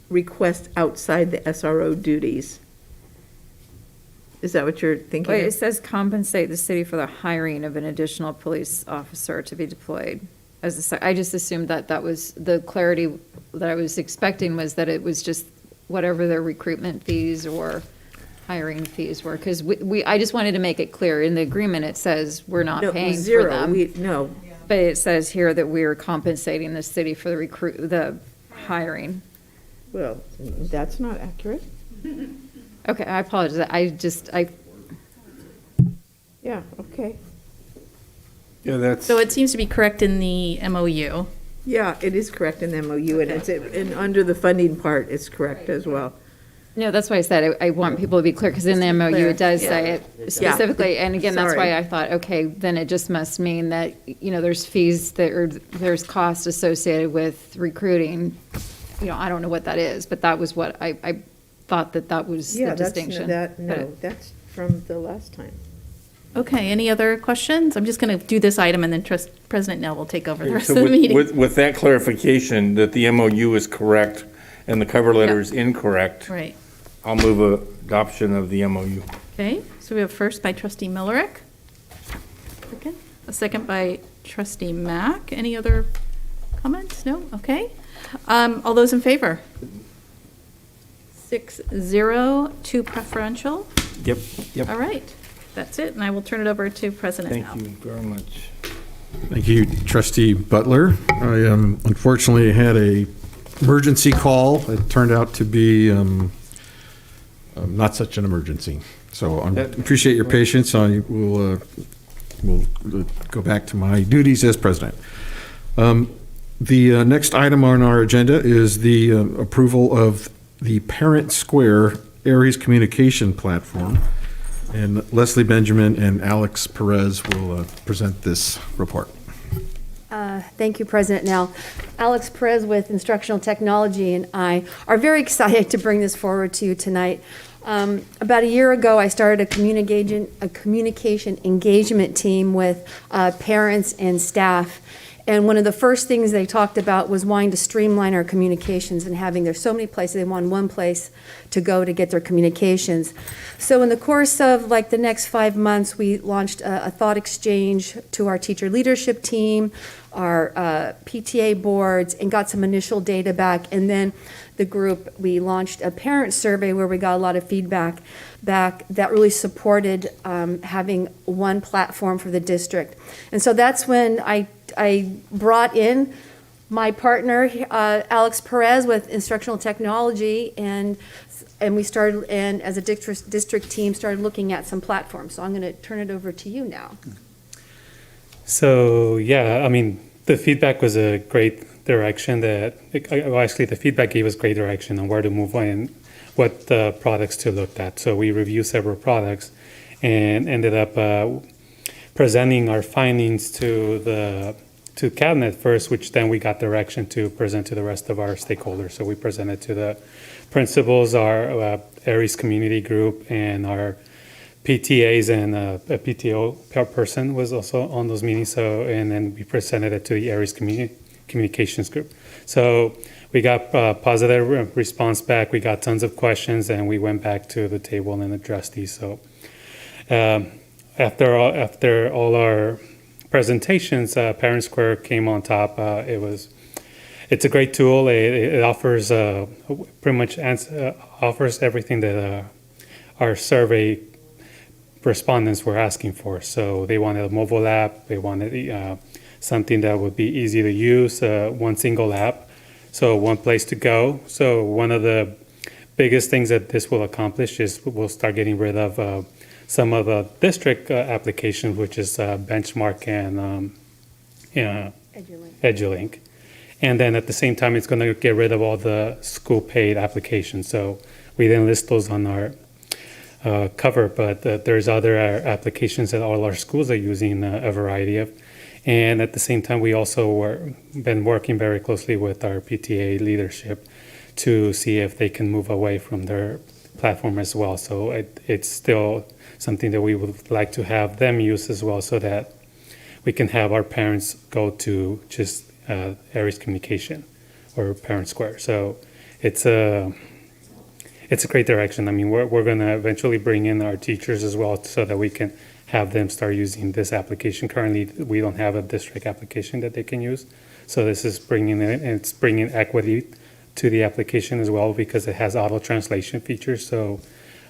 requests outside the SRO duties. Is that what you're thinking? Wait, it says compensate the city for the hiring of an additional police officer to be deployed. I just assumed that was the clarity that I was expecting, was that it was just whatever their recruitment fees or hiring fees were. Because I just wanted to make it clear, in the agreement, it says we're not paying for them. No. But it says here that we're compensating the city for the hiring. Well, that's not accurate. Okay, I apologize. Yeah, okay. Yeah, that's. So it seems to be correct in the MOU. Yeah, it is correct in the MOU, and and under the funding part, it's correct as well. No, that's why I said I want people to be clear, because in the MOU, it does say it specifically. And again, that's why I thought, okay, then it just must mean that, there's fees there's costs associated with recruiting. I don't know what that is, but that was what I thought that was the distinction. That's from the last time. Okay, any other questions? I'm just going to do this item, and then President Nell will take over the rest So of the meeting. with that clarification, that the MOU is correct and the cover letter is incorrect. Right. I'll move adoption of the MOU. Okay, so we have first by trustee Millerick. A second by trustee Mack. Any other comments? No? Okay. All those in favor? 6-0, 2 preferential. Yep. All right, that's it, and I will turn it over to President Nell. Thank you very much. Thank you, Trustee Butler. I unfortunately had a emergency call. It turned out to be not such an emergency. So I appreciate your patience. I will go back to my duties as president. The next item on our agenda is the approval of the Parent Square Aries communication platform. And Leslie Benjamin and Alex Perez will present this report. Thank you, President Nell. Alex Perez with Instructional Technology and I are very excited to bring this forward to you tonight. About a year ago, I started a communication engagement team with parents and staff. And one of the first things they talked about was wanting to streamline our communications and there's so many places, they want one place to go to get their communications. So in the course of the next 5 months, we launched a thought exchange to our teacher leadership team, our PTA boards, and got some initial data back. And then we launched a parent survey where we got a lot of feedback back that really supported having one platform for the district. And so that's when I brought in my partner, Alex Perez with Instructional Technology, and we started, and as a district team, started looking at some platforms. So I'm going to turn it over to you now. So, yeah, I mean, the feedback was a great direction actually the feedback gave us great direction on where to move and what products to look at. So we reviewed several products and ended up presenting our findings to Cabinet first, which then we got direction to present to the rest of our stakeholders. So we presented to the principals, our Aries community group, and our PTAs, and a PTO person was also on those meetings. So, and then we presented it to the Aries communications group. So we got positive response back. We got tons of questions, and we went back to the table and addressed these. So after all our presentations, Parent Square came on top. It's a great tool. It offers pretty much offers everything that our survey respondents were asking for. So they wanted a mobile app. They wanted something that would be easy to use, one single app, so one place to go. So one of the biggest things that this will accomplish is we'll start getting rid of some of the district applications, which is Benchmark and EduLink. And then at the same time, it's going to get rid of all the school paid applications. So we didn't list those on our cover, but there's other applications that all our schools are using a variety of. And at the same time, we also been working very closely with our PTA leadership to see if they can move away from their platform as well. So it's still something that we would like to have them use as well, so that we can have our parents go to just Aries Communication or Parent Square. So it's a great direction. I mean, we're going to eventually bring in our teachers as well, so that we can have them start using this application. Currently, we don't have a district application that they can use. So this is bringing equity to the application as well, because it has auto translation features. So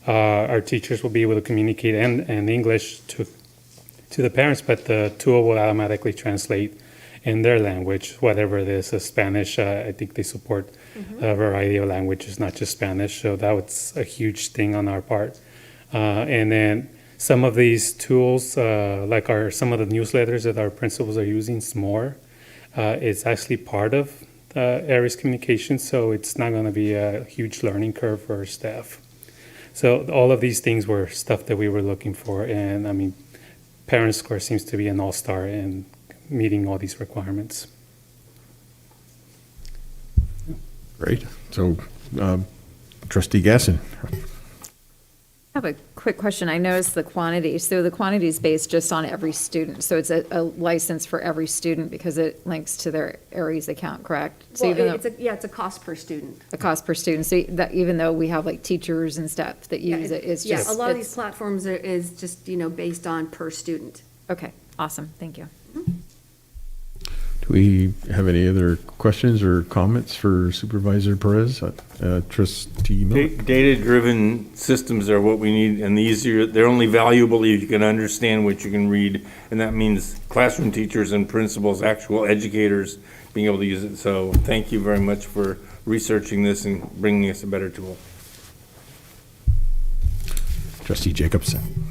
our teachers will be able to communicate in English to the parents, but the tool will automatically translate in their language, whatever it is. Spanish, I think they support a variety of languages, not just Spanish. So that was a huge thing on our part. And then some of these tools, like some of the newsletters that our principals are using more, it's actually part of Aries Communication, so it's not going to be a huge learning curve for our staff. So all of these things were stuff that we were looking for, and I mean, Parent Square seems to be an all-star in meeting all these requirements. Great. So, Trustee Gasson. I have a quick question. I noticed the quantity. So the quantity is based just on every student. So it's a license for every student because it links to their Aries account, correct? So Well, it's a cost per student. a cost per student. So that even though we have like teachers and stuff that use it, it's just. Yeah, a lot of these platforms is just, based on per student. Okay, awesome. Thank you. Do we have any other questions or comments for Supervisor Perez? Trustee Miller? Data-driven systems are what we need, and they're only valuable if you can understand what you can read, and that means classroom teachers and principals, actual educators, being able to use it. So thank you very much for researching this and bringing us a better tool. Trustee Jacobson.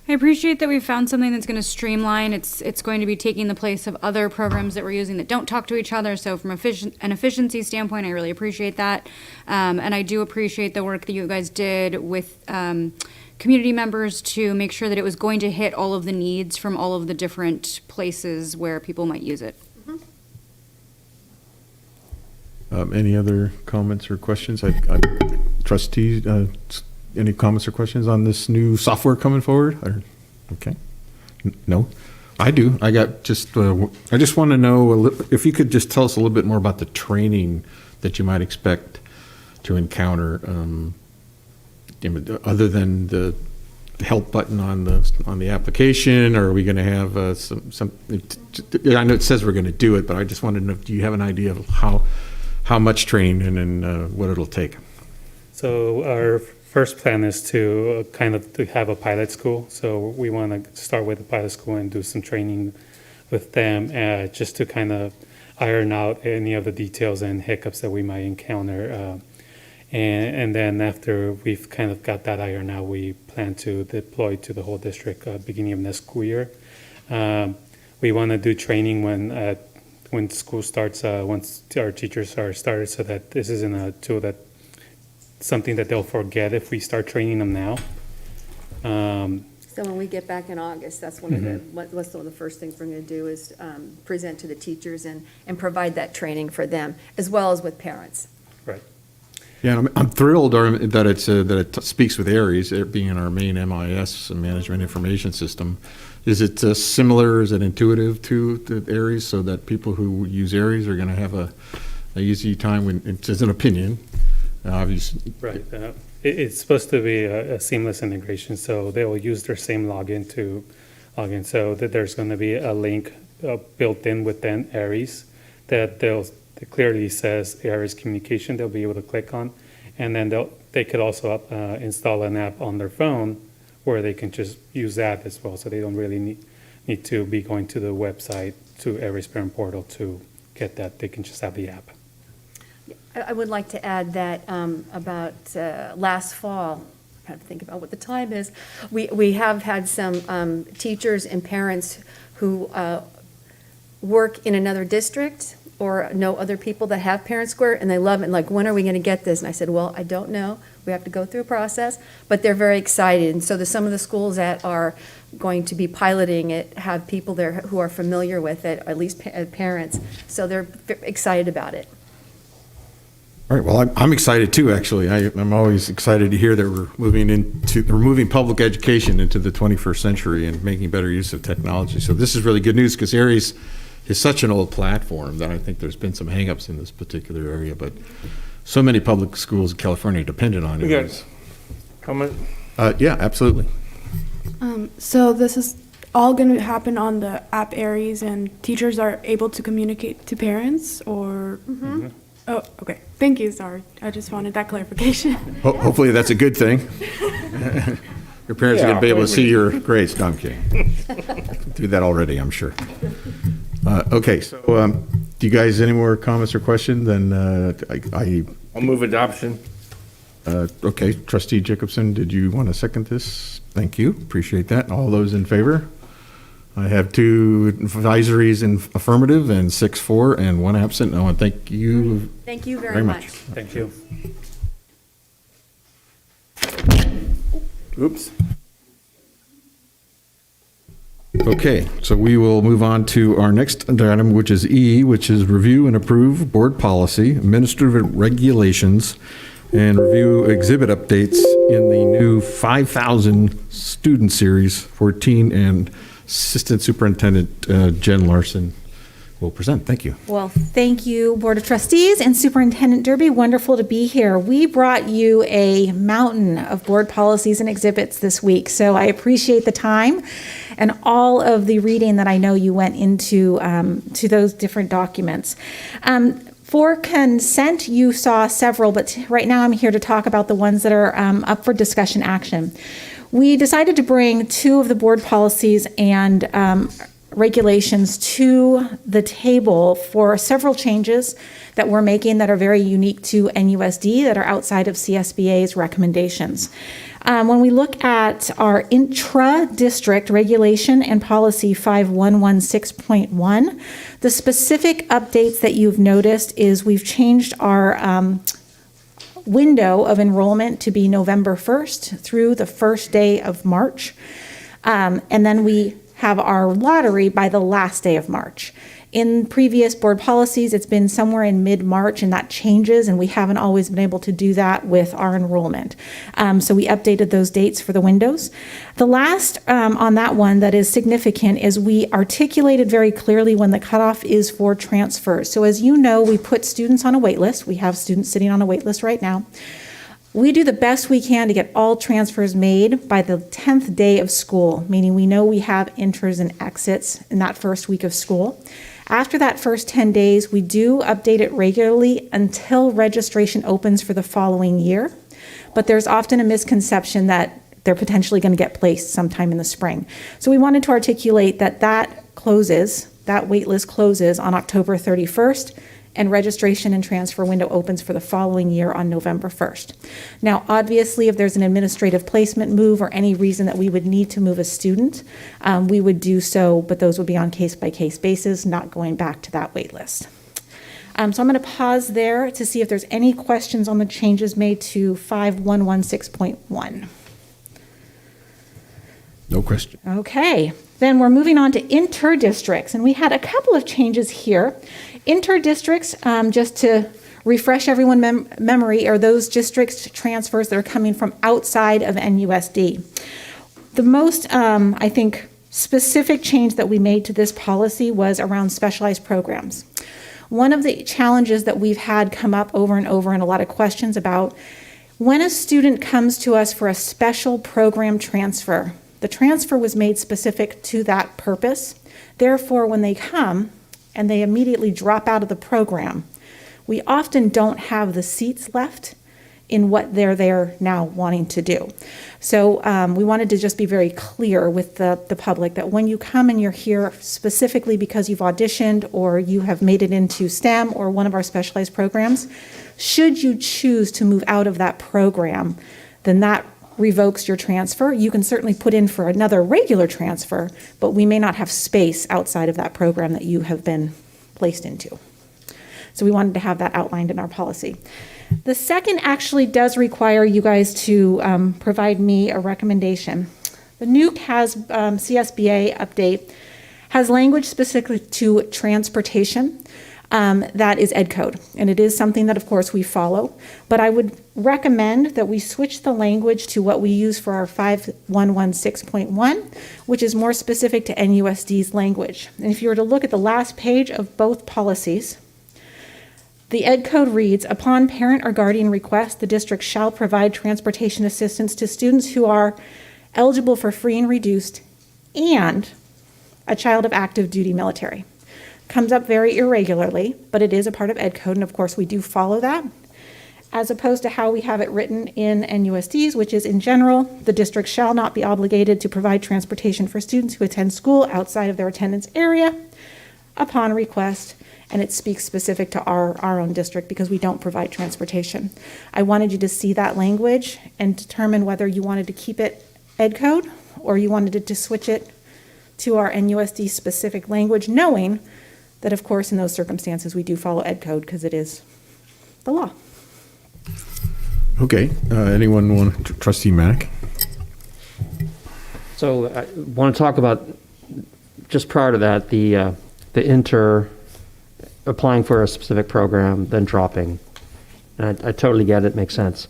I appreciate that we found something that's going to streamline. It's going to be taking the place of other programs that we're using that don't talk to each other. So from an efficiency standpoint, I really appreciate that. And I do appreciate the work that you guys did with community members to make sure that it was going to hit all of the needs from all of the different places where people might use it. Any other comments or questions? Trustee, any comments or questions on this new software coming forward? Okay. No? I do. I just want to know if you could just tell us a little bit more about the training that you might expect to encounter, other than the help button on the application. Or are we going to have some? I know it says we're going to do it, but I just wanted to know, do you have an idea of how much training and what it'll take? So our first plan is to to have a pilot school. So we want to start with a pilot school and do some training with them, just to kind of iron out any of the details and hiccups that we might encounter. And then after we've kind of got that iron out, we plan to deploy to the whole district beginning of next school year. We want to do training when school starts, once our teachers are started, so that this isn't a tool something that they'll forget if we start training them now. So when we get back in August, that's one of the first things we're going to do is present to the teachers and provide that training for them, as well as with parents. Right. Yeah, I'm thrilled that it speaks with Aries, it being our main MIS, Management Information System. Is it similar? Is it intuitive to the Aries, so that people who use Aries are going to have a easy time? When it's an opinion, obviously. Right. It's supposed to be a seamless integration, so they will use their same login to log in. So that there's going to be a link built in within Aries that clearly says Aries Communication. They'll be able to click on, and then they could also install an app on their phone where they can just use that as well. So they don't really need to be going to the website, to Aries Parent Portal to get that. They can just have the app. I would like to add that about last fall, I have to think about what the time is, we have had some teachers and parents who work in another district or know other people that have Parent Square, and they love it, and like, when are we going to get this? And I said, well, I don't know. We have to go through a process, but they're very excited. And so some of the schools that are going to be piloting it have people there who are familiar with it, at least parents, so they're excited about it. All right. Well, I'm excited too. Actually, I'm always excited to hear that we're moving public education into the 21st century and making better use of technology. So this is really good news, because Aries is such an old platform that I think there's been some hangups in this particular area. But so many public schools in California depended on it. You guys comment? Yeah, absolutely. So this is all going to happen on the app Aries, and teachers are able to communicate to parents, or? Mm-hmm. Oh, okay. Thank you. Sorry. I just wanted that clarification. Hopefully that's a good thing. Your parents are going to be able to see your grades. No, I'm kidding. Do that already, I'm sure. Okay, so do you guys any more comments or questions? Then I'll move adoption. Okay, Trustee Jacobson, did you want to second this? Thank you. Appreciate that. All those in favor? I have 2 advisories in affirmative and 6 for and 1 absent. I want to thank you. Thank you very much. Thank you. Oops. Okay, so we will move on to our next item, which is E, which is review and approve board policy, administrative regulations, and review exhibit updates in the new 5,000 student series 14, and Assistant Superintendent Jen Larson will present. Thank you. Well, thank you, Board of Trustees and Superintendent Derby. Wonderful to be here. We brought you a mountain of board policies and exhibits this week, so I appreciate the time and all of the reading that I know you went into to those different documents. For consent, you saw several, but right now I'm here to talk about the ones that are up for discussion action. We decided to bring 2 of the board policies and regulations to the table for several changes that we're making that are very unique to NUSD that are outside of CSBA's recommendations. When we look at our intra-district regulation and policy 5116.1, the specific updates that you've noticed is we've changed our window of enrollment to be November 1st through the first day of March. And then we have our lottery by the last day of March. In previous board policies, it's been somewhere in mid-March, and that changes, and we haven't always been able to do that with our enrollment. So we updated those dates for the windows. The last on that one that is significant is we articulated very clearly when the cutoff is for transfers. So as you know, we put students on a wait list. We have students sitting on a wait list right now. We do the best we can to get all transfers made by the 10th day of school, meaning we know we have enters and exits in that first week of school. After that first 10 days, we do update it regularly until registration opens for the following year. But there's often a misconception that they're potentially going to get placed sometime in the spring. So we wanted to articulate that that wait list closes on October 31st, and registration and transfer window opens for the following year on November 1st. Now, obviously, if there's an administrative placement move or any reason that we would need to move a student, we would do so, but those would be on case-by-case basis, not going back to that wait list. So I'm going to pause there to see if there's any questions on the changes made to 5116.1. No question. Okay, then we're moving on to inter-districts, and we had a couple of changes here. Inter-districts, just to refresh everyone's memory, are those districts transfers that are coming from outside of NUSD. The most, I think, specific change that we made to this policy was around specialized programs. One of the challenges that we've had come up over and over and a lot of questions about, when a student comes to us for a special program transfer, the transfer was made specific to that purpose. Therefore, when they come and they immediately drop out of the program, we often don't have the seats left in what they're there now wanting to do. So we wanted to just be very clear with the public that when you come and you're here specifically because you've auditioned or you have made it into STEM or one of our specialized programs, should you choose to move out of that program, then that revokes your transfer. You can certainly put in for another regular transfer, but we may not have space outside of that program that you have been placed into. So we wanted to have that outlined in our policy. The second actually does require you guys to provide me a recommendation. The new CSBA update has language specific to transportation. That is ed code, and it is something that of course we follow, but I would recommend that we switch the language to what we use for our 5116.1, which is more specific to NUSD's language. And if you were to look at the last page of both policies, the ed code reads, upon parent or guardian request, the district shall provide transportation assistance to students who are eligible for free and reduced and a child of active duty military. Comes up very irregularly, but it is a part of ed code, and of course we do follow that, as opposed to how we have it written in NUSD's, which is in general, the district shall not be obligated to provide transportation for students who attend school outside of their attendance area upon request, and it speaks specific to our own district because we don't provide transportation. I wanted you to see that language and determine whether you wanted to keep it ed code or you wanted to switch it to our NUSD specific language, knowing that of course in those circumstances we do follow ed code because it is the law. Okay, anyone want, Trustee Mack? So I want to talk about, just prior to that, the applying for a specific program, then dropping. And I totally get it, makes sense.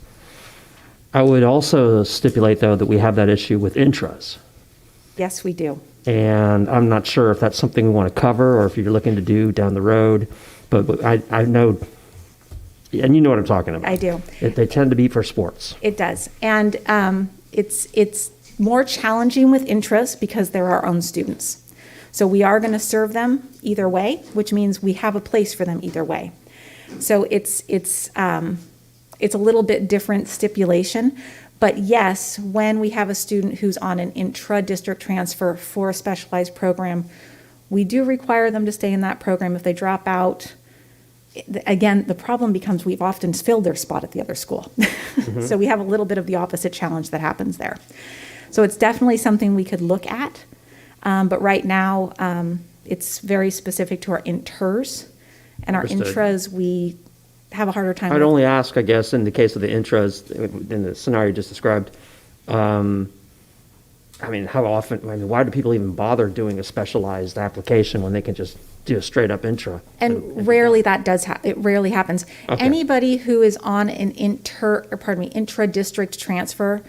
I would also stipulate, though, that we have that issue with intras. Yes, we do. And I'm not sure if that's something we want to cover or if you're looking to do down the road, but I know, and you know what I'm talking about. I do. They tend to be for sports. It does. And it's more challenging with intras because they're our own students. So we are going to serve them either way, which means we have a place for them either way. So it's a little bit different stipulation. But yes, when we have a student who's on an intra-district transfer for a specialized program, We do require them to stay in that program. If they drop out, again, the problem becomes we've often filled their spot at the other school. So we have a little bit of the opposite challenge that happens there. So it's definitely something we could look at. But right now, it's very specific to our inters. And our Understood. intras, we have a harder time I'd with. only ask, I guess, in the case of the intros, in the scenario you just described, I mean, how often, I mean, why do people even bother doing a specialized application when they can just do a straight up intra? And rarely that does it rarely happens. Okay. Anybody who is on an intra-district transfer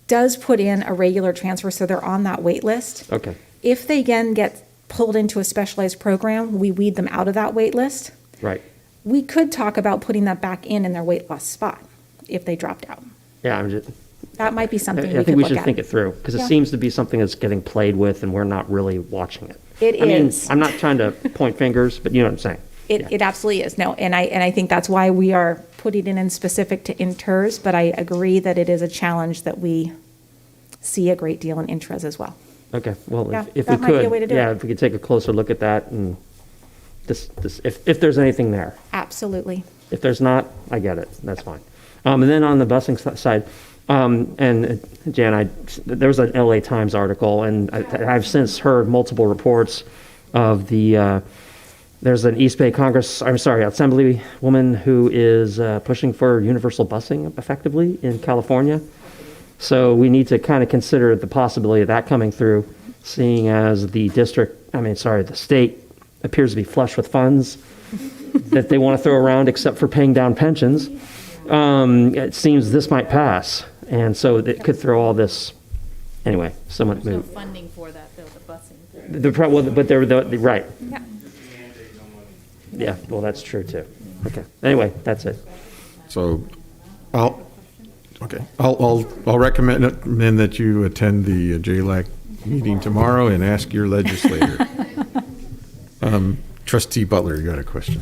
does put in a regular transfer, so they're on that wait list. Okay. If they again get pulled into a specialized program, we weed them out of that wait list. Right. We could talk about putting that back in their weight loss spot if they dropped out. Yeah, I'm just, That might be something I we think could we look should at. think it through, because it Yeah. seems to be something that's getting played with and we're not really watching it. It I mean, is. I'm not trying to point fingers, but you know what I'm saying. It absolutely is. No, and I think that's why we are putting it in specific to inters, but I agree that it is a challenge that we see a great deal in intras as well. Okay, well, Yeah, if we that might be a could, way to do yeah, it. if we could take a closer look at that and if there's anything there. Absolutely. If there's not, I get it, that's fine. And then on the busing side, and Jan, there was an LA Times article, and I've since heard multiple reports of there's an East Bay Assemblywoman who is pushing for universal busing effectively in California. So we need to kind of consider the possibility of that coming through, seeing as the state appears to be flush with funds that they want to throw around except for paying down pensions. It seems this might pass. And so it could throw all this, anyway, someone There's no move. funding for that, though, the busing. But they're right. Yeah. Yeah, well, that's true too. Okay, anyway, that's it. So I'll recommend that you attend the JLAC meeting tomorrow and ask your legislator. Trustee Butler, you got a question?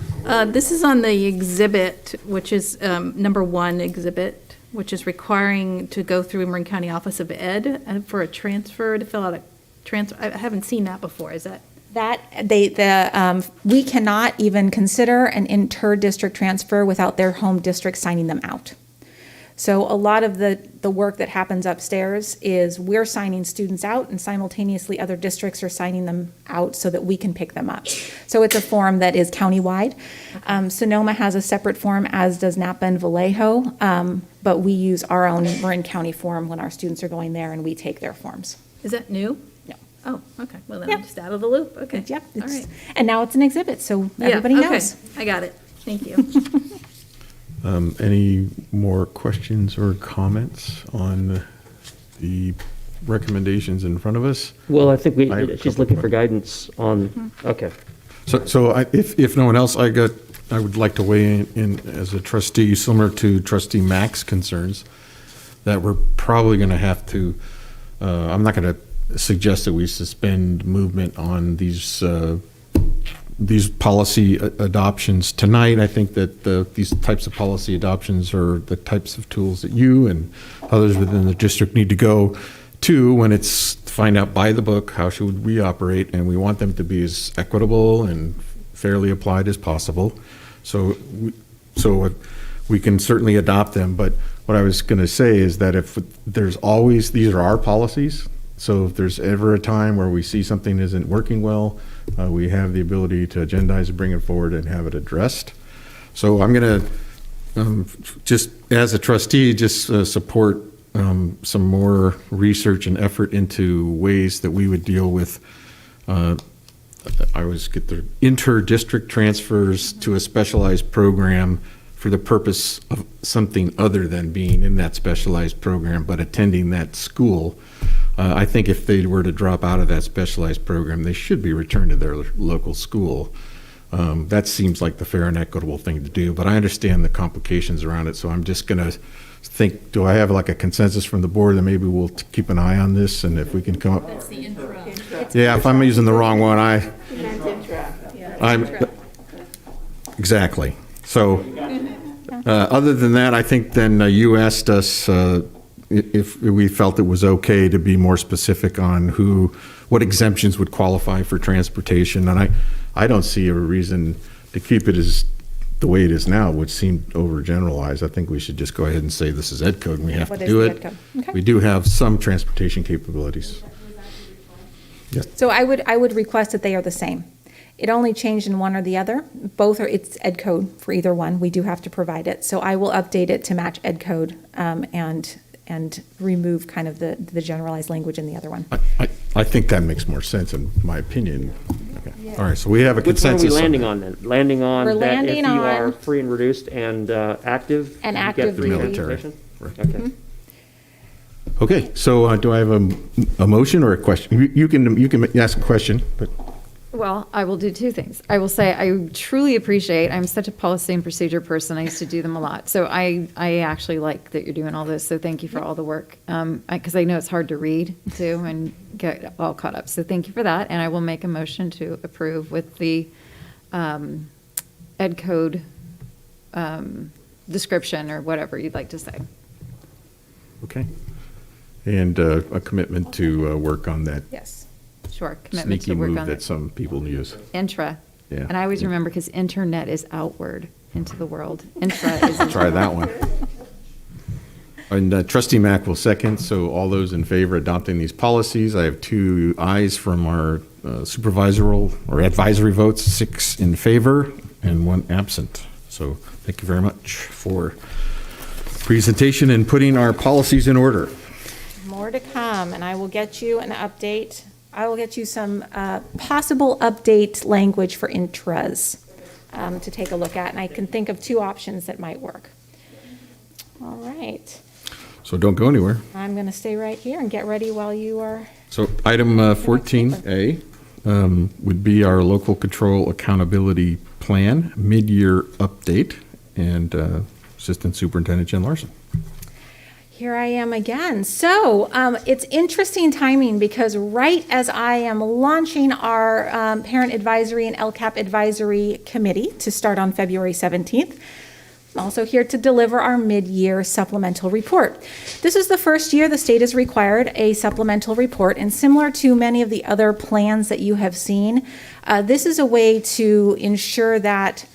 This is on the exhibit, which is number 1 exhibit, which is requiring to go through Marin County Office of Ed for a transfer, to fill out a transfer. I haven't seen that before. Is that? We cannot even consider an inter-district transfer without their home district signing them out. So a lot of the work that happens upstairs is we're signing students out and simultaneously other districts are signing them out so that we can pick them up. So it's a form that is countywide. Sonoma has a separate form, as does Napa and Vallejo, but we use our own Marin County form when our students are going there and we take their forms. Is that new? No. Oh, okay. Well, then I'm just out of the loop. Okay. Yep. All right. And now it's an exhibit, so everybody Yeah, okay. knows. I got it. Thank you. Any more questions or comments on the recommendations in front of us? Well, I think I have a she's couple looking for guidance on, Mm-hmm. okay. If no one else, I would like to weigh in as a trustee, similar to Trustee Mack's concerns, that we're probably going to have to, I'm not going to suggest that we suspend movement on these policy adoptions tonight. I think that these types of policy adoptions are the types of tools that you and others within the district need to go to when it's find out by the book how should we operate, and we want them to be as equitable and fairly applied as possible. So we can certainly adopt them, but what I was going to say is that if there's always, these are our policies, so if there's ever a time where we see something isn't working well, we have the ability to agendize and bring it forward and have it addressed. So I'm going to, just as a trustee, just support some more research and effort into ways that we would deal with, I always get the inter-district transfers to a specialized program for the purpose of something other than being in that specialized program, but attending that school. I think if they were to drop out of that specialized program, they should be returned to their local school. That seems like the fair and equitable thing to do, but I understand the complications around it, so I'm just going to think, do I have like a consensus from the board that maybe we'll keep an eye on this, and if we can come up. That's the intro. Yeah, if I'm using the wrong one, I'm, exactly. So, other than that, I think then you asked us if we felt it was okay to be more specific on who what exemptions would qualify for transportation. And I don't see a reason to keep it as the way it is now, which seemed overgeneralized. I think we should just go ahead and say this is ed code and we have What to is do the it. ed code? Okay. We do have some transportation capabilities. Yes. So I would request that they are the same. It only changed in one or the other. Both are, it's ed code for either one. We do have to provide it. So I will update it to match ed code and remove kind of the generalized language in the other one. I think that makes more sense in my opinion. Okay. All right, so we have a Which one are consensus. we landing that. on then? Landing on We're that if landing you are on- free and reduced and active? And you get active the duty. transportation? Right. Okay. Mm-hmm. Okay, so do I have a motion or a question? You can ask a question, but Well, I will do two things. I will say I truly appreciate, I'm such a policy and procedure person. I used to do them a lot. So I actually like that you're doing all this. So thank you for all the work. Because I know it's hard to read too and get all caught up. So thank you for that. And I will make a motion to approve with the ed code description or whatever you'd like to say. okay. And a commitment to work on that Yes. Sure. Commitment sneaky to work move on that it. some people use. Intra. Yeah. And I always remember because internet is outward into the world. Intra is. Try that one. And trustee Mack will second, so all those in favor of adopting these policies, I have 2 ayes from our supervisory or advisory votes, 6 in favor and 1 absent. So thank you very much for presentation and putting our policies in order. More to come, and I will get you an update. I will get you some possible update language for intras to take a look at, and I can think of 2 options that might work. All right. So don't go anywhere. I'm going to stay right here and get ready while you are. So item 14A would be our local control accountability plan, mid-year update, and Assistant Superintendent Jen Larson. Here I am again. So it's interesting timing because right as I am launching our Parent Advisory and LCAP Advisory Committee to start on February 17th, I'm also here to deliver our mid-year supplemental report. This is the first year the state has required a supplemental report, and similar to many of the other plans that you have seen, this is a way to ensure that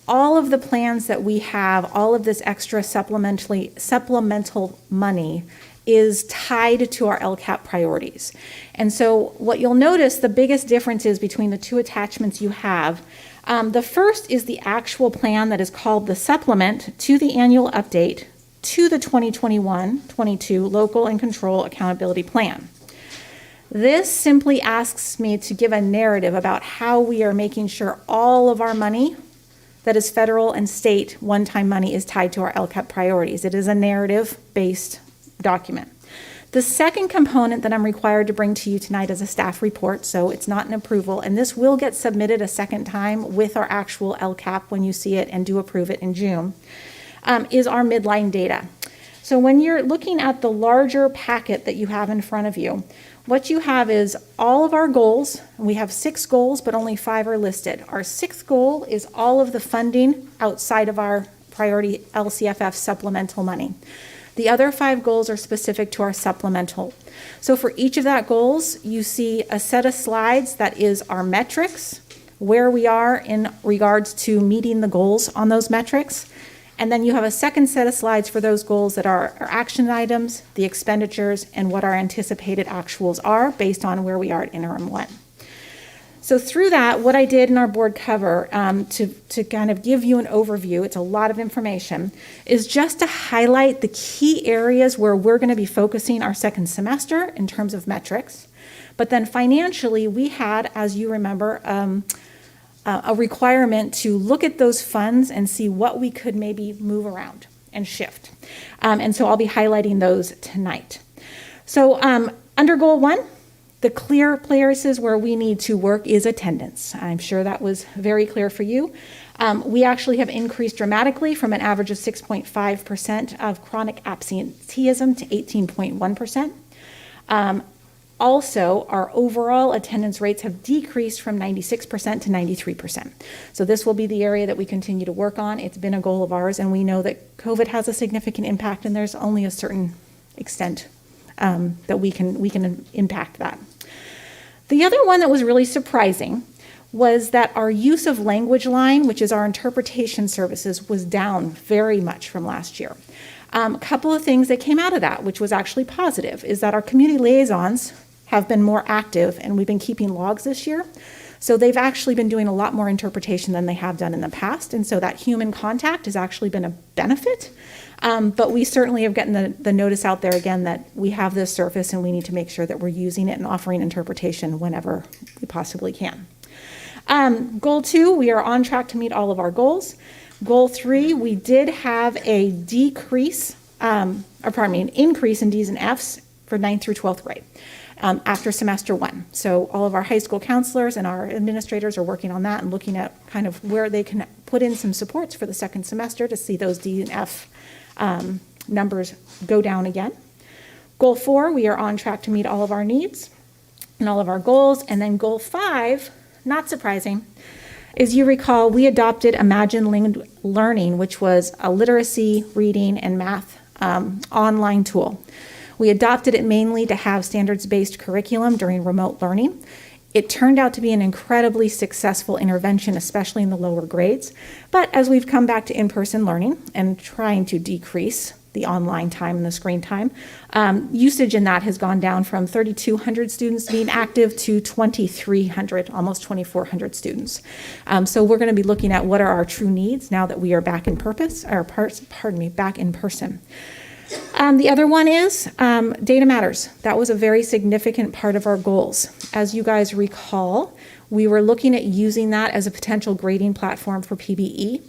all of the plans that we have, all of this extra supplemental money is tied to our LCAP priorities. And so what you'll notice, the biggest difference is between the 2 attachments you have. The first is the actual plan that is called the supplement to the annual update to the 2021-22 Local and Control Accountability Plan. This simply asks me to give a narrative about how we are making sure all of our money that is federal and state one-time money is tied to our LCAP priorities. It is a narrative-based document. The second component that I'm required to bring to you tonight is a staff report, so it's not an approval, and this will get submitted a second time with our actual LCAP when you see it and do approve it in June, is our midline data. So when you're looking at the larger packet that you have in front of you, what you have is all of our goals. We have 6 goals, but only 5 are listed. Our 6th goal is all of the funding outside of our priority LCFF supplemental money. The other 5 goals are specific to our supplemental. So for each of that goals, you see a set of slides that is our metrics, where we are in regards to meeting the goals on those metrics. And then you have a second set of slides for those goals that are our action items, the expenditures, and what our anticipated actuals are based on where we are at interim 1. So through that, what I did in our board cover to kind of give you an overview, it's a lot of information, is just to highlight the key areas where we're going to be focusing our second semester in terms of metrics. But then financially, we had, as you remember, a requirement to look at those funds and see what we could maybe move around and shift. And so I'll be highlighting those tonight. So under goal 1, the clear places where we need to work is attendance. I'm sure that was very clear for you. We actually have increased dramatically from an average of 6.5% of chronic absenteeism to 18.1%. Also, our overall attendance rates have decreased from 96% to 93%. So this will be the area that we continue to work on. It's been a goal of ours, and we know that COVID has a significant impact, and there's only a certain extent that we can impact that. The other one that was really surprising was that our use of language line, which is our interpretation services, was down very much from last year. A couple of things that came out of that, which was actually positive, is that our community liaisons have been more active, and we've been keeping logs this year. So they've actually been doing a lot more interpretation than they have done in the past, and so that human contact has actually been a benefit. But we certainly have gotten the notice out there again that we have this service and we need to make sure that we're using it and offering interpretation whenever we possibly can. Goal 2, we are on track to meet all of our goals. Goal 3, we did have a an increase in D's and F's for 9th through 12th grade after semester 1. So all of our high school counselors and our administrators are working on that and looking at kind of where they can put in some supports for the second semester to see those D and F numbers go down again. Goal 4, we are on track to meet all of our needs and all of our goals. And then goal 5, not surprising, as you recall, we adopted Imagine Learning, which was a literacy, reading, and math online tool. We adopted it mainly to have standards-based curriculum during remote learning. It turned out to be an incredibly successful intervention, especially in the lower grades. But as we've come back to in-person learning and trying to decrease the online time and the screen time, usage in that has gone down from 3,200 students being active to 2,300, almost 2,400 students. So we're going to be looking at what are our true needs now that we are back in back in person. The other one is data matters. That was a very significant part of our goals. As you guys recall, we were looking at using that as a potential grading platform for PBE.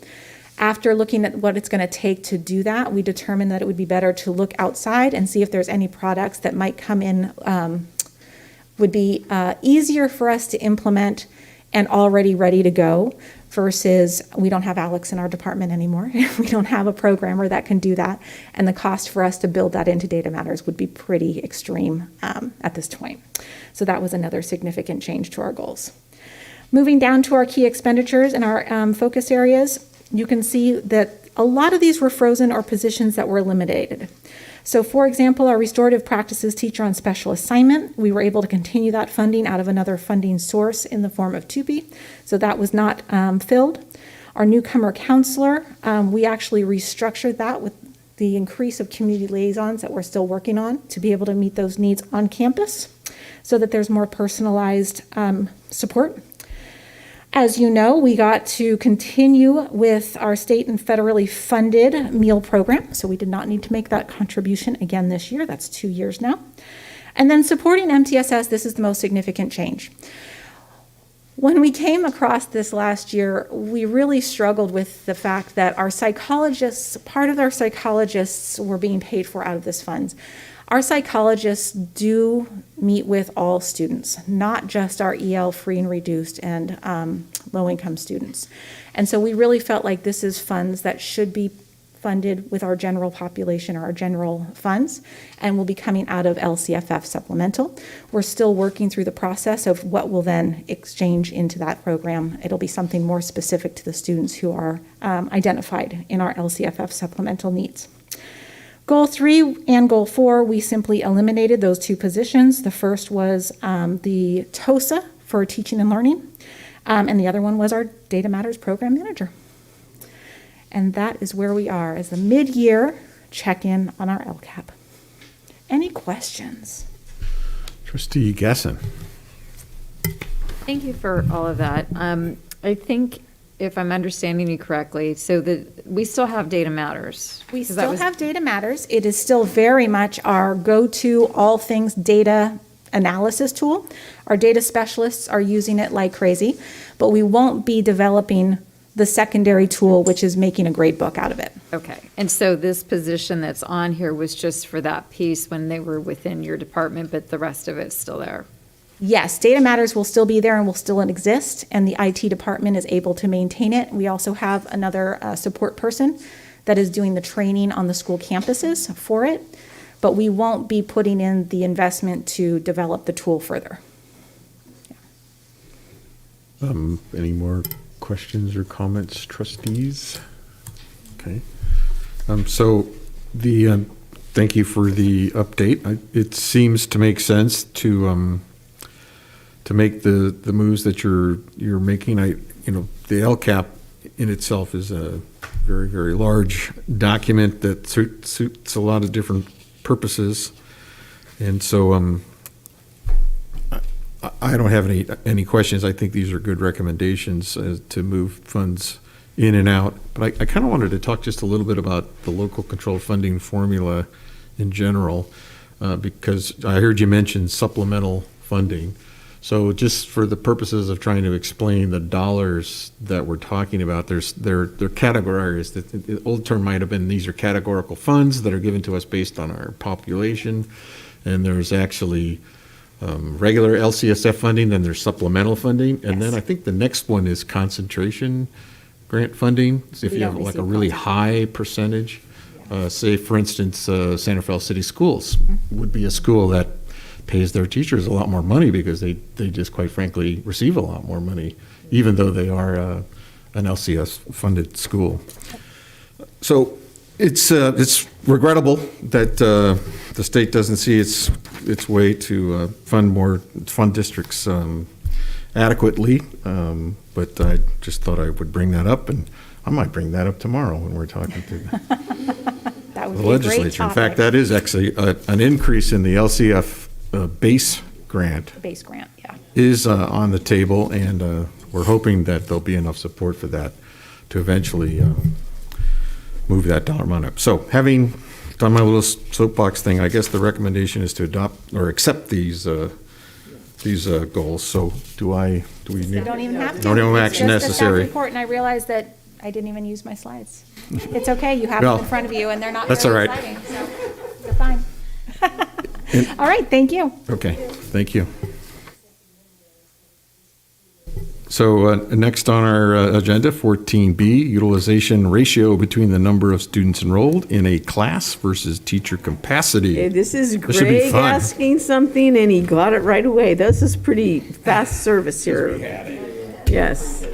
After looking at what it's going to take to do that, we determined that it would be better to look outside and see if there's any products that might come in, would be easier for us to implement and already ready to go, versus we don't have Alex in our department anymore. We don't have a programmer that can do that. And the cost for us to build that into Data Matters would be pretty extreme at this point. So that was another significant change to our goals. Moving down to our key expenditures and our focus areas, you can see that a lot of these were frozen or positions that were eliminated. So for example, our restorative practices teacher on special assignment, we were able to continue that funding out of another funding source in the form of TUPE. So that was not filled. Our newcomer counselor, we actually restructured that with the increase of community liaisons that we're still working on to be able to meet those needs on campus so that there's more personalized support. As you know, we got to continue with our state and federally funded meal program, so we did not need to make that contribution again this year. That's 2 years now. And then supporting MTSS, this is the most significant change. When we came across this last year, we really struggled with the fact that our psychologists, part of our psychologists were being paid for out of this funds. Our psychologists do meet with all students, not just our EL free and reduced and low-income students. And so we really felt like this is funds that should be funded with our general population or our general funds and will be coming out of LCFF supplemental. We're still working through the process of what will then exchange into that program. It'll be something more specific to the students who are identified in our LCFF supplemental needs. Goal 3 and Goal 4, we simply eliminated those 2 positions. The first was the TOSA for teaching and learning, and the other one was our Data Matters program manager. And that is where we are as the mid-year check-in on our LCAP. Any questions? Trustee Gasson. Thank you for all of that. I think, if I'm understanding you correctly, so that we still have Data Matters. We still have Data Matters. It is still very much our go-to all things data analysis tool. Our data specialists are using it like crazy, but we won't be developing the secondary tool, which is making a grade book out of it. Okay, and so this position that's on here was just for that piece when they were within your department, but the rest of it's still there? Yes, Data Matters will still be there and will still exist, and the IT department is able to maintain it. We also have another support person that is doing the training on the school campuses for it, but we won't be putting in the investment to develop the tool further. Any more questions or comments, trustees? Okay. So thank you for the update. It seems to make sense to to make the moves that you're making. The LCAP in itself is a very, very large document that suits a lot of different purposes. And so I don't have any questions. I think these are good recommendations to move funds in and out. But I kind of wanted to talk just a little bit about the local control funding formula in general, because I heard you mention supplemental funding. So just for the purposes of trying to explain the dollars that we're talking about, they're categorized. The old term might have been these are categorical funds that are given to us based on our population, and there's actually regular LCSF funding, then there's supplemental funding, and then I think the next one is concentration grant funding. So if you have like a really high percentage, say for instance, Santa Fe City Schools would be a school that pays their teachers a lot more money because they just quite frankly receive a lot more money, even though they are an LCS funded school. So it's regrettable that the state doesn't see its way to fund districts adequately, but I just thought I would bring that up, and I might bring that up tomorrow when we're talking to That would the be a great legislature. In topic. fact, that is actually an increase in the LCF base grant Base grant, yeah. is on the table, and we're hoping that there'll be enough support for that to eventually move that dollar amount up. So having done my little soapbox thing, I guess the recommendation is to adopt or accept these goals. So do we need? You don't even have to. No It's action just a staff necessary. report, and I realized that I didn't even use my slides. It's okay, you have Well, them in front of you, and they're not that's very all right. exciting, so you're fine. All right, thank you. Okay, thank you. So next on our agenda, 14B, utilization ratio between the number of students enrolled in a class versus teacher capacity. Okay, this is should be Greg fun. asking something, and he got it right away. This is pretty fast service here. Yes.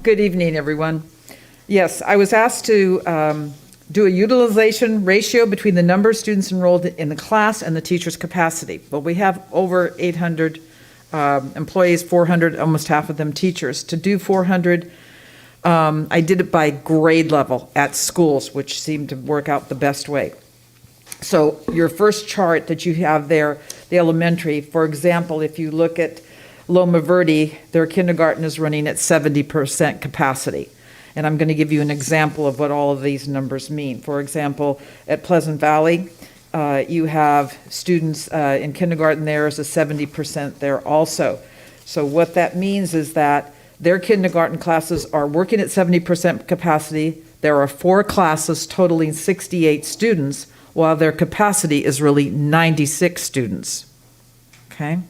Good evening, everyone. Yes, I was asked to do a utilization ratio between the number of students enrolled in the class and the teacher's capacity. Well, we have over 800 employees, 400, almost half of them teachers. To do 400, I did it by grade level at schools, which seemed to work out the best way. So your first chart that you have there, the elementary, for example, if you look at Loma Verde, their kindergarten is running at 70% capacity. And I'm going to give you an example of what all of these numbers mean. For example, at Pleasant Valley, you have students in kindergarten there is a 70% there also. So what that means is that their kindergarten classes are working at 70% capacity. There are 4 classes totaling 68 students, while their capacity is really 96 students. Okay?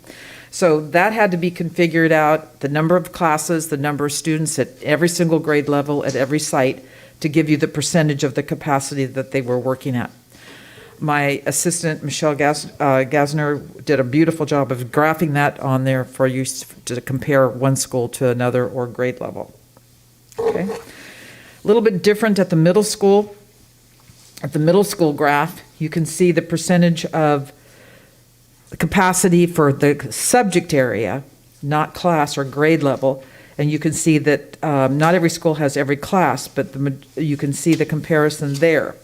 So that had to be configured out, the number of classes, the number of students at every single grade level at every site, to give you the percentage of the capacity that they were working at. My assistant, Michelle Gasner, did a beautiful job of graphing that on there for you to compare one school to another or grade level. Okay. A little bit different at the middle school. At the middle school graph, you can see the percentage of the capacity for the subject area, not class or grade level. And you can see that not every school has every class, but you can see the comparison there.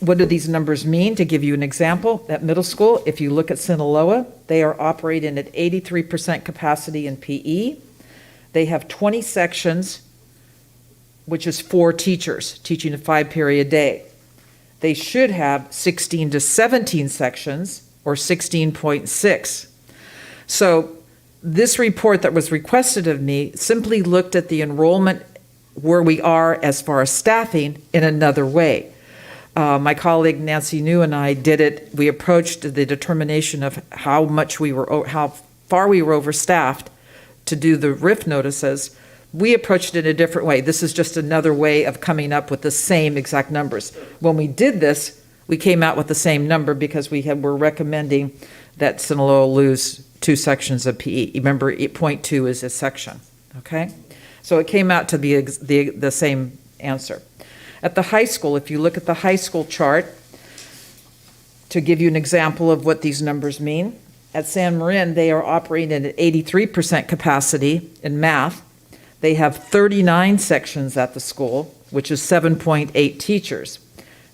What do these numbers mean? To give you an example, at middle school, if you look at Sinaloa, they are operating at 83% capacity in PE. They have 20 sections, which is 4 teachers teaching a 5-period day. They should have 16 to 17 sections, or 16.6. So this report that was requested of me simply looked at the enrollment where we are as far as staffing in another way. My colleague Nancy New and I did it. We approached the determination of how far we were overstaffed to do the RIF notices. We approached it a different way. This is just another way of coming up with the same exact numbers. When we did this, we came out with the same number because were recommending that Sinaloa lose 2 sections of PE. Remember, 0.2 is a section, okay? So it came out to be the same answer. At the high school, if you look at the high school chart, to give you an example of what these numbers mean, at San Marin, they are operating at 83% capacity in math. They have 39 sections at the school, which is 7.8 teachers.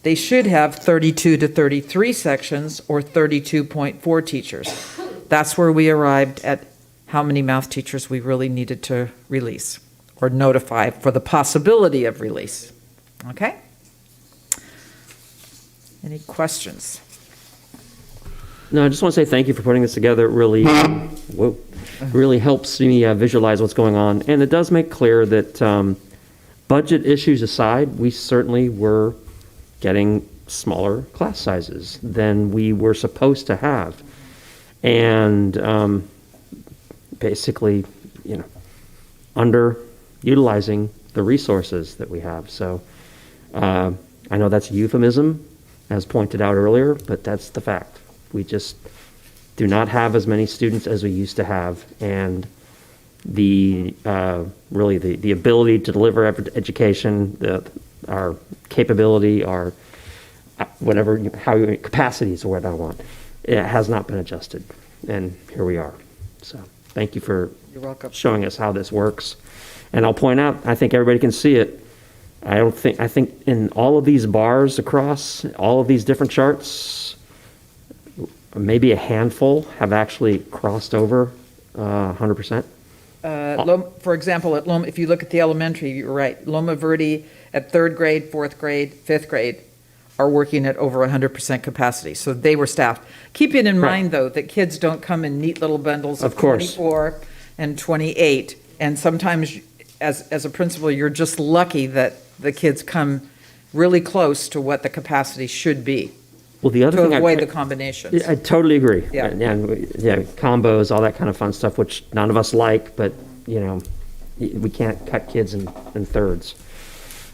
They should have 32 to 33 sections, or 32.4 teachers. That's where we arrived at how many math teachers we really needed to release or notify for the possibility of release. Okay? Any questions? No, I just want to say thank you for putting this together. It really, really helps me visualize what's going on. And it does make clear that budget issues aside, we certainly were getting smaller class sizes than we were supposed to have. And basically, underutilizing the resources that we have. So I know that's a euphemism, as pointed out earlier, but that's the fact. We just do not have as many students as we used to have, and the really the ability to deliver education, our capability, our whatever capacities or what I want, it has not been adjusted, and here we are. So thank you for You're welcome. showing us how this works. And I'll point out, I think everybody can see it. I think in all of these bars across all of these different charts, maybe a handful have actually crossed over 100%. For example, at Loma, if you look at the elementary, you're right. Loma Verde at 3rd grade, 4th grade, 5th grade are working at over 100% capacity. So they were staffed. Keep it in mind, though, that kids don't come in neat little bundles of 24 and 28. And sometimes, as a principal, you're just lucky that the kids come really close to what the capacity should be. Well, the other to thing avoid the combinations. I totally agree. Yeah. And combos, all that kind of fun stuff, which none of us like, but we can't cut kids in thirds.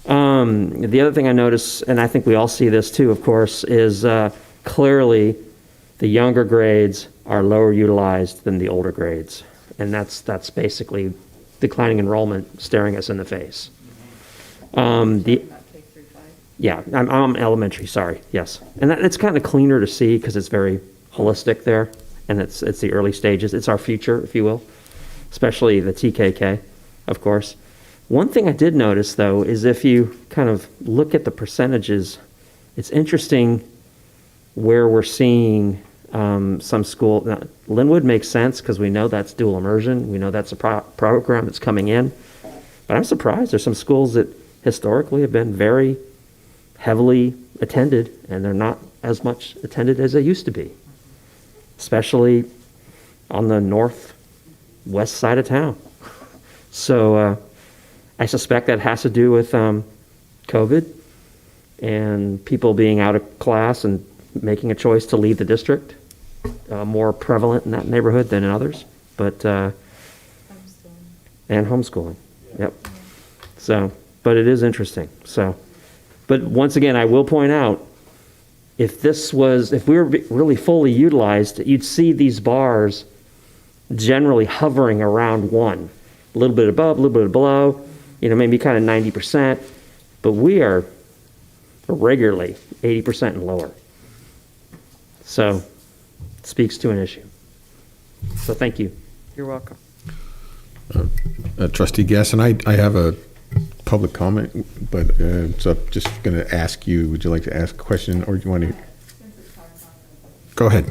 The other thing I notice, and I think we all see this too, of course, is clearly the younger grades are lower utilized than the older grades, and that's basically declining enrollment staring us in the face. Yeah, I'm elementary, sorry, yes. And it's kind of cleaner to see because it's very holistic there, and it's the early stages. It's our future, if you will, especially the TKK, of course. One thing I did notice, though, is if you kind of look at the percentages, it's interesting where we're seeing some school. Now, Linwood makes sense because we know that's dual immersion. We know that's a program that's coming in. But I'm surprised there's some schools that historically have been very heavily attended, and they're not as much attended as they used to be, especially on the northwest side of town. So I suspect that has to do with COVID and people being out of class and making a choice to leave the district, more prevalent in that neighborhood than in others. But and homeschooling, yep. So, but it is interesting. So, but once again, I will point out, if we were really fully utilized, you'd see these bars generally hovering around 1, a little bit above, a little bit below, maybe kind of 90%, but we are regularly 80% and lower. So it speaks to an issue. So thank you. You're welcome. Trustee Gasson, I have a public comment, but so I'm just going to ask you, would you like to ask a question, or do you want to? Go ahead.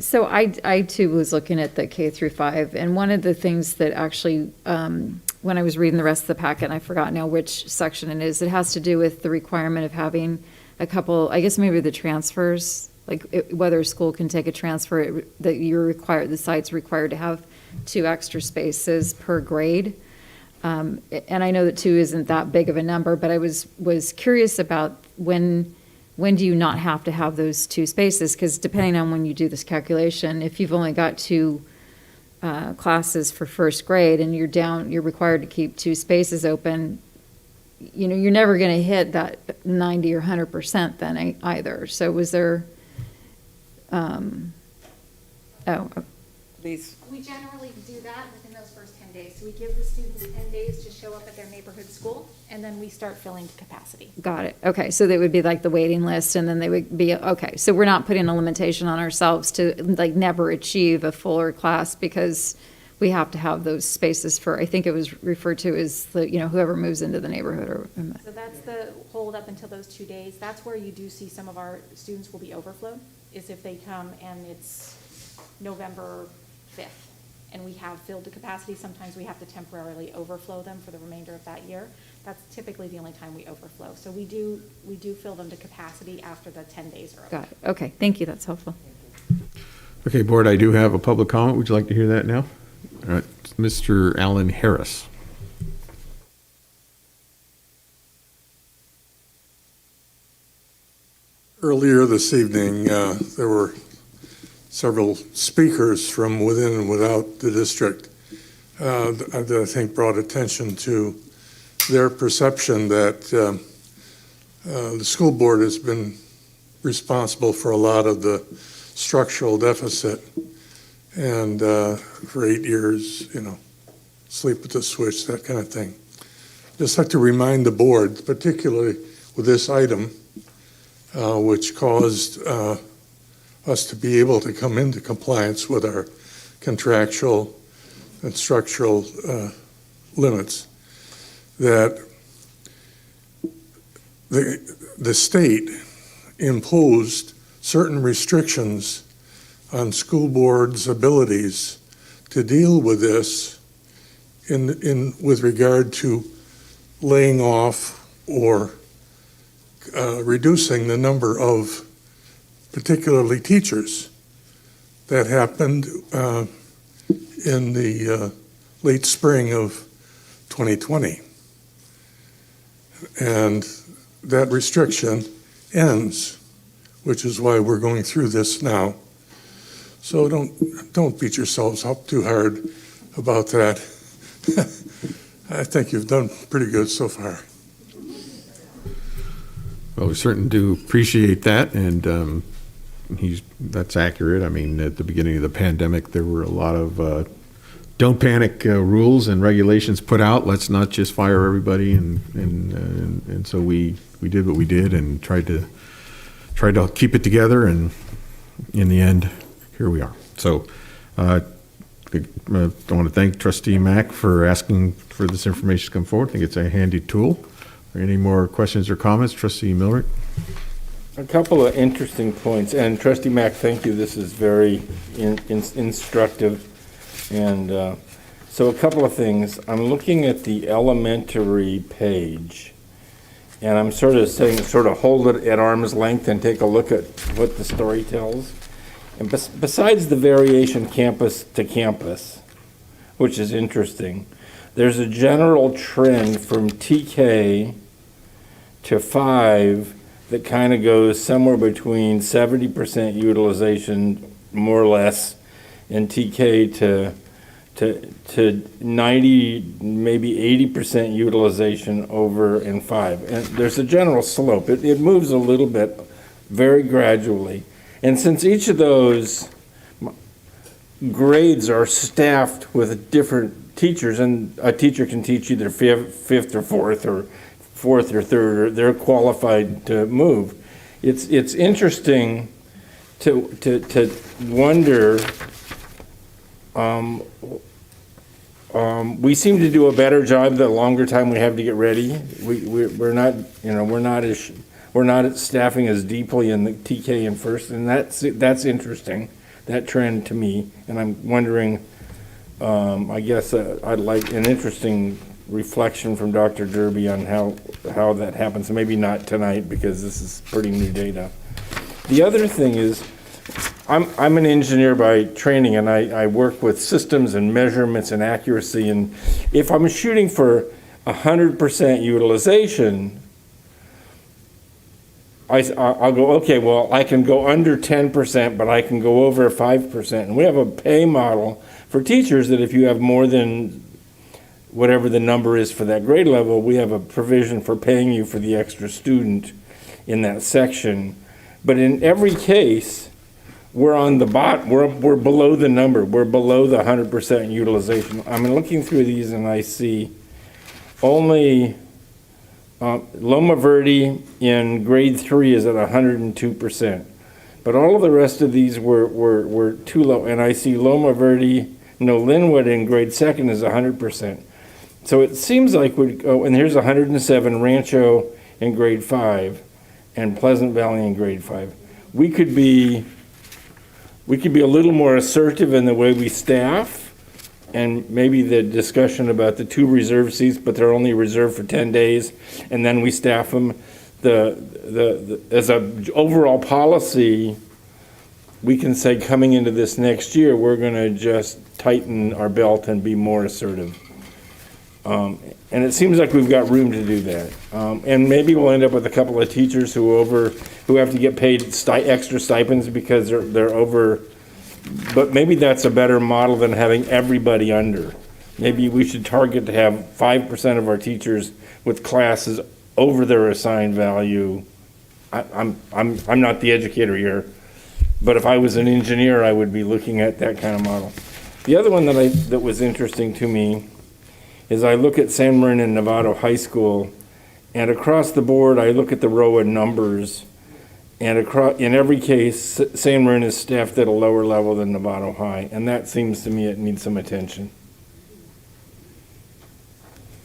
So I too was looking at the K through 5, and one of the things that actually, when I was reading the rest of the packet, and I forgot now which section it is, it has to do with the requirement of having a couple, I guess maybe the transfers, like whether a school can take a transfer, that the site's required to have 2 extra spaces per grade. And I know that 2 isn't that big of a number, but I was curious about when do you not have to have those 2 spaces? Because depending on when you do this calculation, if you've only got 2 classes for first grade and you're required to keep 2 spaces open, you're never going to hit that 90 or 100% then either. So was there? Please. We generally do that within those first 10 10 days. So we give the students 10 days to show up at their neighborhood school, and then we start filling to capacity. Got it. Okay, so they would be like the waiting list, and then they would be, okay, so we're not putting a limitation on ourselves to like never achieve a fuller class because we have to have those spaces for, I think it was referred to as the, whoever moves into the neighborhood or. So that's the hold up until those 2 days. That's where you do see some of our students will be overflowed, is if they come and it's November 5th and we have filled to capacity. Sometimes we have to temporarily overflow them for the remainder of that year. That's typically the only time we overflow. So we do fill them to capacity after the 10 days are over. Got it. Okay, thank you. That's helpful. Okay, board, I do have a public comment. Would you like to hear that now? All right, Mr. Alan Harris. Earlier this evening, there were several speakers from within and without the district that I think brought attention to their perception that the school board has been responsible for a lot of the structural deficit. And for 8 years, sleep at the switch, that kind of thing. Just like to remind the board, particularly with this item, which caused us to be able to come into compliance with our contractual and structural limits, that the state imposed certain restrictions on school boards' abilities to deal with this with regard to laying off or reducing the number of particularly teachers. That happened in the late spring of 2020. And that restriction ends, which is why we're going through this now. So don't beat yourselves up too hard about that. I think you've done pretty good so far. Well, we certainly do appreciate that, and that's accurate. I mean, at the beginning of the pandemic, there were a lot of don't panic rules and regulations put out. Let's not just fire everybody, and so we did what we did and tried to keep it together, and in the end, here we are. So I want to thank Trustee Mack for asking for this information to come forward. I think it's a handy tool. Are any more questions or comments? Trustee Millerick? A couple of interesting points. And Trustee Mack, thank you. This is very instructive. And so a couple of things. I'm looking at the elementary page, and I'm sort of saying, hold it at arm's length and take a look at what the story tells. And besides the variation campus to campus, which is interesting, there's a general trend from TK to 5 that kind of goes somewhere between 70% utilization, more or less, in TK to 90, maybe 80% utilization over in 5. And there's a general slope. It moves a little bit, very gradually. And since each of those grades are staffed with different teachers, and a teacher can teach either fifth or fourth or third, or they're qualified to move. It's interesting to wonder. We seem to do a better job the longer time we have to get ready. We're not staffing as deeply in the TK and first, and that's interesting, that trend to me. And I'm wondering, I guess I'd like an interesting reflection from Dr. Derby on how that happens. Maybe not tonight because this is pretty new data. The other thing is, I'm an engineer by training, and I work with systems and measurements and accuracy. And if I'm shooting for 100% utilization, I'll go, okay, well, I can go under 10%, but I can go over 5%. And we have a pay model for teachers that if you have more than whatever the number is for that grade level, we have a provision for paying you for the extra student in that section. But in every case, we're on the we're below the number. We're below the 100% utilization. I'm looking through these and I see only Loma Verde in grade 3 is at 102%. But all of the rest of these were too low. And I see Loma Verde, Linwood in grade 2nd is 100%. So it seems like and here's 107, Rancho in grade 5, and Pleasant Valley in grade 5. We could be a little more assertive in the way we staff, and maybe the discussion about the 2 reserve seats, but they're only reserved for 10 days, and then we staff them. As a overall policy, we can say coming into this next year, we're going to just tighten our belt and be more assertive. And it seems like we've got room to do that. And maybe we'll end up with a couple of teachers who have to get paid extra stipends because they're over. But maybe that's a better model than having everybody under. Maybe we should target to have 5% of our teachers with classes over their assigned value. I'm not the educator here, but if I was an engineer, I would be looking at that kind of model. The other one that was interesting to me is I look at San Marin and Novato High School, and across the board, I look at the row of numbers, and in every case, San Marin is staffed at a lower level than Novato High, and that seems to me it needs some attention.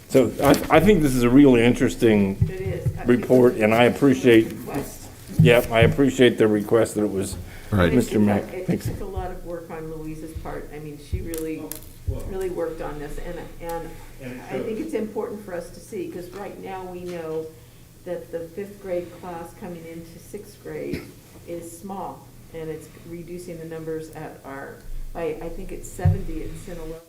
So I think this is a really interesting report, and I appreciate the request that it was Mr. Mack. It took a lot of work on Louise's part. I mean, she really worked on this, and I think it's important for us to see, because right now we know that the 5th grade class coming into 6th grade is small, and it's reducing the numbers at I think it's 70 at Sinaloa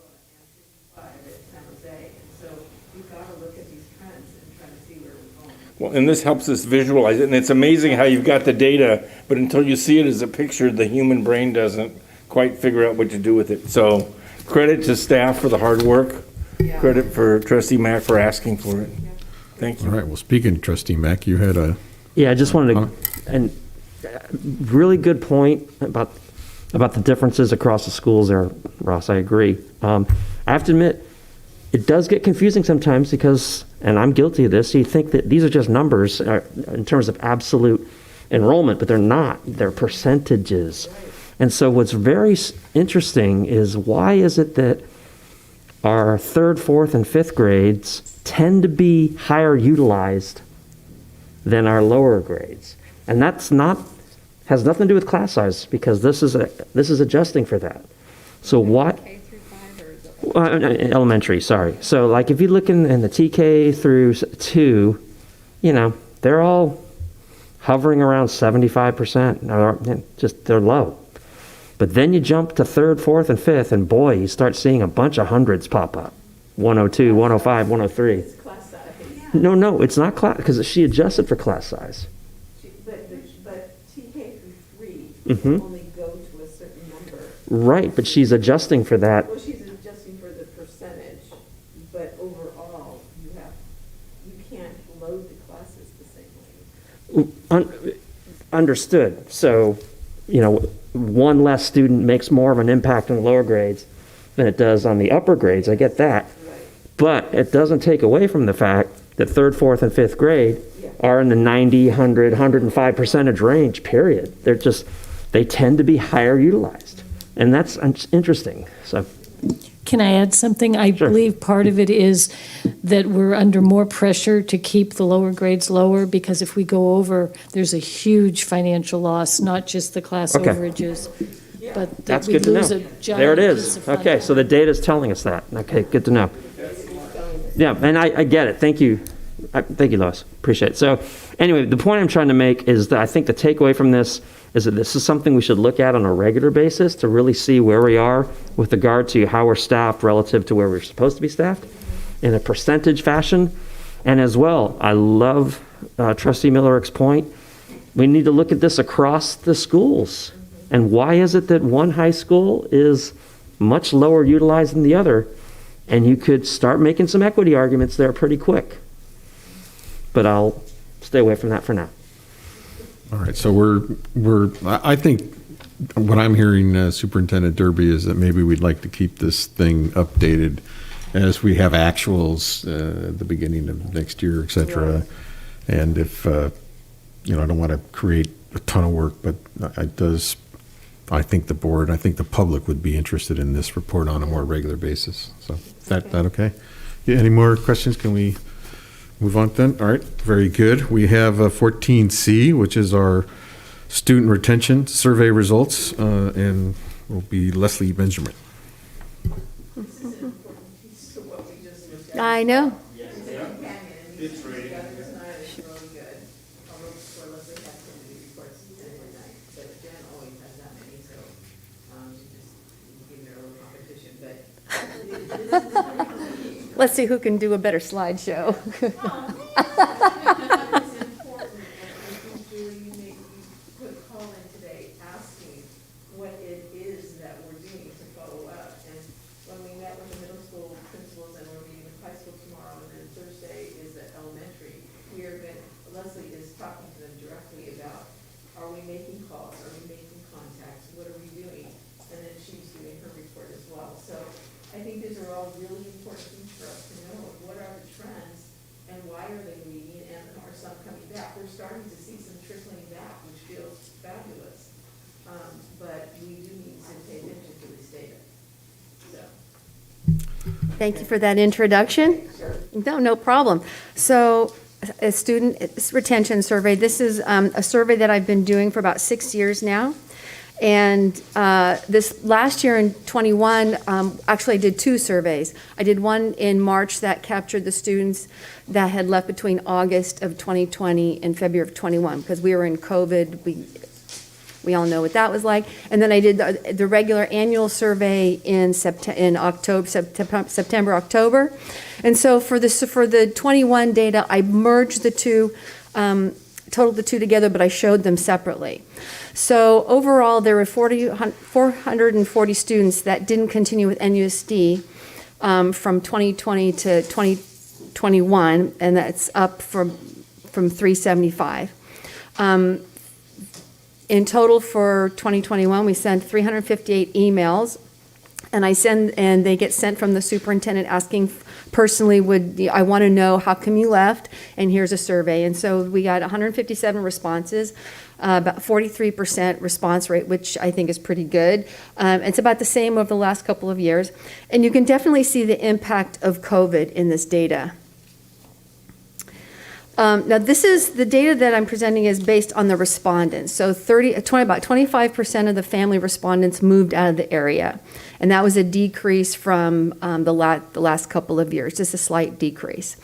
and 55 at San Jose, and so we've got to look at these trends and try to see where we're going. Well, and this helps us visualize it, and it's amazing how you've got the data, but until you see it as a picture, the human brain doesn't quite figure out what to do with it. So credit to staff for the hard work. Yeah. Credit for Trustee Mack for asking for it. Yeah. Thank you. All right. Well, speaking of Trustee Mack, you had a... Yeah, I just wanted to... And really good point about the differences across the schools there, Ross. I agree. I have to admit, it does get confusing sometimes because, and I'm guilty of this, you think that these are just numbers in terms of absolute enrollment, but they're not. They're percentages. Right. And so what's very interesting is why is it that our 3rd, 4th, and 5th grades tend to be higher utilized than our lower grades? And has nothing to do with class size, because this is adjusting for that. So what? K through 5 or is it elementary, sorry. So like if you look in the TK through 2, they're all hovering around 75%. They're low. But then you jump to 3rd, 4th, and 5th, and boy, you start seeing a bunch of hundreds pop up. 102, 105, 103. It's class size. No, it's not class, because she adjusted for class size. But TK through 3 only go to a certain number. Right, but she's adjusting for that. Well, she's adjusting for the percentage, but overall, you can't load the classes the same way. Understood. So, one less student makes more of an impact on the lower grades than it does on the upper grades. I get that. Right. But it doesn't take away from the fact that 3rd, 4th, and 5th grade are in the 90, 100, 105 percentage range, period. They tend to be higher utilized. And that's interesting. So, can I add something? I believe part of it is that we're under more pressure to keep the lower grades lower, because if we go over, there's a huge financial loss, not just the class overages, but that that's we good to lose know. a giant there it piece is. of funding. Okay, so the data is telling us that. Okay, good to know. Yeah, and I get it. Thank you. Thank you, Lois. Appreciate it. So anyway, the point I'm trying to make is that I think the takeaway from this is that this is something we should look at on a regular basis to really see where we are with regard to how we're staffed relative to where we're supposed to be staffed in a percentage fashion. And as well, I love Trustee Millerick's point. We need to look at this across the schools. And why is it that one high school is much lower utilized than the other? And you could start making some equity arguments there pretty quick. But I'll stay away from that for now. All right, so I think what I'm hearing, Superintendent Derby, is that maybe we'd like to keep this thing updated as we have actuals at the beginning of next year, et cetera. And if, I don't want to create a ton of work, but I think the board, I think the public would be interested in this report on a more regular basis. So is that okay? Yeah, any more questions? Can we move on then? All right, very good. We have 14C, which is our student retention survey results, and will be Leslie Benjamin. I know. Let's see who can do a better slideshow. Thank you for that introduction. No problem. So, a student retention survey. This is a survey that I've been doing for about 6 years now. And this last year in 21, actually I did 2 surveys. I did one in March that captured the students that had left between August of 2020 and February of 21, because we were in COVID. We all know what that was like. And then I did the regular annual survey in September, October. And so for the 21 data, I merged the two, totaled the two together, but I showed them separately. So overall, there were 440 students that didn't continue with NUSD from 2020 to 2021, and that's up from 375. In total for 2021, we sent 358 emails, and they get sent from the superintendent asking personally, I want to know how come you left, and here's a survey. And so we got 157 responses, about 43% response rate, which I think is pretty good. It's about the same over the last couple of years. And you can definitely see the impact of COVID in this data. Now, this is the data that I'm presenting is based on the respondents. So about 25% of the family respondents moved out of the area. And that was a decrease from the last couple of years, just a slight decrease.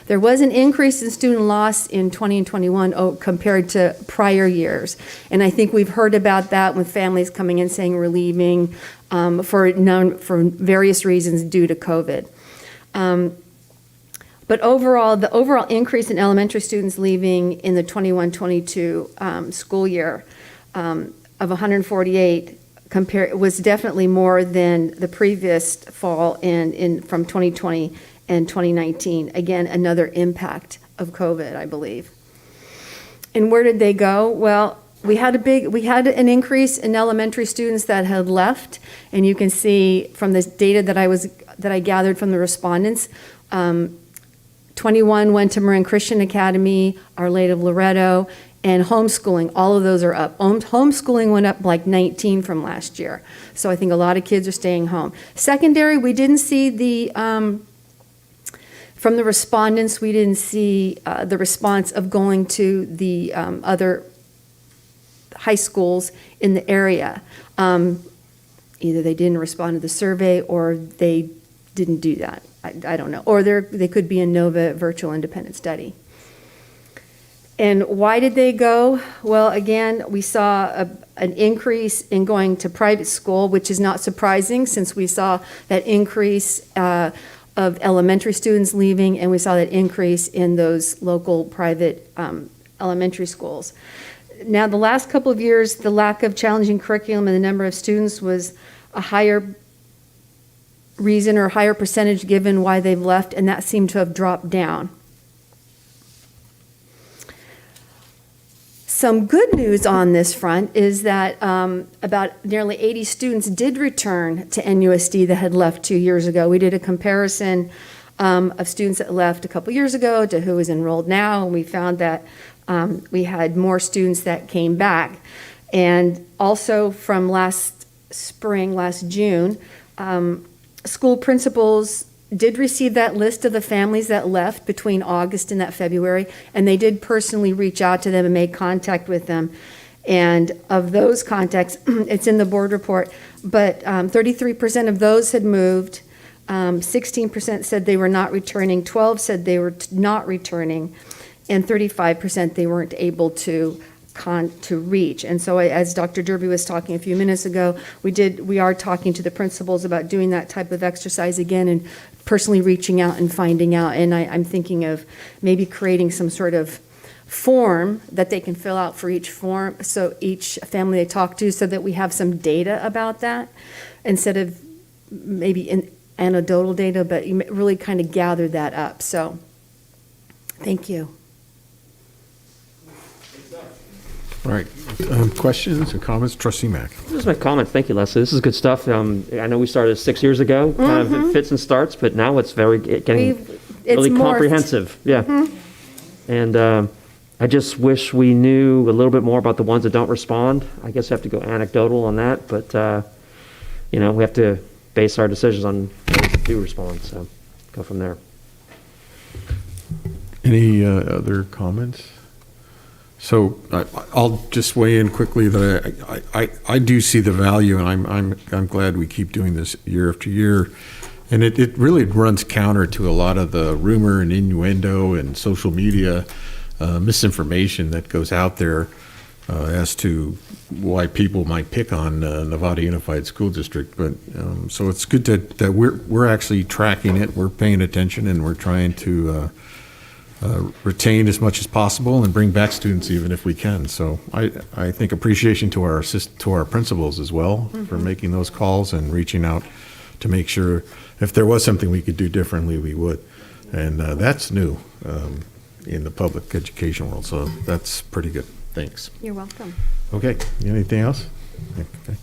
There was an increase in student loss in 20 and 21 compared to prior years. And I think we've heard about that with families coming in saying we're leaving for various reasons due to COVID. But overall, the overall increase in elementary students leaving in the 21-22 school year of 148 was definitely more than the previous fall from 2020 and 2019. Again, another impact of COVID, I believe. And where did they go? Well, we had an increase in elementary students that had left, and you can see from this data that I gathered from the respondents. 21 went to Marin Christian Academy, Our Lady of Loretto, and homeschooling. All of those are up. Homeschooling went up like 19 from last year. So I think a lot of kids are staying home. Secondary, we didn't see from the respondents, we didn't see the response of going to the other high schools in the area. Either they didn't respond to the survey or they didn't do that. I don't know. Or they could be in NOVA virtual independent study. And why did they go? Well, again, we saw an increase in going to private school, which is not surprising since we saw that increase of elementary students leaving, and we saw that increase in those local private elementary schools. Now, the last couple of years, the lack of challenging curriculum and the number of students was a higher reason or higher percentage given why they've left, and that seemed to have dropped down. Some good news on this front is that about nearly 80 students did return to NUSD that had left 2 years ago. We did a comparison of students that left a couple years ago to who is enrolled now, and we found that we had more students that came back. And also from last spring, last June, school principals did receive that list of the families that left between August and that February, and they did personally reach out to them and make contact with them. And of those contacts, it's in the board report, but 33% of those had moved, 16% said they were not returning, 12 said they were not returning, and 35% they weren't able to reach. And so as Dr. Derby was talking a few minutes ago, we are talking to the principals about doing that type of exercise again and personally reaching out and finding out. And I'm thinking of maybe creating some sort of form that they can fill out for each family they talk to, so that we have some data about that instead of maybe anecdotal data, but you really kind of gather that up. So thank you. All right, questions or comments? Trustee Mack. Just my comment. Thank you, Leslie. This is good stuff. I know we started 6 years ago, kind of fits and starts, but now it's getting really comprehensive. Yeah. And I just wish we knew a little bit more about the ones that don't respond. I guess I have to go anecdotal on that, but we have to base our decisions on those that do respond. So go from there. Any other comments? So I'll just weigh in quickly that I do see the value, and I'm glad we keep doing this year after year. And it really runs counter to a lot of the rumor and innuendo and social media misinformation that goes out there as to why people might pick on Nevada Unified School District. But so it's good that we're actually tracking it, we're paying attention, and we're trying to retain as much as possible and bring back students even if we can. So I think appreciation to our principals as well for making those calls and reaching out to make sure if there was something we could do differently, we would. And that's new in the public education world. So that's pretty good. Thanks. You're welcome. Okay. Anything else? Okay.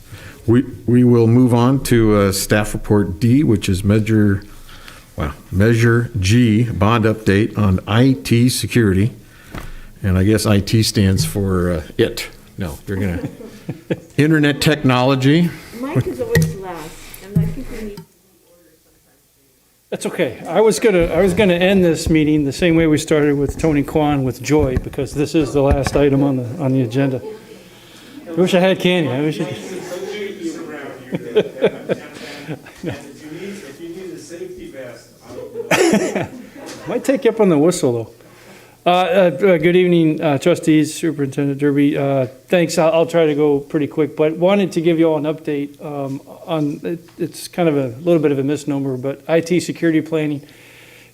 We will move on to staff report D, which is Measure G, bond update on IT security. And I guess IT stands for IT. No, you're going to. Internet technology. Mike is always last, and I think we need. That's okay. I was gonna end this meeting the same way we started with Tony Kwan with joy, because this is the last item on the agenda. I wish I had candy. I wish I If you need a safety vest, might take you up on the whistle, though. Good evening, trustees, Superintendent Derby. Thanks. I'll try to go pretty quick, but wanted to give you all an update on, it's kind of a little bit of a misnomer, but IT security planning.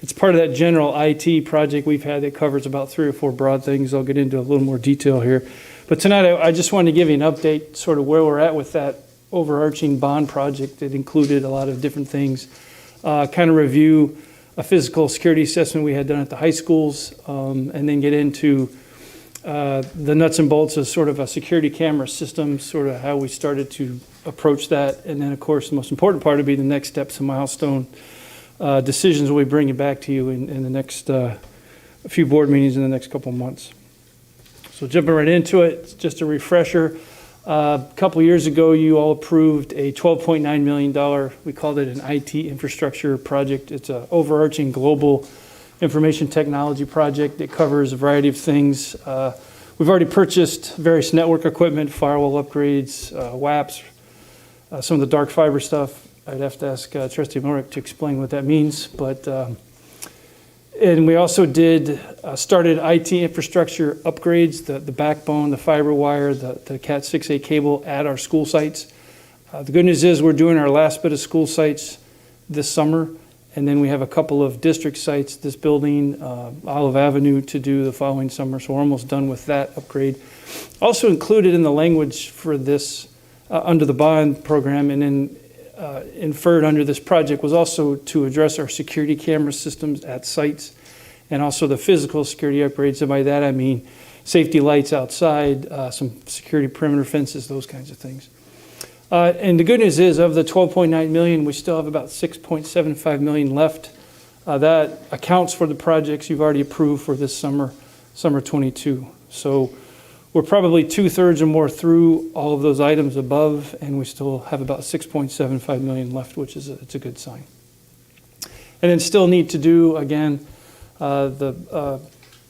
It's part of that general IT project we've had that covers about 3 or 4 broad things. I'll get into a little more detail here. But tonight, I just wanted to give you an update, sort of where we're at with that overarching bond project that included a lot of different things. Kind of review a physical security assessment we had done at the high schools, and then get into the nuts and bolts of sort of a security camera system, sort of how we started to approach that. And then, of course, the most important part would be the next steps and milestone decisions we'll be bringing back to you in the next a few board meetings in the next couple of months. So jumping right into it, just a refresher. A couple years ago, you all approved a $12.9 million, we called it an IT infrastructure project. It's an overarching global information technology project that covers a variety of things. We've already purchased various network equipment, firewall upgrades, WAPs, some of the dark fiber stuff. I'd have to ask Trustee Morick to explain what that means. But and we also started IT infrastructure upgrades, the backbone, the fiber wire, the Cat 6A cable at our school sites. The good news is we're doing our last bit of school sites this summer, and then we have a couple of district sites, this building, Olive Avenue, to do the following summer, so we're almost done with that upgrade. Also included in the language for this under the bond program and then inferred under this project was also to address our security camera systems at sites and also the physical security upgrades. And by that I mean safety lights outside, some security perimeter fences, those kinds of things. And the good news is, of the 12.9 million, we still have about 6.75 million left. That accounts for the projects you've already approved for this summer 22. So we're probably 2/3 or more through all of those items above, and we still have about 6.75 million left, which is it's a good sign. And then still need to do, again, the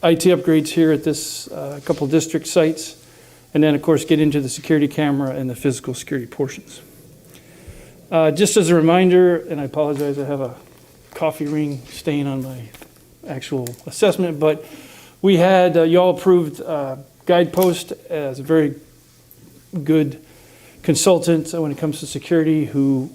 IT upgrades here at this couple district sites, and then, of course, get into the security camera and the physical security portions. Just as a reminder, and I apologize, I have a coffee ring stain on my actual assessment, but we had, y'all approved Guidepost as a very good consultant when it comes to security who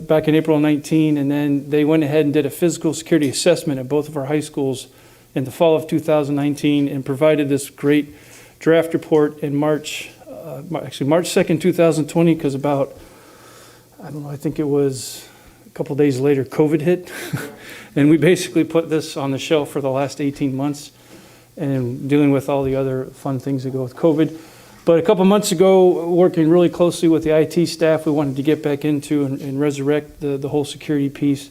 back in April 19, and then they went ahead and did a physical security assessment at both of our high schools in the fall of 2019 and provided this great draft report in March 2nd, 2020, because about, I don't know, I think it was a couple days later, COVID hit. And we basically put this on the shelf for the last 18 months and dealing with all the other fun things that go with COVID. But a couple months ago, working really closely with the IT staff, we wanted to get back into and resurrect the whole security piece.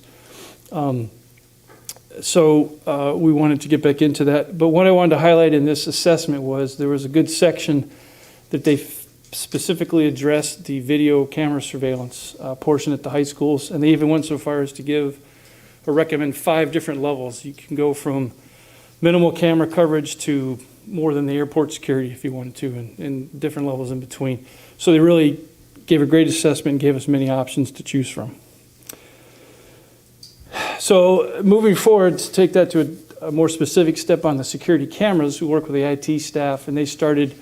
So we wanted to get back into that. But what I wanted to highlight in this assessment was there was a good section that they specifically addressed the video camera surveillance portion at the high schools. And they even went so far as to give or recommend 5 different levels. You can go from minimal camera coverage to more than the airport security if you wanted to, and different levels in between. So they really gave a great assessment and gave us many options to choose from. So moving forward, to take that to a more specific step on the security cameras, we work with the IT staff, and they started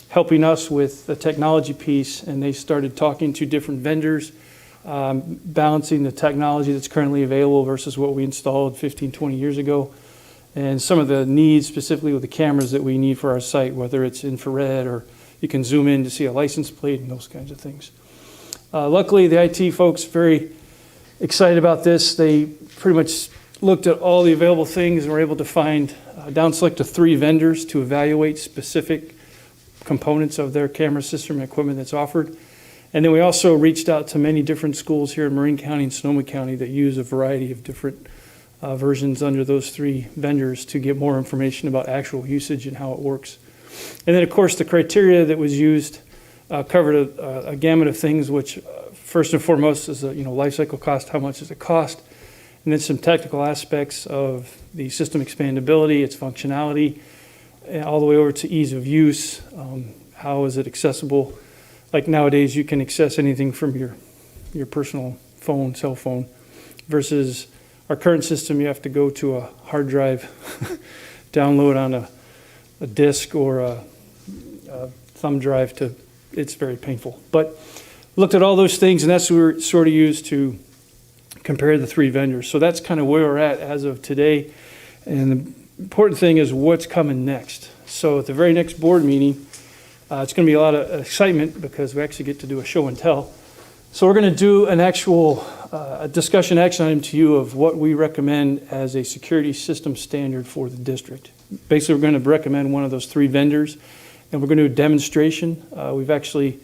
helping us with the technology piece, and they started talking to different vendors, balancing the technology that's currently available versus what we installed 15, 20 years ago, and some of the needs specifically with the cameras that we need for our site, whether it's infrared or you can zoom in to see a license plate and those kinds of things. Luckily, the IT folks very excited about this. They pretty much looked at all the available things and were able to find, down select to 3 vendors to evaluate specific components of their camera system and equipment that's offered. And then we also reached out to many different schools here in Marin County and Sonoma County that use a variety of different versions under those 3 vendors to get more information about actual usage and how it works. And then, of course, the criteria that was used covered a gamut of things, which first and foremost is life cycle cost, how much does it cost, and then some technical aspects of the system expandability, its functionality, all the way over to ease of use. How is it accessible? Like nowadays, you can access anything from your personal phone, cell phone, versus our current system, you have to go to a hard drive, download on a disk or a thumb drive it's very painful. But looked at all those things, and that's what we sort of used to compare the 3 vendors. So that's kind of where we're at as of today. And the important thing is what's coming next. So at the very next board meeting, it's going to be a lot of excitement because we actually get to do a show and tell. So we're going to do an actual a discussion action item to you of what we recommend as a security system standard for the district. Basically, we're going to recommend one of those 3 vendors, and we're going to do a demonstration. We've actually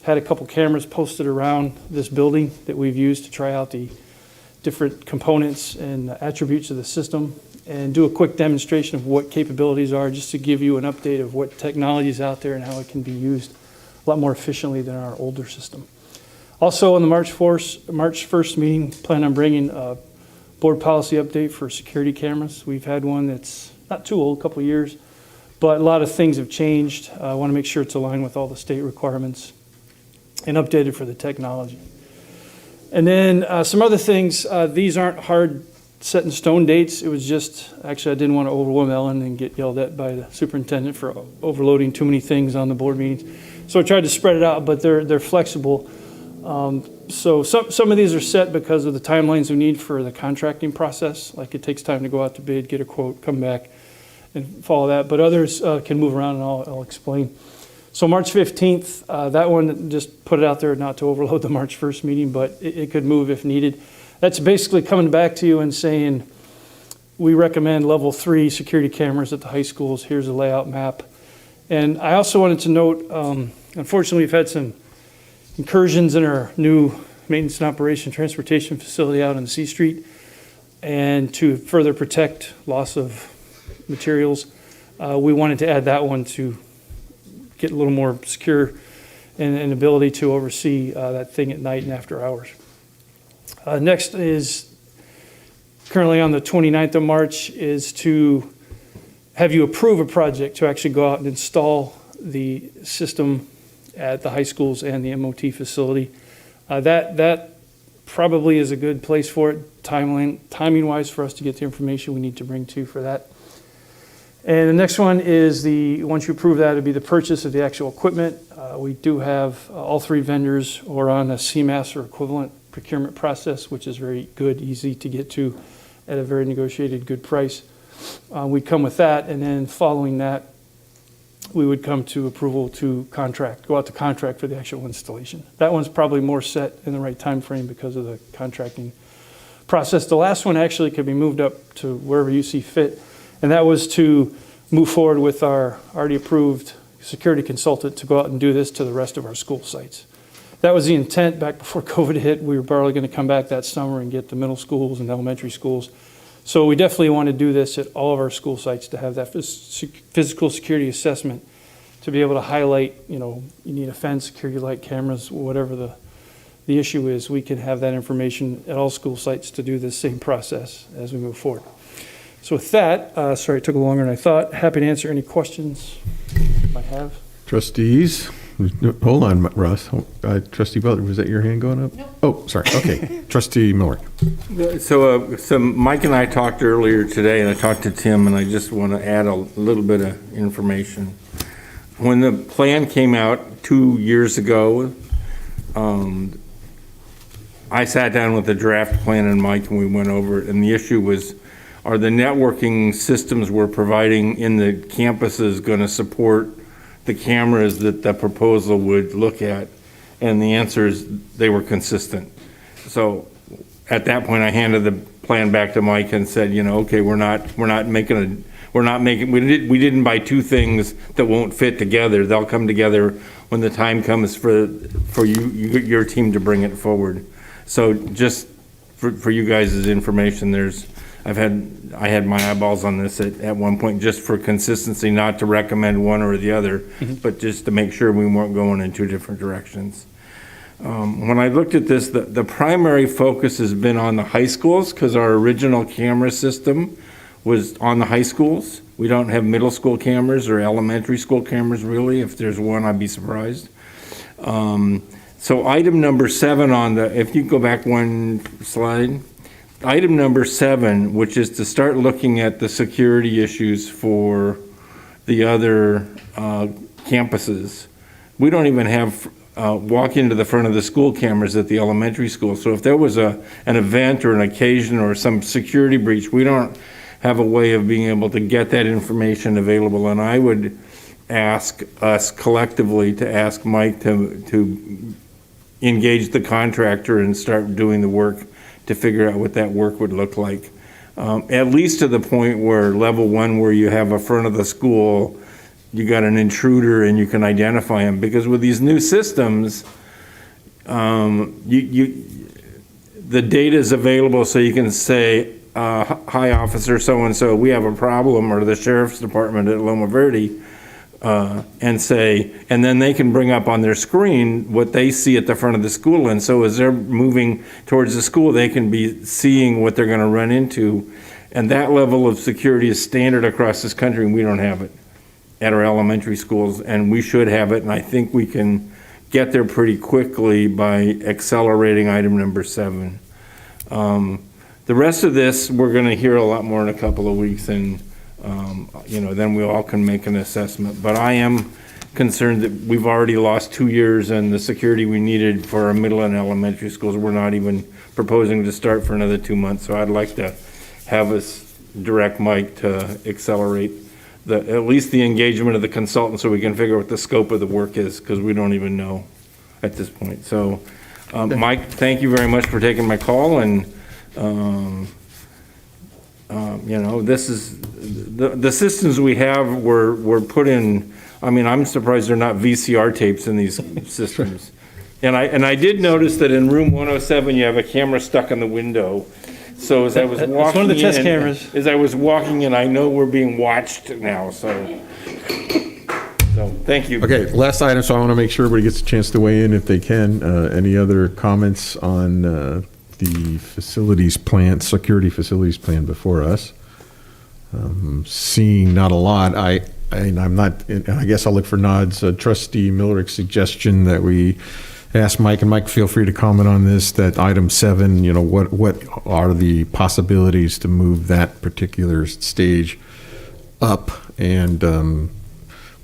had a couple cameras posted around this building that we've used to try out the different components and attributes of the system and do a quick demonstration of what capabilities are, just to give you an update of what technology is out there and how it can be used a lot more efficiently than our older system. Also, on the March 1st meeting, plan on bringing a board policy update for security cameras. We've had one that's not too old, a couple of years, but a lot of things have changed. I want to make sure it's aligned with all the state requirements and updated for the technology. And then some other things, these aren't hard set in stone dates. It was just, actually I didn't want to overwhelm Ellen and get yelled at by the superintendent for overloading too many things on the board meetings. So I tried to spread it out, but they're flexible. So some of these are set because of the timelines we need for the contracting process. Like it takes time to go out to bid, get a quote, come back and follow that. But others can move around, and I'll explain. So March 15th, that one, just put it out there not to overload the March 1st meeting, but it could move if needed. That's basically coming back to you and saying, we recommend level 3 security cameras at the high schools. Here's a layout map. And I also wanted to note, unfortunately, we've had some incursions in our new maintenance and operation transportation facility out on C Street. And to further protect loss of materials, we wanted to add that one to get a little more secure and ability to oversee that thing at night and after hours. Next is, currently on the 29th of March, is to have you approve a project to actually go out and install the system at the high schools and the MOT facility. That probably is a good place for it, timing-wise, for us to get the information we need to bring to for that. And the next one is once you approve that, it'd be the purchase of the actual equipment. We do have all three vendors who are on a CMAS or equivalent procurement process, which is very good, easy to get to at a very negotiated good price. We'd come with that, and then following that, we would come to approval to go out to contract for the actual installation. That one's probably more set in the right time frame because of the contracting process. The last one actually could be moved up to wherever you see fit, and that was to move forward with our already approved security consultant to go out and do this to the rest of our school sites. That was the intent back before COVID hit. We were probably going to come back that summer and get the middle schools and elementary schools. So we definitely want to do this at all of our school sites to have that physical security assessment, to be able to highlight, you need a fence, security light, cameras, whatever the issue is. We can have that information at all school sites to do this same process as we move forward. So with that, sorry it took longer than I thought. Happy to answer any questions you might have. Trustees, hold on, Russ. Trustee Butler, was that your hand going up? Nope. Oh, sorry. Okay. Trustee Miller. So Mike and I talked earlier today, and I talked to Tim, and I just want to add a little bit of information. When the plan came out 2 years ago, I sat down with the draft plan and Mike, and we went over it, and the issue was, are the networking systems we're providing in the campuses going to support the cameras that the proposal would look at? And the answer is they were consistent. So at that point, I handed the plan back to Mike and said, okay, we didn't buy two things that won't fit together. They'll come together when the time comes for your team to bring it forward. So just for you guys' information, I had my eyeballs on this at one point, just for consistency, not to recommend one or the other, but just to make sure we weren't going in two different directions. When I looked at this, the primary focus has been on the high schools, because our original camera system was on the high schools. We don't have middle school cameras or elementary school cameras, really. If there's one, I'd be surprised. So item number 7 if you go back one slide, item number 7, which is to start looking at the security issues for the other campuses. We don't even have walk into the front of the school cameras at the elementary school. So if there was an event or an occasion or some security breach, we don't have a way of being able to get that information available. And I would ask us collectively to ask Mike to engage the contractor and start doing the work to figure out what that work would look like. At least to the point where level 1, where you have a front of the school, you got an intruder and you can identify them. Because with these new systems, the data is available, so you can say, hi, officer so-and-so, we have a problem, or the sheriff's department at Loma Verde, and then they can bring up on their screen what they see at the front of the school. And so as they're moving towards the school, they can be seeing what they're going to run into. And that level of security is standard across this country, and we don't have it at our elementary schools, and we should have it. And I think we can get there pretty quickly by accelerating item number 7. The rest of this, we're going to hear a lot more in a couple of weeks, and then we all can make an assessment. But I am concerned that we've already lost 2 years, and the security we needed for our middle and elementary schools, we're not even proposing to start for another 2 months. So I'd like to have us direct Mike to accelerate at least the engagement of the consultant, so we can figure out what the scope of the work is, because we don't even know at this point. So Mike, thank you very much for taking my call. And this is the systems we have were put in I mean, I'm surprised they're not VCR tapes in these systems. And I did notice that in room 107, you have a camera stuck in the window. So as I was walking in. It's one of the test cameras. As I was walking in, I know we're being watched now, so thank you. Okay, last item, so I want to make sure everybody gets a chance to weigh in if they can. Any other comments on the facilities plan, security facilities plan before us? Seeing not a lot, I'm not, and I guess I'll look for nods. Trustee Millerick's suggestion that we ask Mike, and Mike, feel free to comment on this, that item 7, what are the possibilities to move that particular stage up, and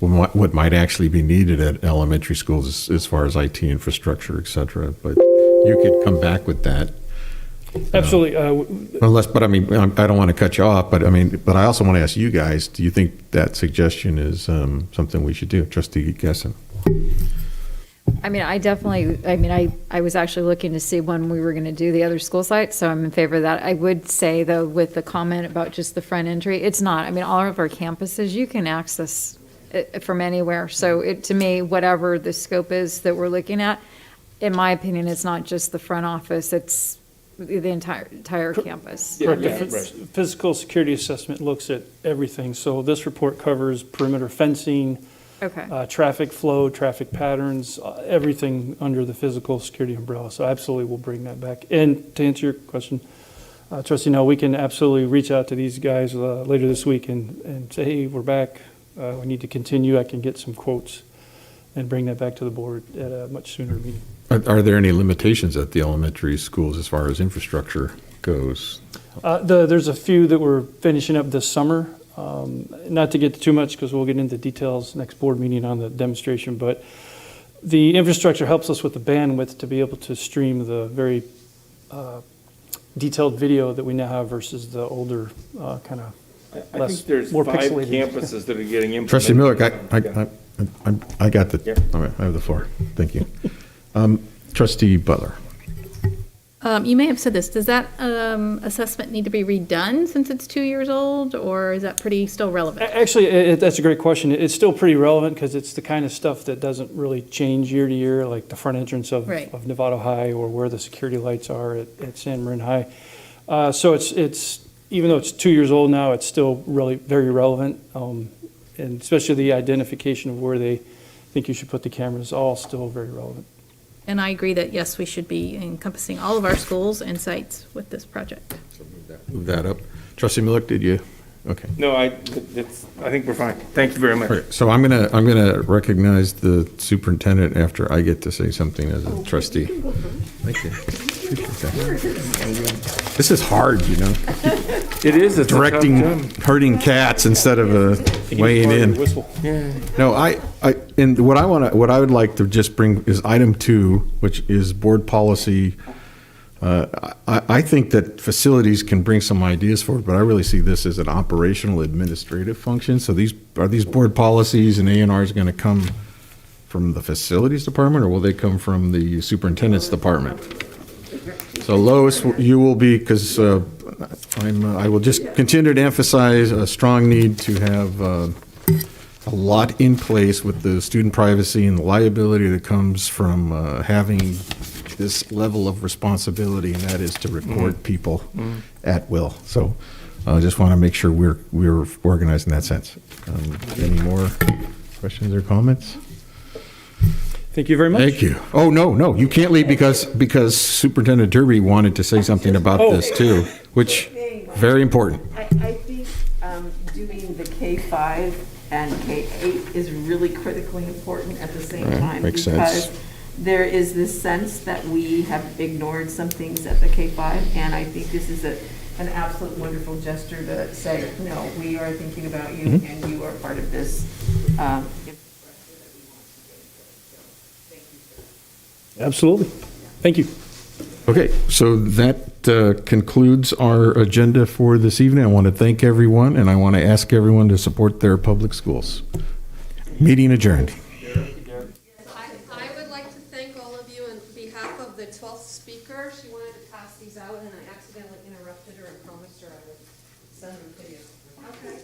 what might actually be needed at elementary schools as far as IT infrastructure, et cetera. But you could come back with that. Absolutely. But I mean, I don't want to cut you off, but I also want to ask you guys, do you think that suggestion is something we should do? Trustee Gessen. I mean, I was actually looking to see when we were going to do the other school sites, so I'm in favor of that. I would say, though, with the comment about just the front entry, it's not. I mean, all of our campuses, you can access it from anywhere. So to me, whatever the scope is that we're looking at, in my opinion, it's not just the front office, it's the entire campus. Correct. The physical security assessment looks at everything. So this report covers perimeter fencing, traffic flow, traffic patterns, everything under the physical security umbrella. So absolutely, we'll bring that back. And to answer your question, Trustee, no, we can absolutely reach out to these guys later this week and say, hey, we're back. We need to continue. I can get some quotes and bring that back to the board at a much sooner meeting. Are there any limitations at the elementary schools as far as infrastructure goes? There's a few that we're finishing up this summer. Not to get too much because we'll get into details next board meeting on the demonstration, but the infrastructure helps us with the bandwidth to be able to stream the very detailed video that we now have versus the older kind of I think there's more 5 pixelated. campuses that are getting implemented. Trustee Miller, I got I have the floor. Thank you. Trustee Butler. You may have said this. Does that assessment need to be redone since it's 2 years old, or is that pretty still relevant? Actually, that's a great question. It's still pretty relevant because it's the kind of stuff that doesn't really change year to year, like the front entrance of Novato High or where the security lights are at San Marin High. So it's even though it's 2 years old now, it's still really very relevant, and especially the identification of where they think you should put the cameras, all still very relevant. And I agree that, yes, we should be encompassing all of our schools and sites with this project. Move that up. Trustee Miller, did you? Okay. No, I think we're fine. Thank you very much. Okay, so I'm gonna recognize the superintendent after I get to say something as a trustee. Thank you. This is hard, It is. It's directing herding cats instead of weighing in. No, and what I would like to just bring is item 2, which is board policy. I think that facilities can bring some ideas forward, but I really see this as an operational administrative function. So these board policies and A&Rs going to come from the facilities department, or will they come from the superintendent's department? So Lois, you will be, because I will just continue to emphasize a strong need to have a lot in place with the student privacy and the liability that comes from having this level of responsibility, and that is to record people at will. So I just want to make sure we're organized in that sense. Any more questions or comments? Thank you very much. Thank you. Oh, no, you can't leave because Superintendent Derby wanted to say something about this too, which, very important. I think doing the K-5 and K-8 is really critically important at the same time. Makes because sense. there is this sense that we have ignored some things at the K-5, and I think this is an absolute wonderful gesture to say, no, we are thinking about you, and you are part of this. Absolutely. Thank you. Okay, so that concludes our agenda for this evening. I want to thank everyone, and I want to ask everyone to support their public schools. Meeting adjourned. I would like to thank all of you on behalf of the 12th speaker. She wanted to pass these out, and I accidentally interrupted her and promised her I would send them to you. Okay.